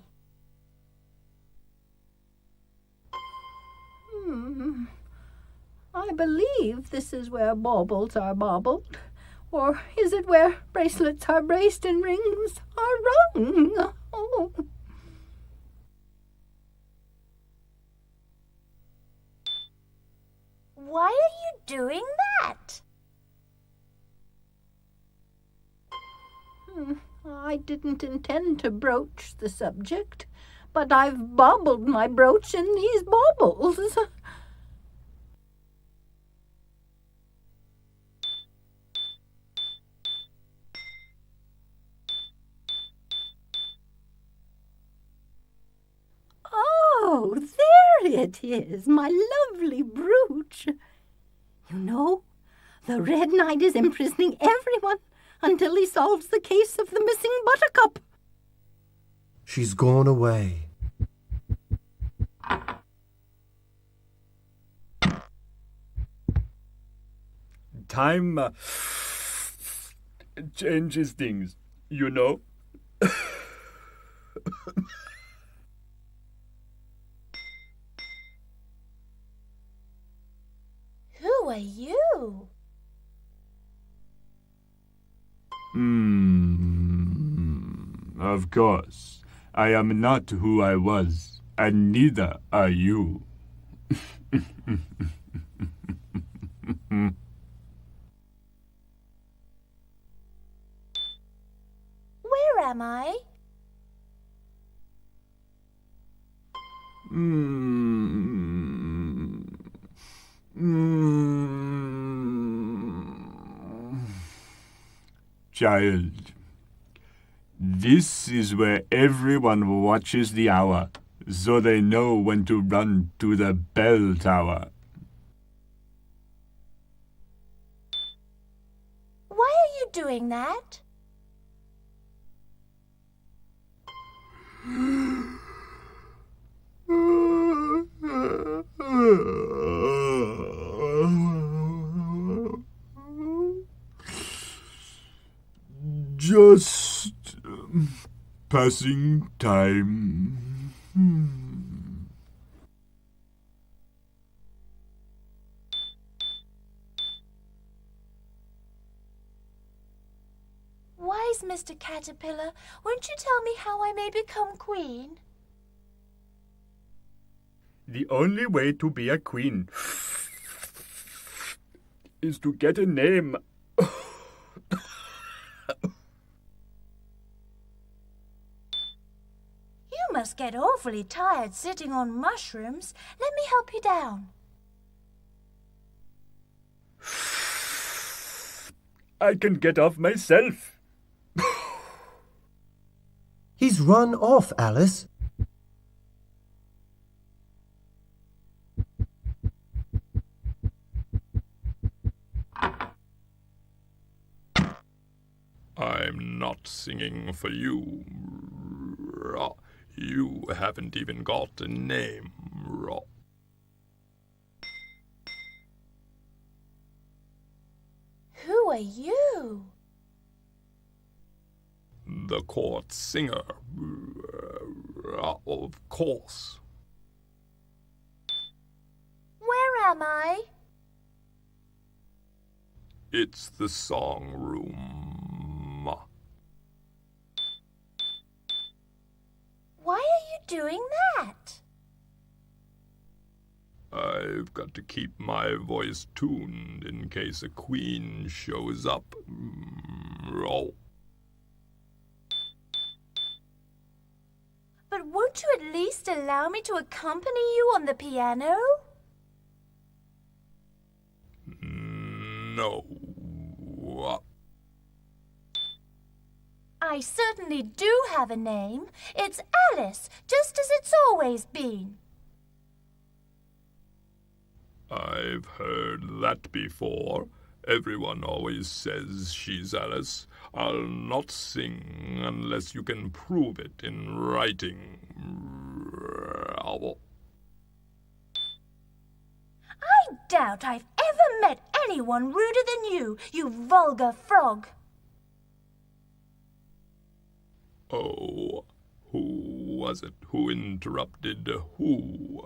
Speaker 12: I believe this is where baubles are baubled. Or is it where bracelets are braced and rings are rung? Oh.
Speaker 2: Why are you doing that?
Speaker 12: I didn't intend to broach the subject, but I've baubled my brooch in these baubles. Oh, there it is, my lovely brooch. You know, the Red Knight is imprisoning everyone until he solves the case of the missing buttercup.
Speaker 1: She's gone away.
Speaker 8: Time changes things, you know.
Speaker 2: Who are you?
Speaker 8: Of course. I am not who I was, and neither are you.
Speaker 2: Where am I?
Speaker 8: Child, this is where everyone watches the hour, so they know when to run to the bell tower.
Speaker 2: Why are you doing that?
Speaker 8: Just passing time.
Speaker 2: Wise Mr. Caterpillar, won't you tell me how I may become queen?
Speaker 8: The only way to be a queen is to get a name.
Speaker 2: must get awfully tired sitting on mushrooms. Let me help you down.
Speaker 8: I can get off myself.
Speaker 1: He's run off, Alice.
Speaker 9: I'm not singing for you. You haven't even got a name.
Speaker 2: Who are you?
Speaker 9: The court singer. Of course.
Speaker 2: Where am I?
Speaker 9: It's the song room.
Speaker 2: Why are you doing that?
Speaker 9: I've got to keep my voice tuned in case a queen shows up.
Speaker 2: But won't you at least allow me to accompany you on the piano?
Speaker 9: No.
Speaker 2: I certainly do have a name. It's Alice, just as it's always been.
Speaker 9: I've heard that before. Everyone always says she's Alice. I'll not sing unless you can prove it in writing.
Speaker 2: I doubt I've ever met anyone ruder than you vulgar frog.
Speaker 9: Oh, who was it who interrupted who?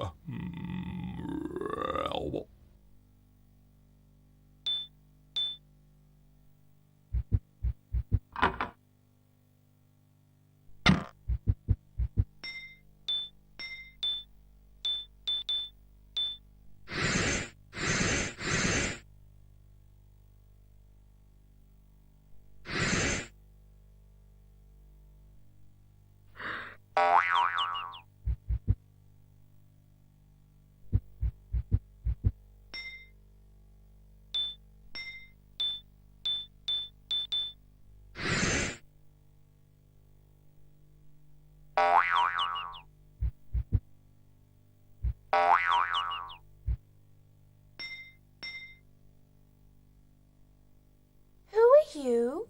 Speaker 2: Who are you?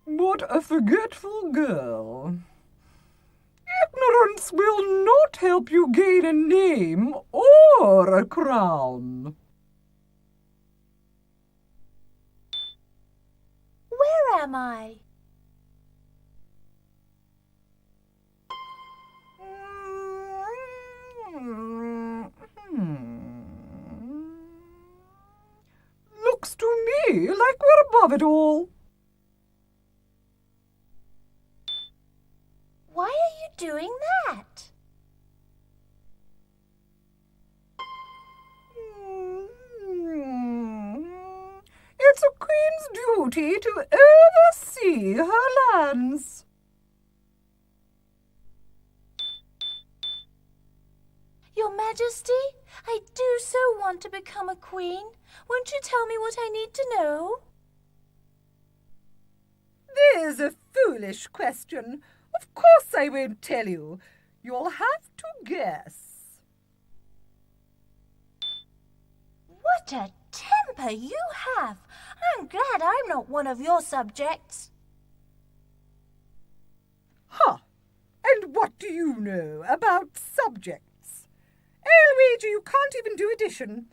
Speaker 12: What a forgetful girl. Ignorance will not help you gain a name or a crown.
Speaker 2: Where am I?
Speaker 12: Looks to me like we're above it all.
Speaker 2: Why are you doing that?
Speaker 12: It's a queen's duty to oversee her lands.
Speaker 2: Your Majesty, I do so want to become a queen. Won't you tell me what I need to know?
Speaker 12: There's a foolish question. Of course I won't tell you. You'll have to guess.
Speaker 2: What a temper you have! I'm glad I'm not one of your subjects.
Speaker 12: Huh. And what do you know about subjects? I'll wager you can't even do addition.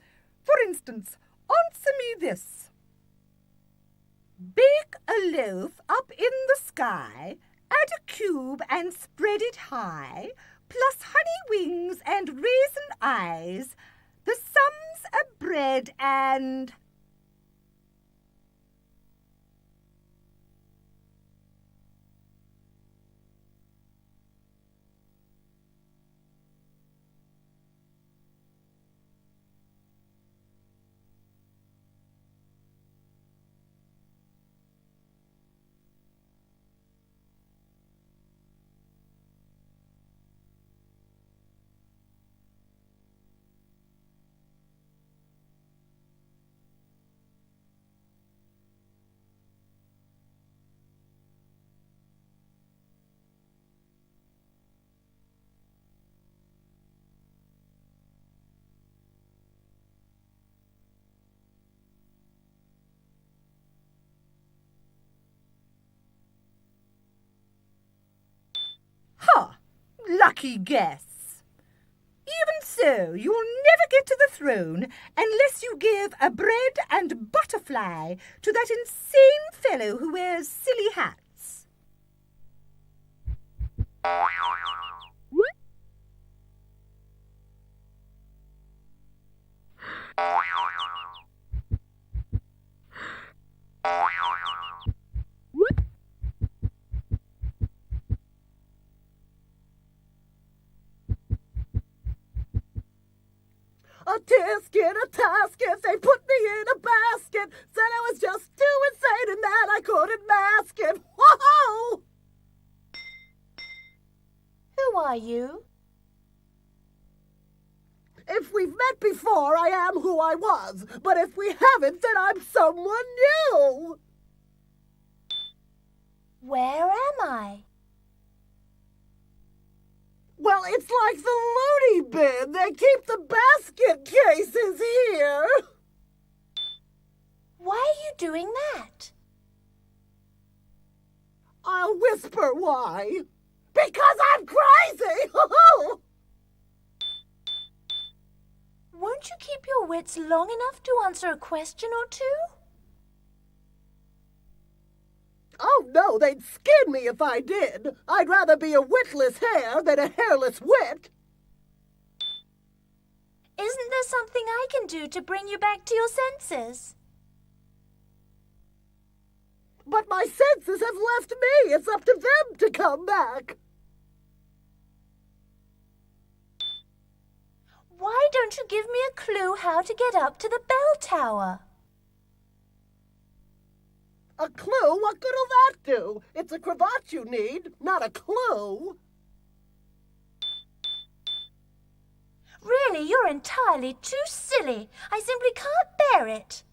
Speaker 12: For instance, answer me this. Bake a loaf up in the sky, add a cube and spread it high, plus honey wings and raisin eyes. The sum's a bread and... lucky guess. Even so, you'll never get to the throne unless you give a bread and butterfly to that insane fellow who wears silly hats.
Speaker 10: A tisket, a tasket, they put me in a basket. Said I was just too insane and that I couldn't mask it. Whoa!
Speaker 2: Who are you?
Speaker 10: If we've met before, I am who I was. But if we haven't, then I'm someone new.
Speaker 2: Where am I?
Speaker 10: Well, it's like the loony bin. They keep the basket cases here.
Speaker 2: Why are you doing that?
Speaker 10: I'll whisper why. Because I'm crazy!
Speaker 2: Won't you keep your wits long enough to answer a question or two?
Speaker 10: Oh, no, they'd skin me if I did. I'd rather be a witless hare than a hairless wit.
Speaker 2: Isn't there something I can do to bring you back to your senses?
Speaker 10: But my senses have left me. It's up to them to come back.
Speaker 2: Why don't you give me a clue how to get up to the bell tower?
Speaker 10: A clue? What good'll that do? It's a cravat you need, not a clue.
Speaker 2: Really, you're entirely too silly. I simply can't bear it.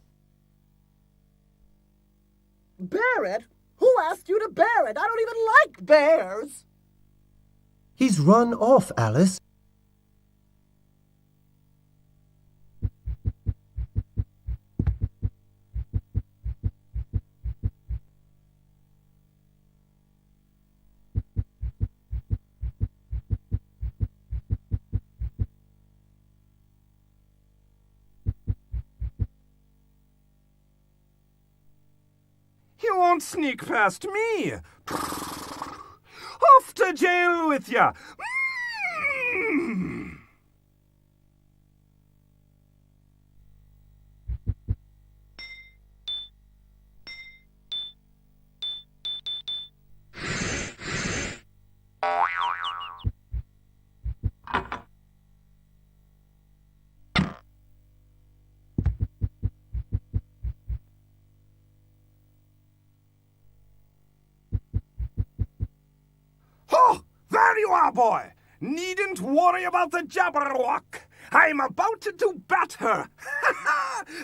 Speaker 10: Bear it? Who asked you to bear it? I don't even like bears.
Speaker 1: He's run off, Alice.
Speaker 11: You won't sneak past me. Off to jail with ya. Oh, there you are, boy. Needn't worry about the Jabberwock. I'm about to bat her.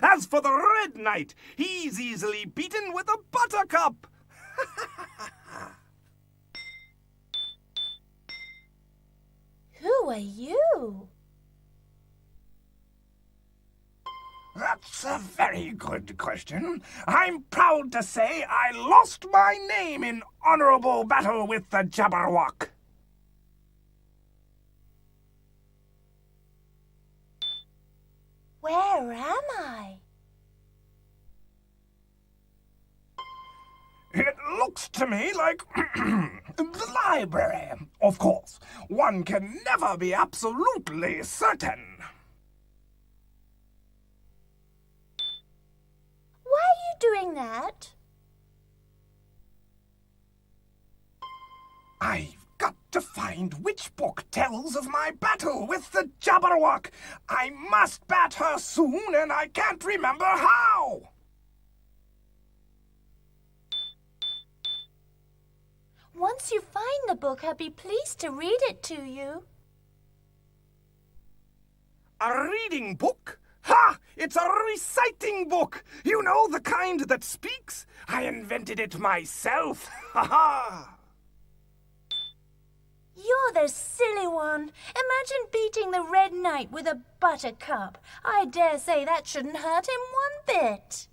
Speaker 11: As for the Red Knight, he's easily beaten with a buttercup.
Speaker 2: Who are you?
Speaker 11: That's a very good question. I'm proud to say I lost my name in honorable battle with the Jabberwock.
Speaker 2: Where am I?
Speaker 11: It looks to me like the library. Of course, one can never be absolutely certain.
Speaker 2: Why are you doing that?
Speaker 11: I've got to find which book tells of my battle with the Jabberwock. I must bat her soon, and I can't remember how.
Speaker 2: Once you find the book, I'd be pleased to read it to you.
Speaker 11: A reading book? Ha! It's a reciting book! You know, the kind that speaks? I invented it myself. Ha ha!
Speaker 2: You're the silly one. Imagine beating the Red Knight with a buttercup. I dare say that shouldn't hurt him one bit.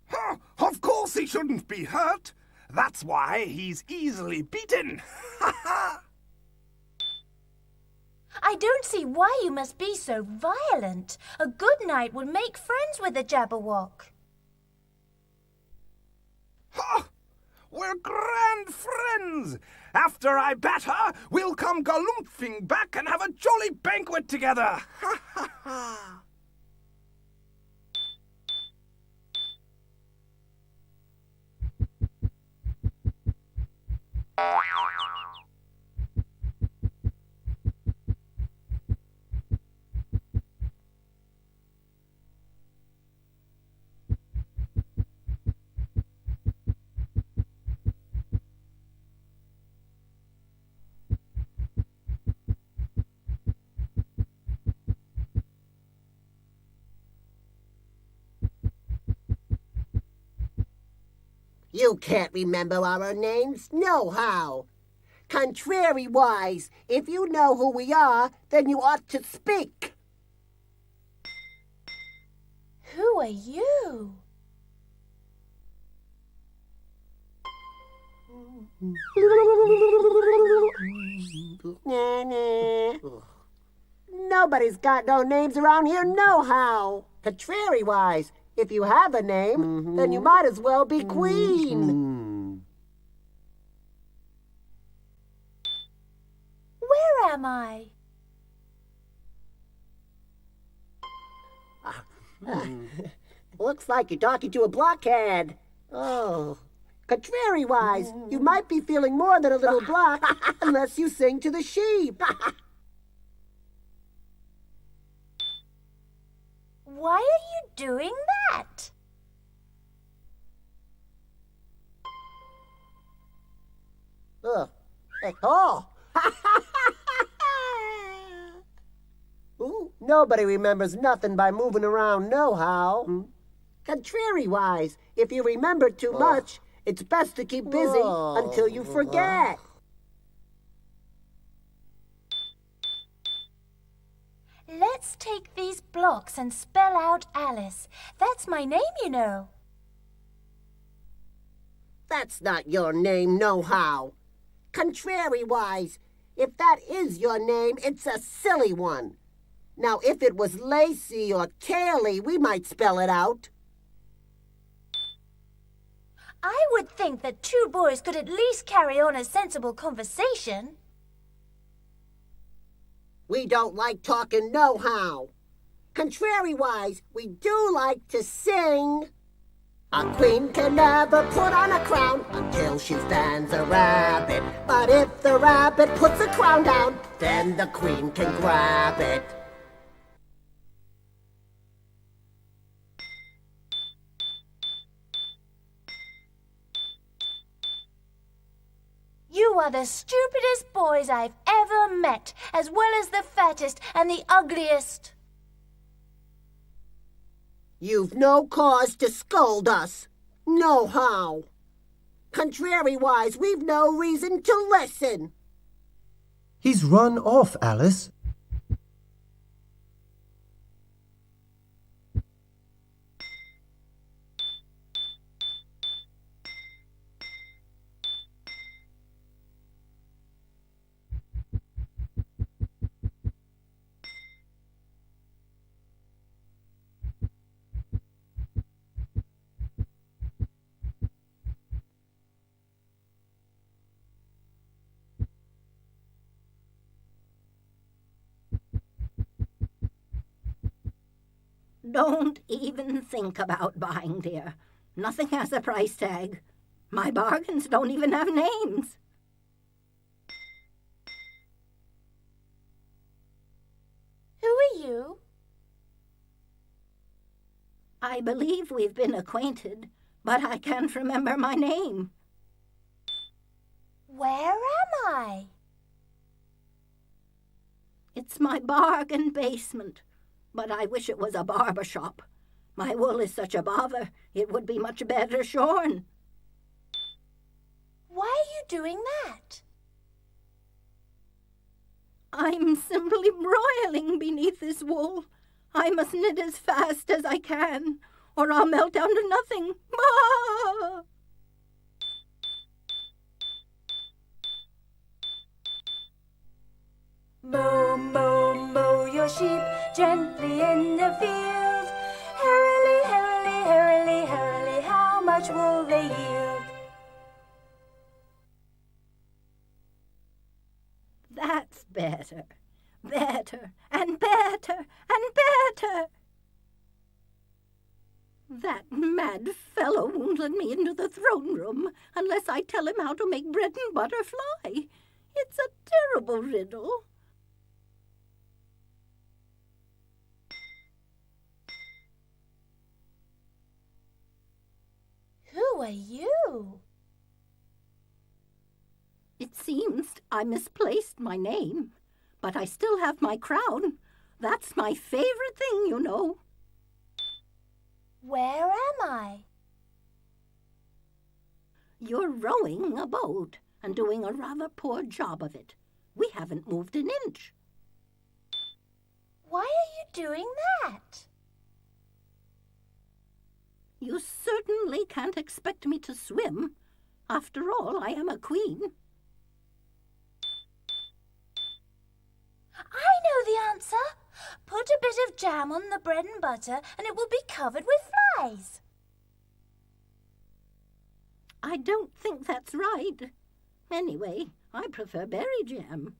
Speaker 11: Huh, of course he shouldn't be hurt. That's why he's easily beaten. Ha ha!
Speaker 2: I don't see why you must be so violent. A good knight would make friends with a Jabberwock.
Speaker 11: Ha! We're grand friends! After I bat her, we'll come galumphing back and have a jolly banquet together! Ha ha ha!
Speaker 14: You can't remember our names, nohow. Contrariwise, if you know who we are, then you ought to speak.
Speaker 2: Who are you?
Speaker 14: Nobody's got no names around here, nohow. Contrariwise, if you have a name, then you might as well be queen.
Speaker 2: Where am I?
Speaker 14: Looks like you're talking to a blockhead. Oh. Contrariwise, you might be feeling more than a little block unless you sing to the sheep.
Speaker 2: Why are you doing that?
Speaker 14: Oh. Ooh, nobody remembers nothing by moving around nohow. Contrariwise, if you remember too much, it's best to keep busy until you forget.
Speaker 2: Let's take these blocks and spell out Alice. That's my name, you know.
Speaker 14: That's not your name, nohow. Contrariwise, if that is your name, it's a silly one. Now, if it was Lacey or Kaylee, we might spell it out.
Speaker 2: I would think that two boys could at least carry on a sensible conversation.
Speaker 14: We don't like talking nohow. Contrariwise, we do like to sing. A queen can never put on a crown until she stands a rabbit. But if the rabbit puts a crown down, then the queen can grab it.
Speaker 2: You are the stupidest boys I've ever met, as well as the fattest and the ugliest.
Speaker 14: You've no cause to scold us. Nohow. Contrariwise, we've no reason to listen.
Speaker 1: He's run off, Alice.
Speaker 18: Don't even think about buying, dear. Nothing has a price tag. My bargains don't even have names.
Speaker 2: Who are you?
Speaker 18: I believe we've been acquainted, but I can't remember my name.
Speaker 2: Where am I?
Speaker 18: It's my bargain basement, but I wish it was a barber shop. My wool is such a bother, it would be much better shorn.
Speaker 2: Why are you doing that?
Speaker 18: I'm simply broiling beneath this wool. I must knit as fast as I can, or I'll melt down to nothing. Ah!
Speaker 2: gently in the field. Hurriedly, hurriedly, hurriedly, hurriedly, how much will they yield?
Speaker 18: That's better. Better and better and better. That mad fellow won't let me into the throne room unless I tell him how to make bread and butter fly. It's a terrible riddle.
Speaker 2: Who are you?
Speaker 18: It seems I misplaced my name, but I still have my crown. That's my favorite thing, you know.
Speaker 2: Where am I?
Speaker 18: You're rowing a boat and doing a rather poor job of it. We haven't moved an inch.
Speaker 2: Why are you doing that?
Speaker 18: You certainly can't expect me to swim. After all, I am a queen.
Speaker 2: I know the answer. Put a bit of jam on the bread and butter and it will be covered with flies.
Speaker 18: I don't think that's right. Anyway, I prefer berry jam,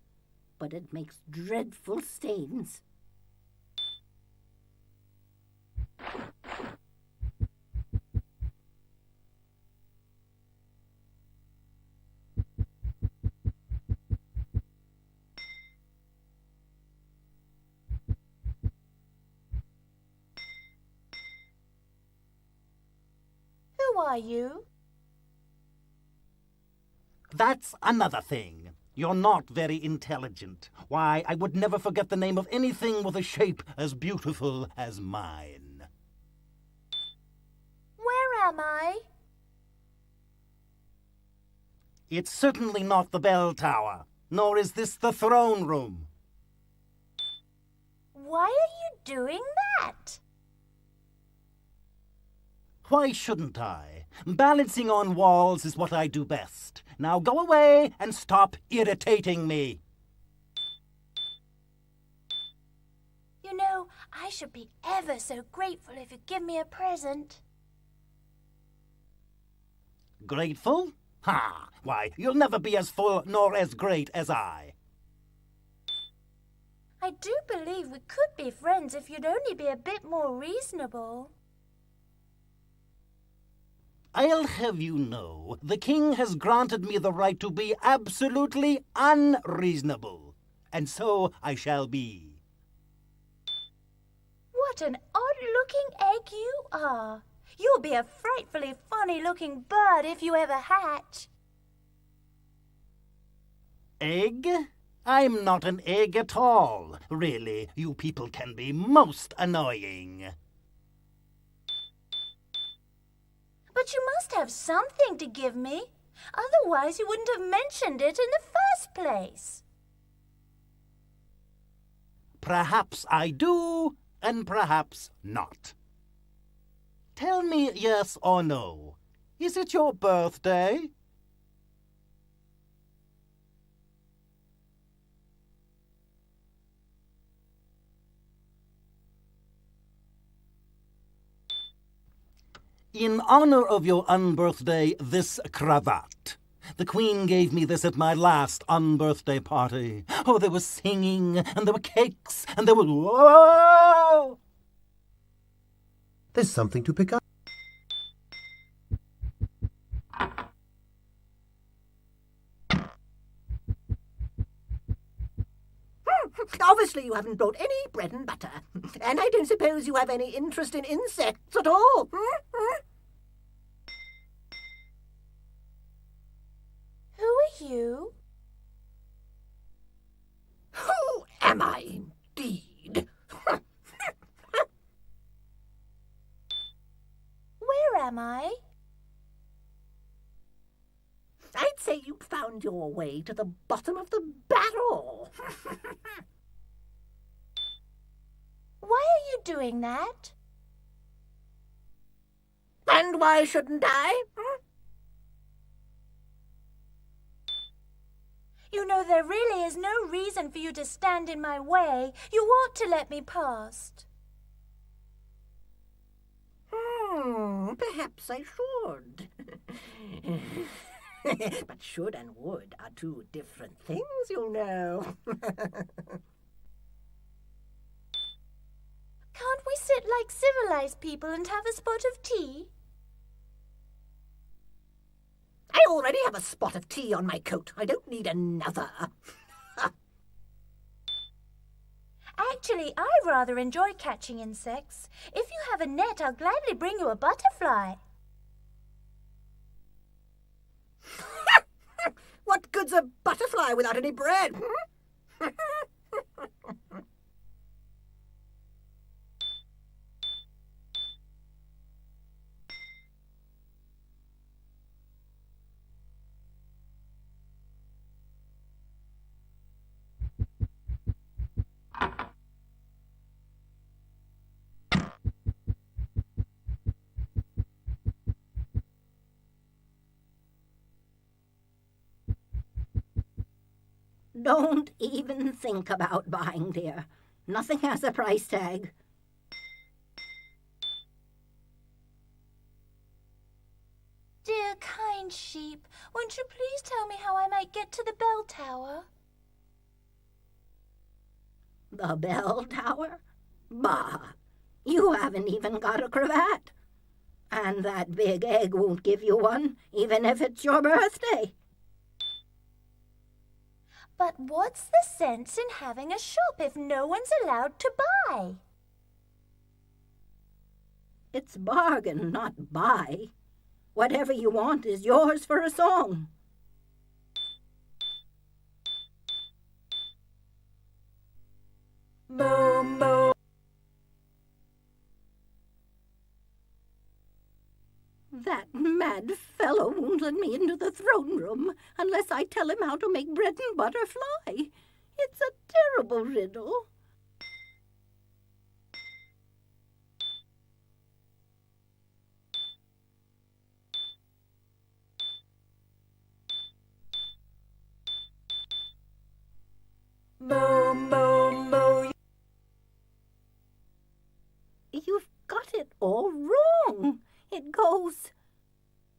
Speaker 18: but it makes dreadful stains.
Speaker 2: Who are you?
Speaker 13: That's another thing. You're not very intelligent. Why, I would never forget the name of anything with a shape as beautiful as mine.
Speaker 2: Where am I?
Speaker 13: It's certainly not the bell tower, nor is this the throne room.
Speaker 2: Why are you doing that?
Speaker 13: Why shouldn't I? Balancing on walls is what I do best. Now go away and stop irritating me.
Speaker 2: You know, I should be ever so grateful if you'd give me a present.
Speaker 13: Grateful? Ha! Why, you'll never be as full nor as great as I.
Speaker 2: I do believe we could be friends if you'd only be a bit more reasonable.
Speaker 13: I'll have you know, the king has granted me the right to be absolutely unreasonable, and so I shall be.
Speaker 2: What an odd-looking egg you are. You'll be a frightfully funny-looking bird if you ever hatch.
Speaker 13: Egg? I'm not an egg at all. Really, you people can be most annoying.
Speaker 2: But you must have something to give me. Otherwise, you wouldn't have mentioned it in the first place.
Speaker 13: Perhaps I do, and perhaps not. Tell me yes or no. Is it your birthday? In honor of your unbirthday, this cravat. The Queen gave me this at my last unbirthday party. Oh, there was singing, and there were cakes, and there was... Whoa!
Speaker 1: There's something to pick up.
Speaker 7: Obviously you haven't brought any bread and butter. And I don't suppose you have any interest in insects at all.
Speaker 2: Who are you?
Speaker 7: Who am I, indeed?
Speaker 2: Where am I?
Speaker 7: I'd say you found your way to the bottom of the barrel.
Speaker 2: Why are you doing that?
Speaker 7: And why shouldn't I?
Speaker 2: You know there really is no reason for you to stand in my way. You ought to let me past.
Speaker 18: Perhaps I should. But should and would are two different things, you know.
Speaker 2: Can't we sit like civilized people and have a spot of tea?
Speaker 18: I already have a spot of tea on my coat. I don't need another.
Speaker 2: Actually, I rather enjoy catching insects. If you have a net, I'll gladly bring you a butterfly.
Speaker 18: What good's a butterfly without any bread? Don't even think about buying, dear. Nothing has a price tag.
Speaker 2: Dear kind sheep, won't you please tell me how I might get to the bell tower?
Speaker 18: The bell tower? Bah! You haven't even got a cravat. And that big egg won't give you one, even if it's your birthday.
Speaker 2: But what's the sense in having a shop if no one's allowed to buy?
Speaker 18: It's bargain, not buy. Whatever you want is yours for a song.
Speaker 2: Boom, boom.
Speaker 18: That mad fellow won't let me into the throne room unless I tell him how to make bread and butter fly. It's a terrible riddle.
Speaker 2: Boom, boom, boom.
Speaker 18: You've got it all wrong. It goes,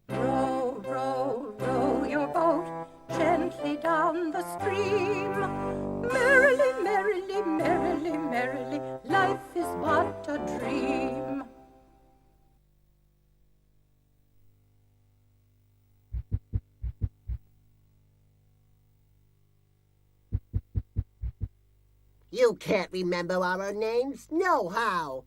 Speaker 18: row, row, row your boat gently down the stream. Merrily, merrily, merrily, merrily, life is but a dream.
Speaker 14: You can't remember our names, nohow.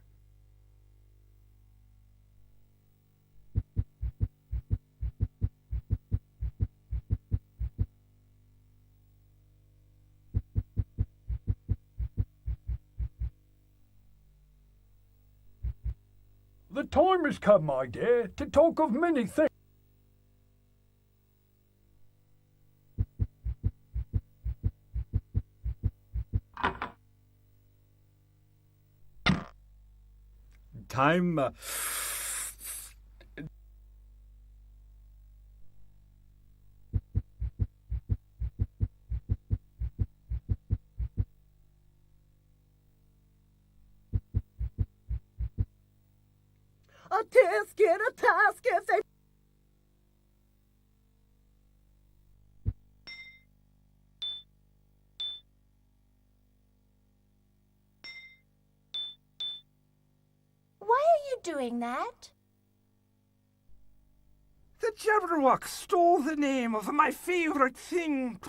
Speaker 3: The time has come, my dear, to talk of many things.
Speaker 8: Time.
Speaker 12: A tisk in a task if they...
Speaker 2: Why are you doing that?
Speaker 11: The Jabberwock stole the name of my favorite thing.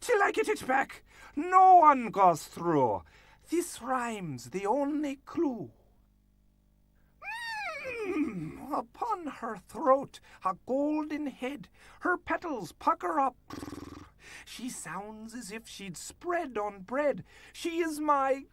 Speaker 11: Till I get it back, no one goes through. This rhyme's the only clue. Upon her throat, a golden head, her petals pucker up. She sounds as if she'd spread on bread. She is my...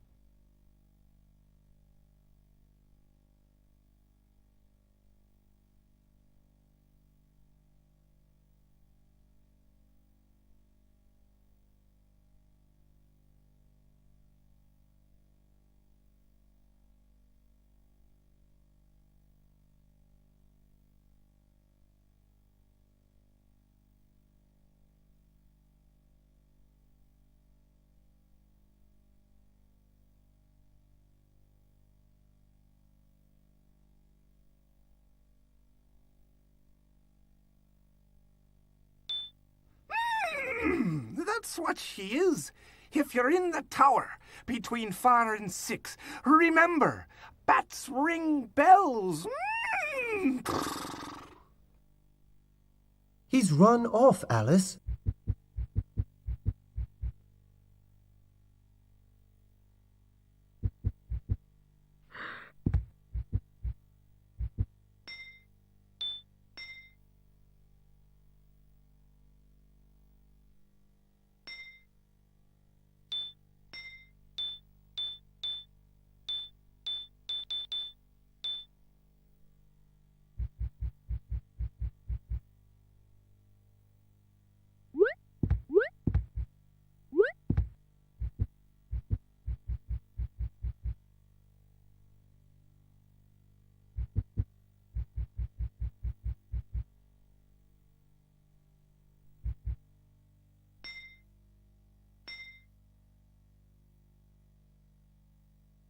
Speaker 11: That's what she is. If you're in the tower between 4 and 6, remember, bats ring bells.
Speaker 1: He's run off, Alice.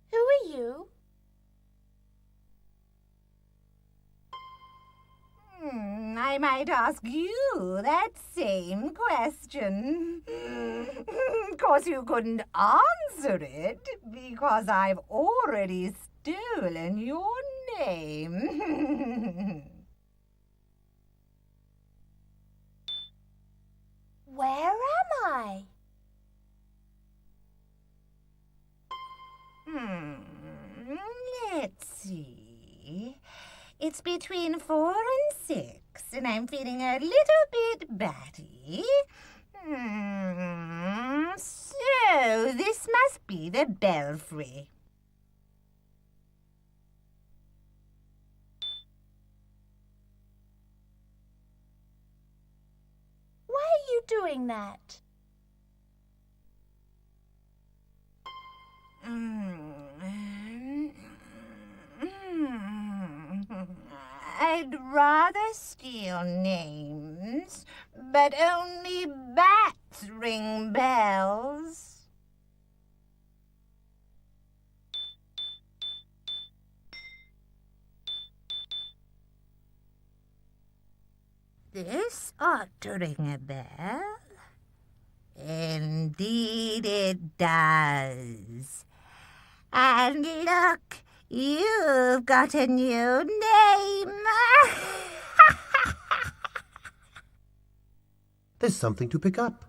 Speaker 15: Who are you?
Speaker 17: I might ask you that same question. Of course, you couldn't answer it because I've already stolen your name.
Speaker 15: Where am I?
Speaker 17: Let's see. It's between 4 and 6, and I'm feeling a little bit batty. So this must be the belfry.
Speaker 15: Why are you doing that?
Speaker 17: I'd rather steal names, but only bats ring bells. This ought to ring a bell. Indeed it does. And look, you've got a new name.
Speaker 1: There's something to pick up.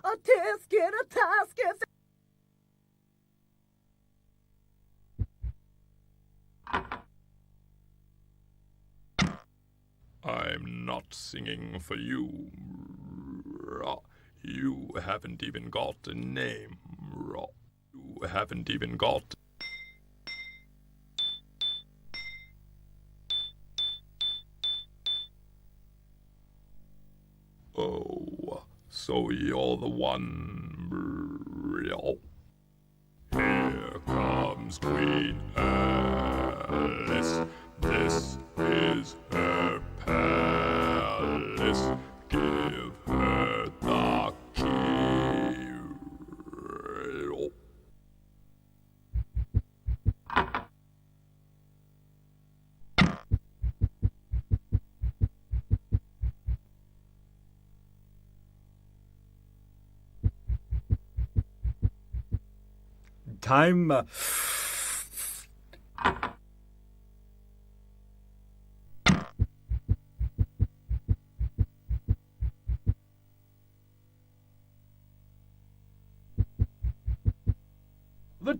Speaker 12: A tisket, a tasket.
Speaker 9: I'm not singing for you. You haven't even got a name. You haven't even got... Oh, so you're the one. Here comes Queen Alice. This is her palace. Give her the key.
Speaker 8: Time.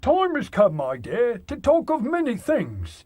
Speaker 3: time has come, my dear, to talk of many things.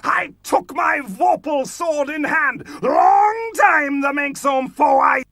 Speaker 11: I took my vorpal sword in hand. Long time the Manxome foe I...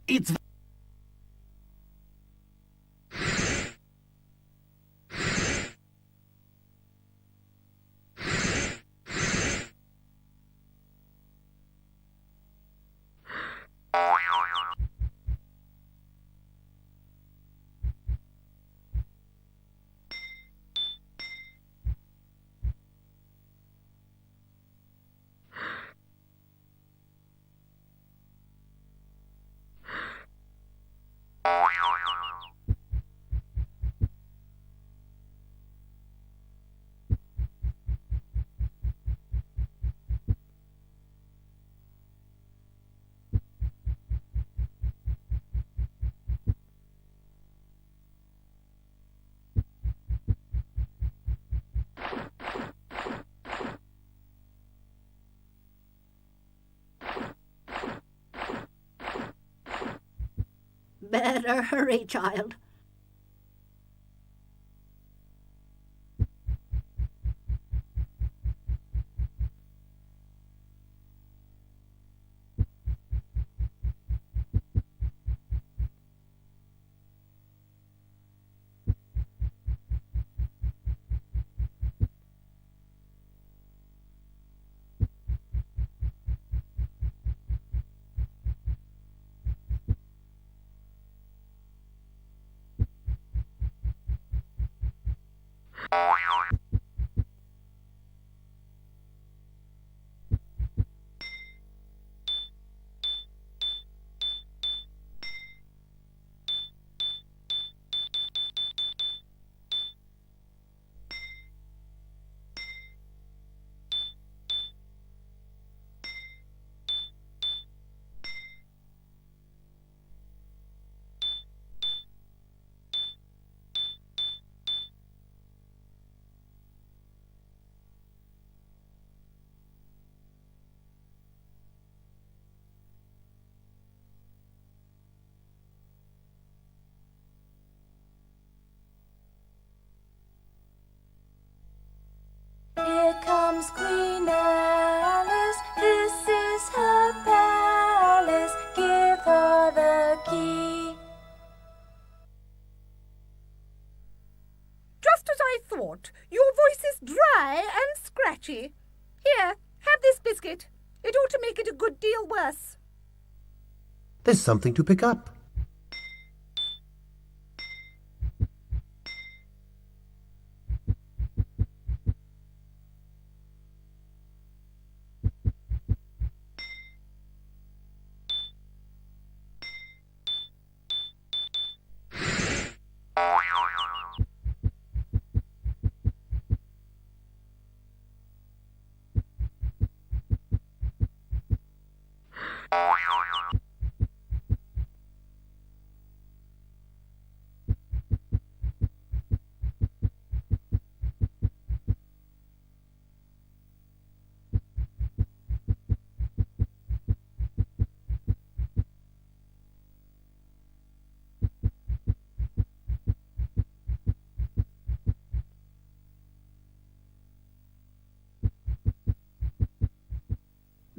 Speaker 11: It's...
Speaker 18: Better hurry, child.
Speaker 2: Here comes Queen Alice, this is her palace, give her the key.
Speaker 12: scratchy. Here, have this biscuit. It ought to make it a good deal worse.
Speaker 1: There's something to pick up.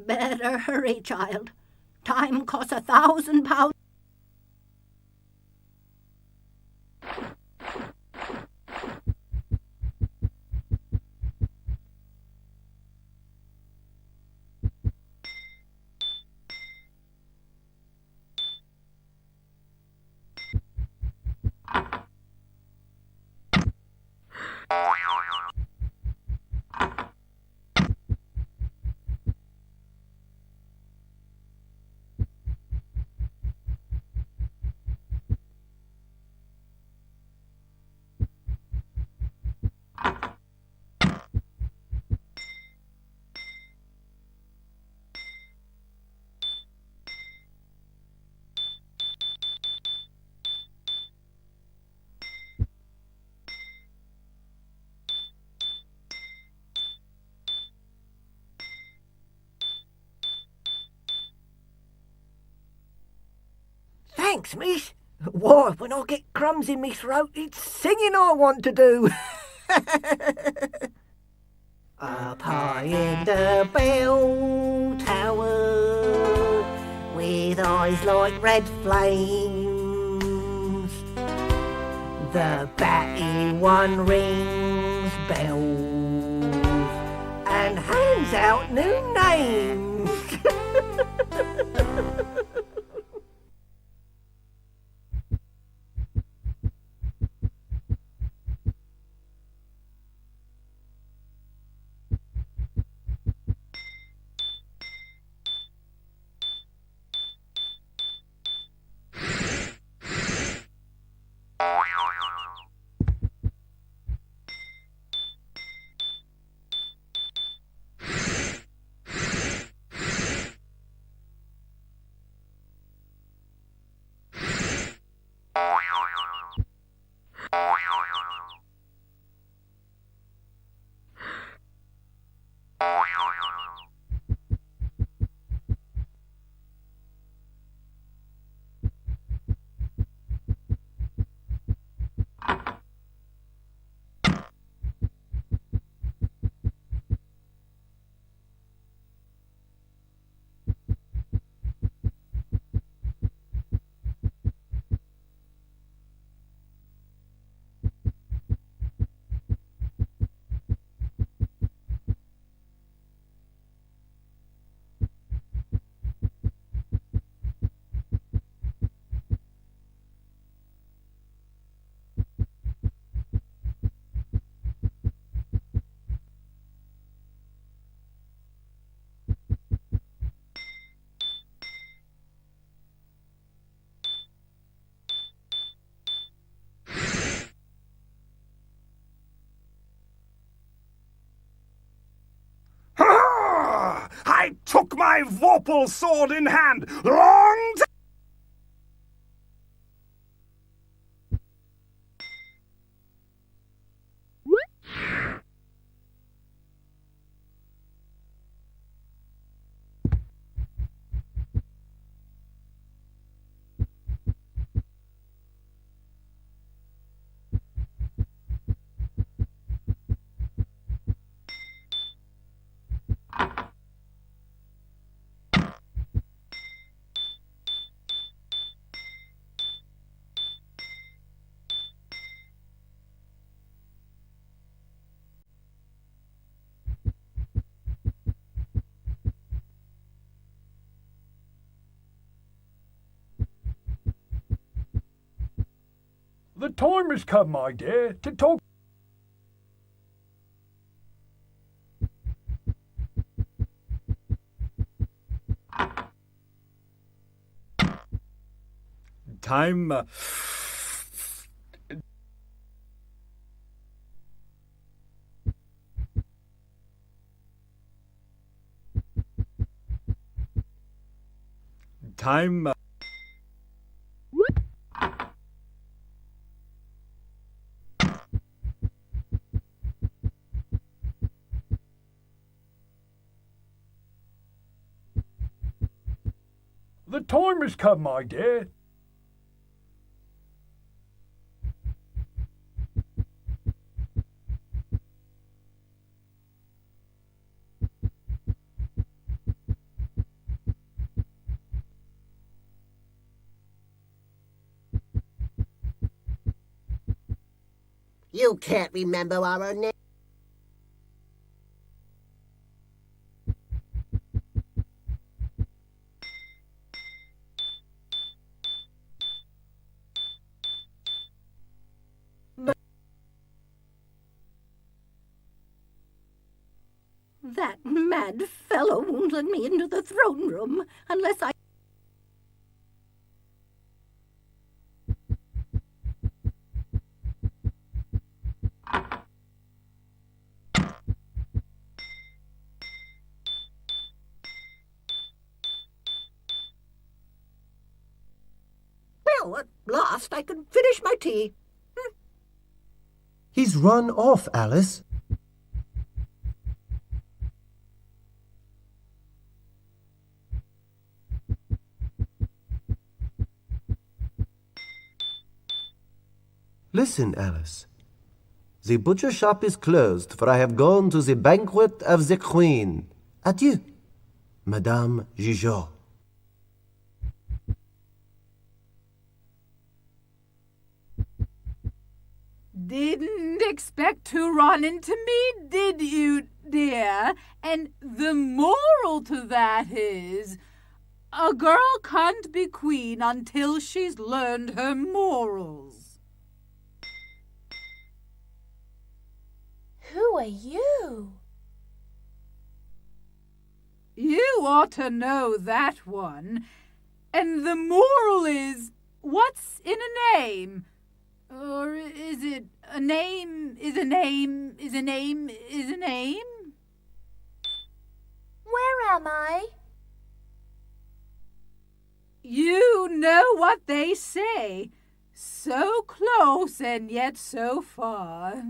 Speaker 18: Better hurry, child. Time costs £1,000.
Speaker 7: Thanks, miss. Why, when I get crumbs in me throat, it's singing I want to do. Up high in the bell tower, with eyes like red flames, the batty one rings bells and hands out new names.
Speaker 11: I took my vorpal sword in hand long time.
Speaker 3: The time has come, my dear, to talk. Time. Time. The time has come, my dear.
Speaker 14: You can't remember our name.
Speaker 18: That mad fellow won't let me into the throne room unless I...
Speaker 7: Well, at last I can finish my tea.
Speaker 1: He's run off, Alice. Listen, Alice. The butcher shop is closed, for I have gone to the banquet of the Queen. Adieu, Madame Gigot.
Speaker 4: Didn't expect to run into me, did you, dear? And the moral to that is, a girl can't be queen until she's learned her morals.
Speaker 2: Who are you?
Speaker 4: You ought to know that one. And the moral is, what's in a name? Or is it a name is a name is a name is a name?
Speaker 2: Where am I?
Speaker 4: You know what they say. So close and yet so far.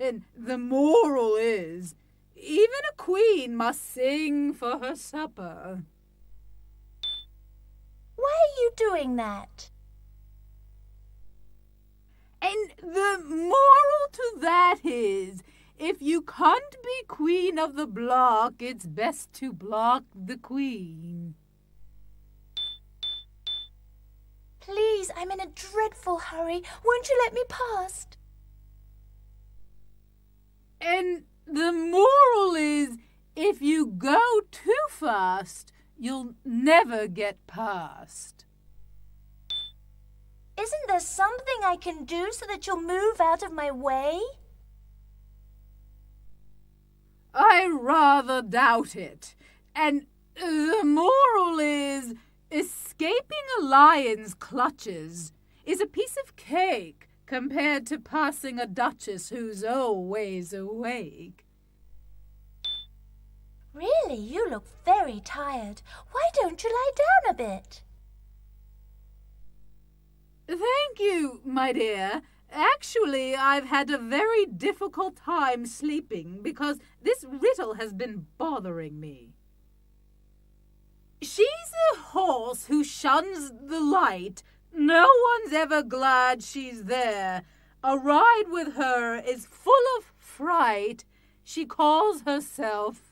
Speaker 4: And the moral is, even a queen must sing for her supper.
Speaker 2: Why are you doing that?
Speaker 4: And the moral to that is, if you can't be queen of the block, it's best to block the queen.
Speaker 2: Please, I'm in a dreadful hurry. Won't you let me past?
Speaker 4: And the moral is, if you go too fast, you'll never get past.
Speaker 2: Isn't there something I can do so that you'll move out of my way?
Speaker 4: I rather doubt it. And the moral is, escaping a lion's clutches is a piece of cake compared to passing a duchess who's always awake.
Speaker 2: Really, you look very tired. Why don't you lie down a bit?
Speaker 4: Thank you, my dear. Actually, I've had a very difficult time sleeping because this riddle has been bothering me. She's a horse who shuns the light. No one's ever glad she's there. A ride with her is full of fright. She calls herself...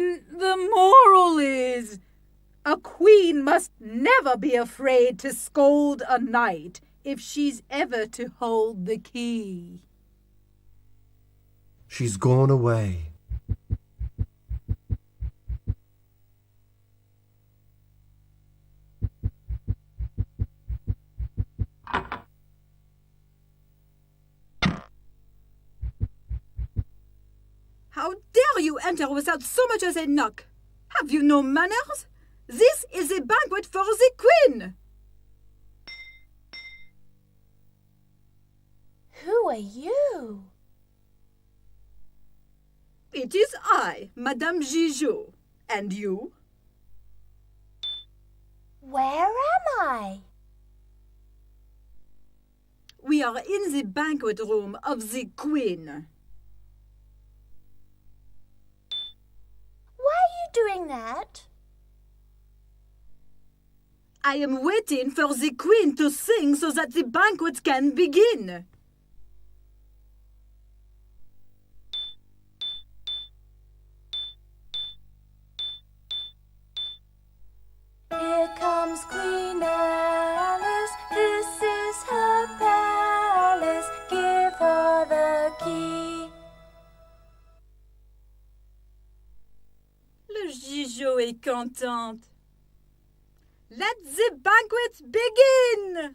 Speaker 4: Then the moral is, a queen must never be afraid to scold a knight if she's ever to hold the key.
Speaker 1: She's gone away.
Speaker 12: How dare you enter without so much as a knock? Have you no manners? This is a banquet for the queen.
Speaker 15: Who are you?
Speaker 12: It is I, Madame Gigot. And you?
Speaker 15: Where am I?
Speaker 12: We are in the banquet room of the queen.
Speaker 15: Why are you doing that?
Speaker 12: I am waiting for the queen to sing so that the banquet can begin.
Speaker 2: Here comes Queen Alice, this is her palace, give her the key.
Speaker 12: Le Gigot est contente. Let the banquet begin!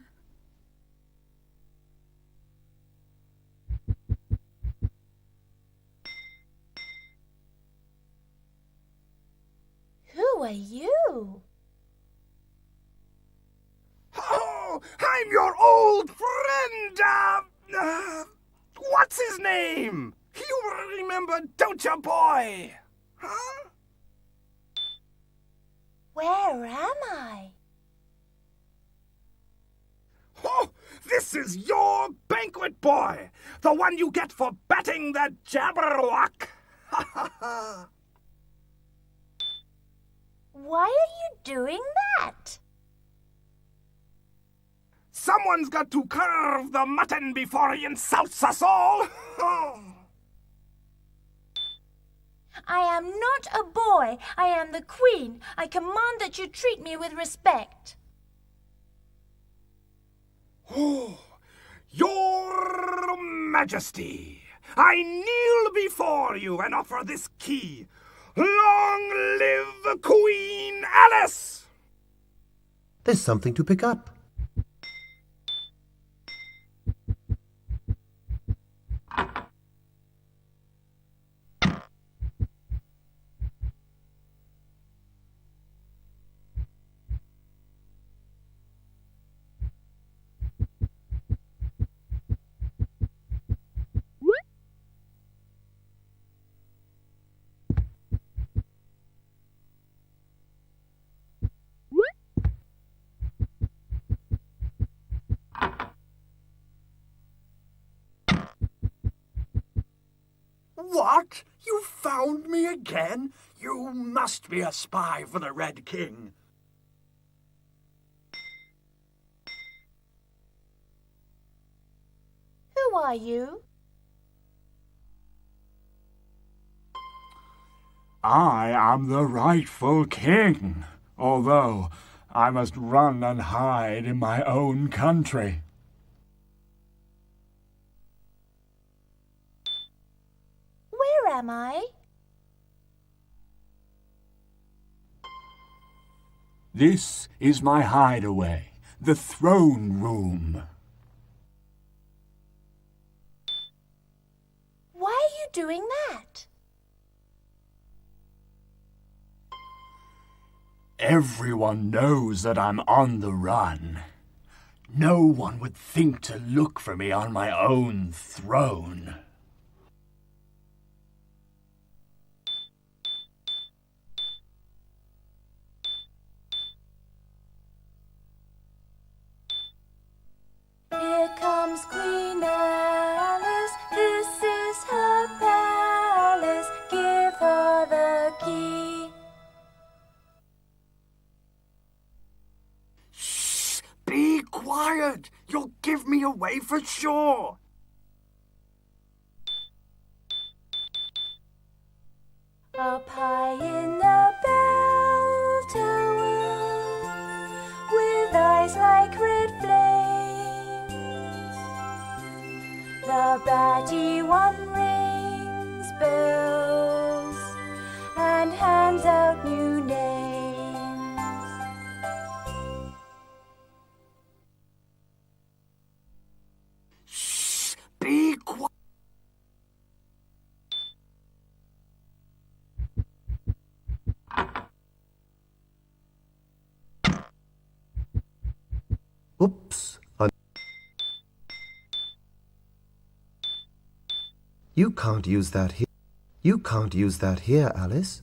Speaker 15: Who are you?
Speaker 11: Oh, I'm your old friend, what's his name? You remember, don't you, boy? Huh?
Speaker 15: Where am I?
Speaker 11: Oh, this is your banquet boy, the one you get for batting the Jabberwock. Ha ha ha.
Speaker 15: Why are you doing that?
Speaker 11: Someone's got to carve the mutton before he insults us all.
Speaker 15: I am not a boy. I am the queen. I command that you treat me with respect.
Speaker 11: Oh, Your Majesty, I kneel before you and offer this key. Long live Queen Alice!
Speaker 1: There's something to pick up.
Speaker 10: What? You found me again? You must be a spy for the Red King.
Speaker 15: Who are you?
Speaker 8: I am the rightful king, although I must run and hide in my own country.
Speaker 15: Where am I?
Speaker 8: This is my hideaway, the throne room.
Speaker 15: Why are you doing that?
Speaker 8: Everyone knows that I'm on the run. No one would think to look for me on my own throne.
Speaker 2: Here comes Queen Alice, this is her palace, give her the key.
Speaker 10: Shh! Be quiet! You'll give me away for sure!
Speaker 2: Up high in the bell tower, with eyes like red flames, the batty one rings bells and hands out new names.
Speaker 16: Shh! Be quiet!
Speaker 1: Oops. You can't use that here. You can't use that here, Alice.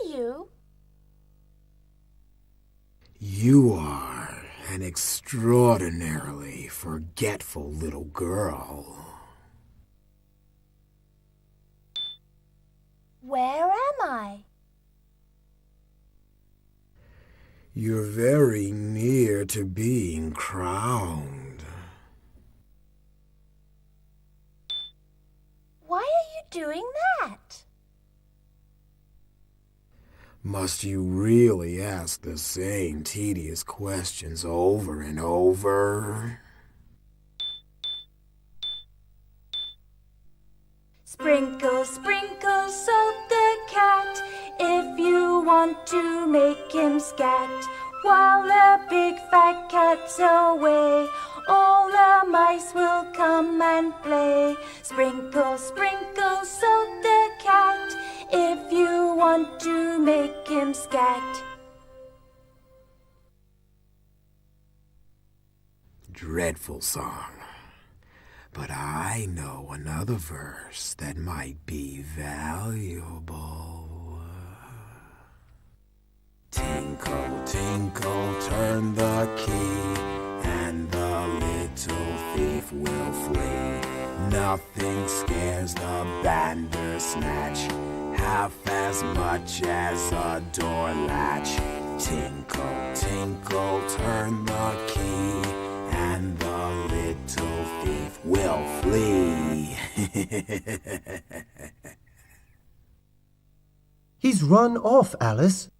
Speaker 2: You?
Speaker 5: You are an extraordinarily forgetful little girl.
Speaker 2: Where am I?
Speaker 5: You're very near to being crowned.
Speaker 2: Why are you doing that?
Speaker 5: Must you really ask the same tedious questions over and over?
Speaker 2: Sprinkle, sprinkle, salt the cat, if you want to make him scat. While the big fat cat's away, all the mice will come and play. Sprinkle, sprinkle, salt the cat, if you want to make him scat.
Speaker 5: Dreadful song. But I know another verse that might be valuable. Tinkle, tinkle, turn the key, and the little thief will flee. Nothing scares the Bandersnatch half as much as a door latch. Tinkle, tinkle, turn the key, and the little thief will flee.
Speaker 1: He's run off, Alice.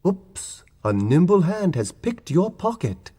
Speaker 1: Oops, a nimble hand has picked your pocket.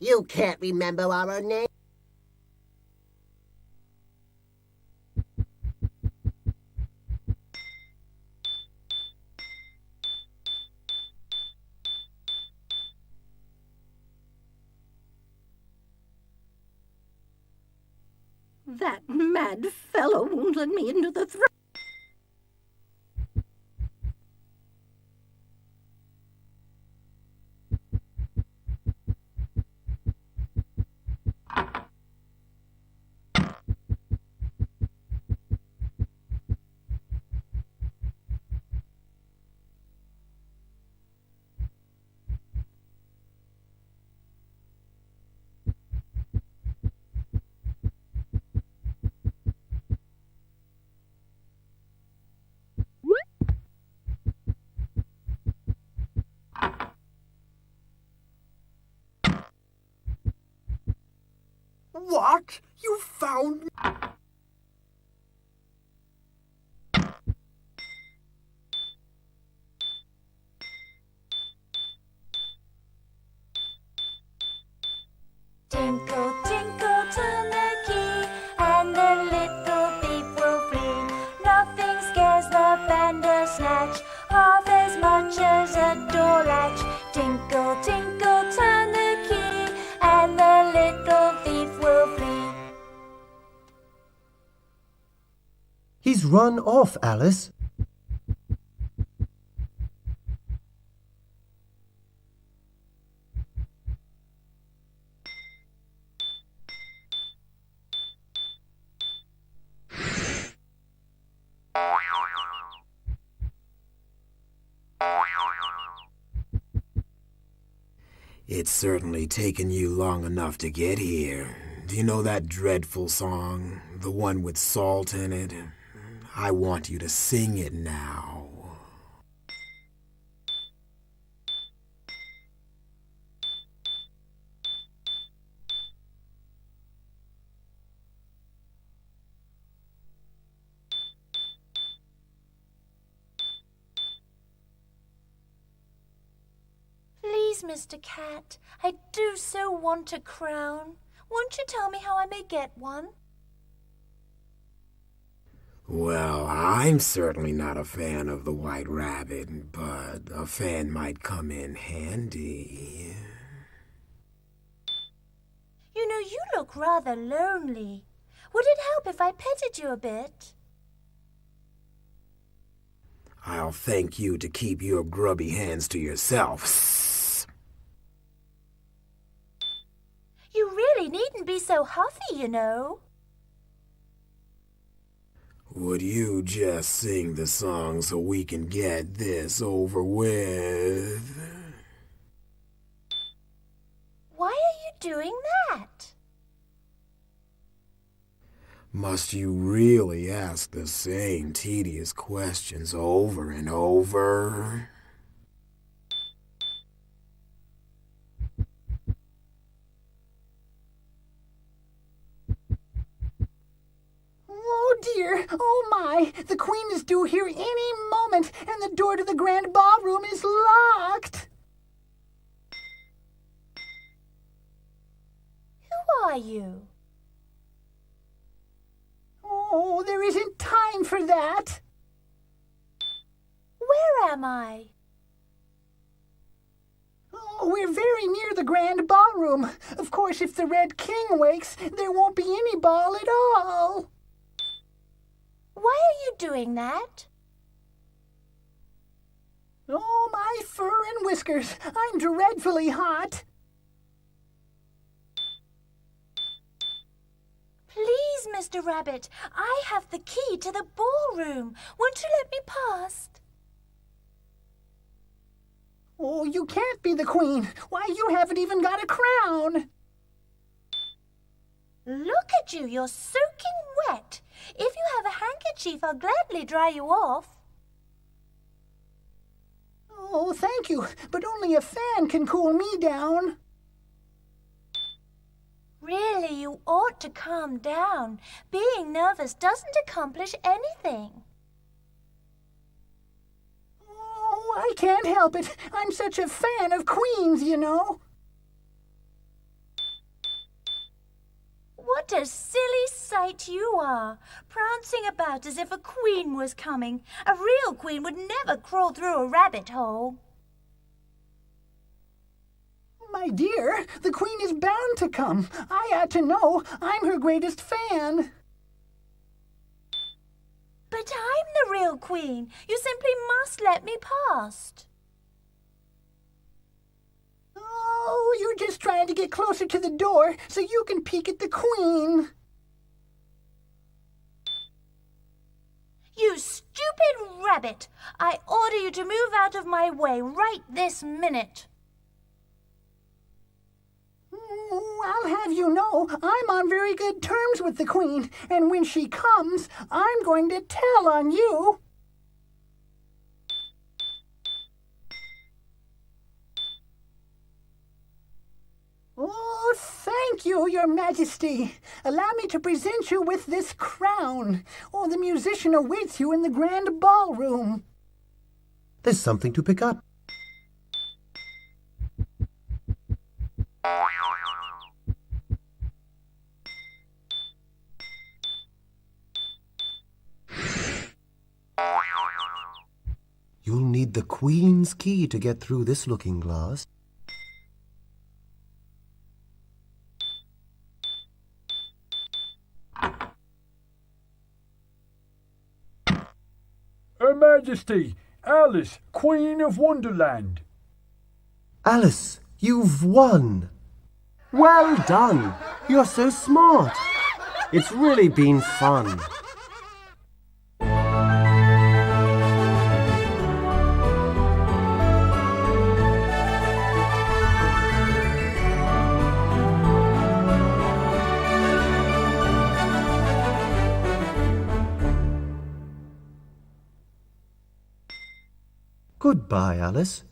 Speaker 14: You can't remember our name.
Speaker 18: That mad fellow won't let me into the throne.
Speaker 10: What? You found...
Speaker 2: Tinkle, tinkle, turn the key, and the little thief will flee. Nothing scares the Bandersnatch half as much as a door latch. Tinkle, tinkle, turn the key, and the little thief will flee.
Speaker 1: He's run off, Alice.
Speaker 5: It's certainly taken you long enough to get here. Do you know that dreadful song? The one with salt in it? I want you to sing it now.
Speaker 2: Please, Mr. Cat, I do so want a crown. Won't you tell me how I may get one?
Speaker 5: Well, I'm certainly not a fan of the White Rabbit, but a fan might come in handy.
Speaker 2: You know, you look rather lonely. Would it help if I petted you a bit?
Speaker 5: I'll thank you to keep your grubby hands to yourself.
Speaker 2: You really needn't be so huffy, you know.
Speaker 5: Would you just sing the song so we can get this over with?
Speaker 2: Why are you doing that?
Speaker 5: Must you really ask the same tedious questions over and over?
Speaker 3: Oh dear, oh my, the Queen is due here any moment, and the door to the grand ballroom is locked.
Speaker 2: Who are you?
Speaker 3: Oh, there isn't time for that.
Speaker 2: Where am I?
Speaker 3: Oh, we're very near the grand ballroom. Of course, if the Red King wakes, there won't be any ball at all.
Speaker 2: Why are you doing that?
Speaker 3: Oh, my fur and whiskers. I'm dreadfully hot.
Speaker 2: Please, Mr. Rabbit, I have the key to the ballroom. Won't you let me past?
Speaker 3: Oh, you can't be the Queen. Why, you haven't even got a crown.
Speaker 2: Look at you, you're soaking wet. If you have a handkerchief, I'll gladly dry you off.
Speaker 3: Oh, thank you, but only a fan can cool me down.
Speaker 2: Really, you ought to calm down. Being nervous doesn't accomplish anything.
Speaker 3: Oh, I can't help it. I'm such a fan of queens, you know.
Speaker 2: What a silly sight you are, prancing about as if a queen was coming. A real queen would never crawl through a rabbit hole.
Speaker 3: My dear, the Queen is bound to come. I ought to know. I'm her greatest fan.
Speaker 2: But I'm the real queen. You simply must let me past.
Speaker 3: Oh, you're just trying to get closer to the door so you can peek at the Queen.
Speaker 2: You stupid rabbit! I order you to move out of my way right this minute.
Speaker 3: I'll have you know, I'm on very good terms with the Queen, and when she comes, I'm going to tell on you. Oh, thank Thank you, Your Majesty. Allow me to present you with this crown. Oh, the musician awaits you in the grand ballroom.
Speaker 1: There's something to pick up. You'll need the Queen's key to get through this looking glass.
Speaker 19: Her Majesty, Alice, Queen of Wonderland.
Speaker 1: Alice, you've won! Well done! You're so smart! It's really been fun. Goodbye, Alice.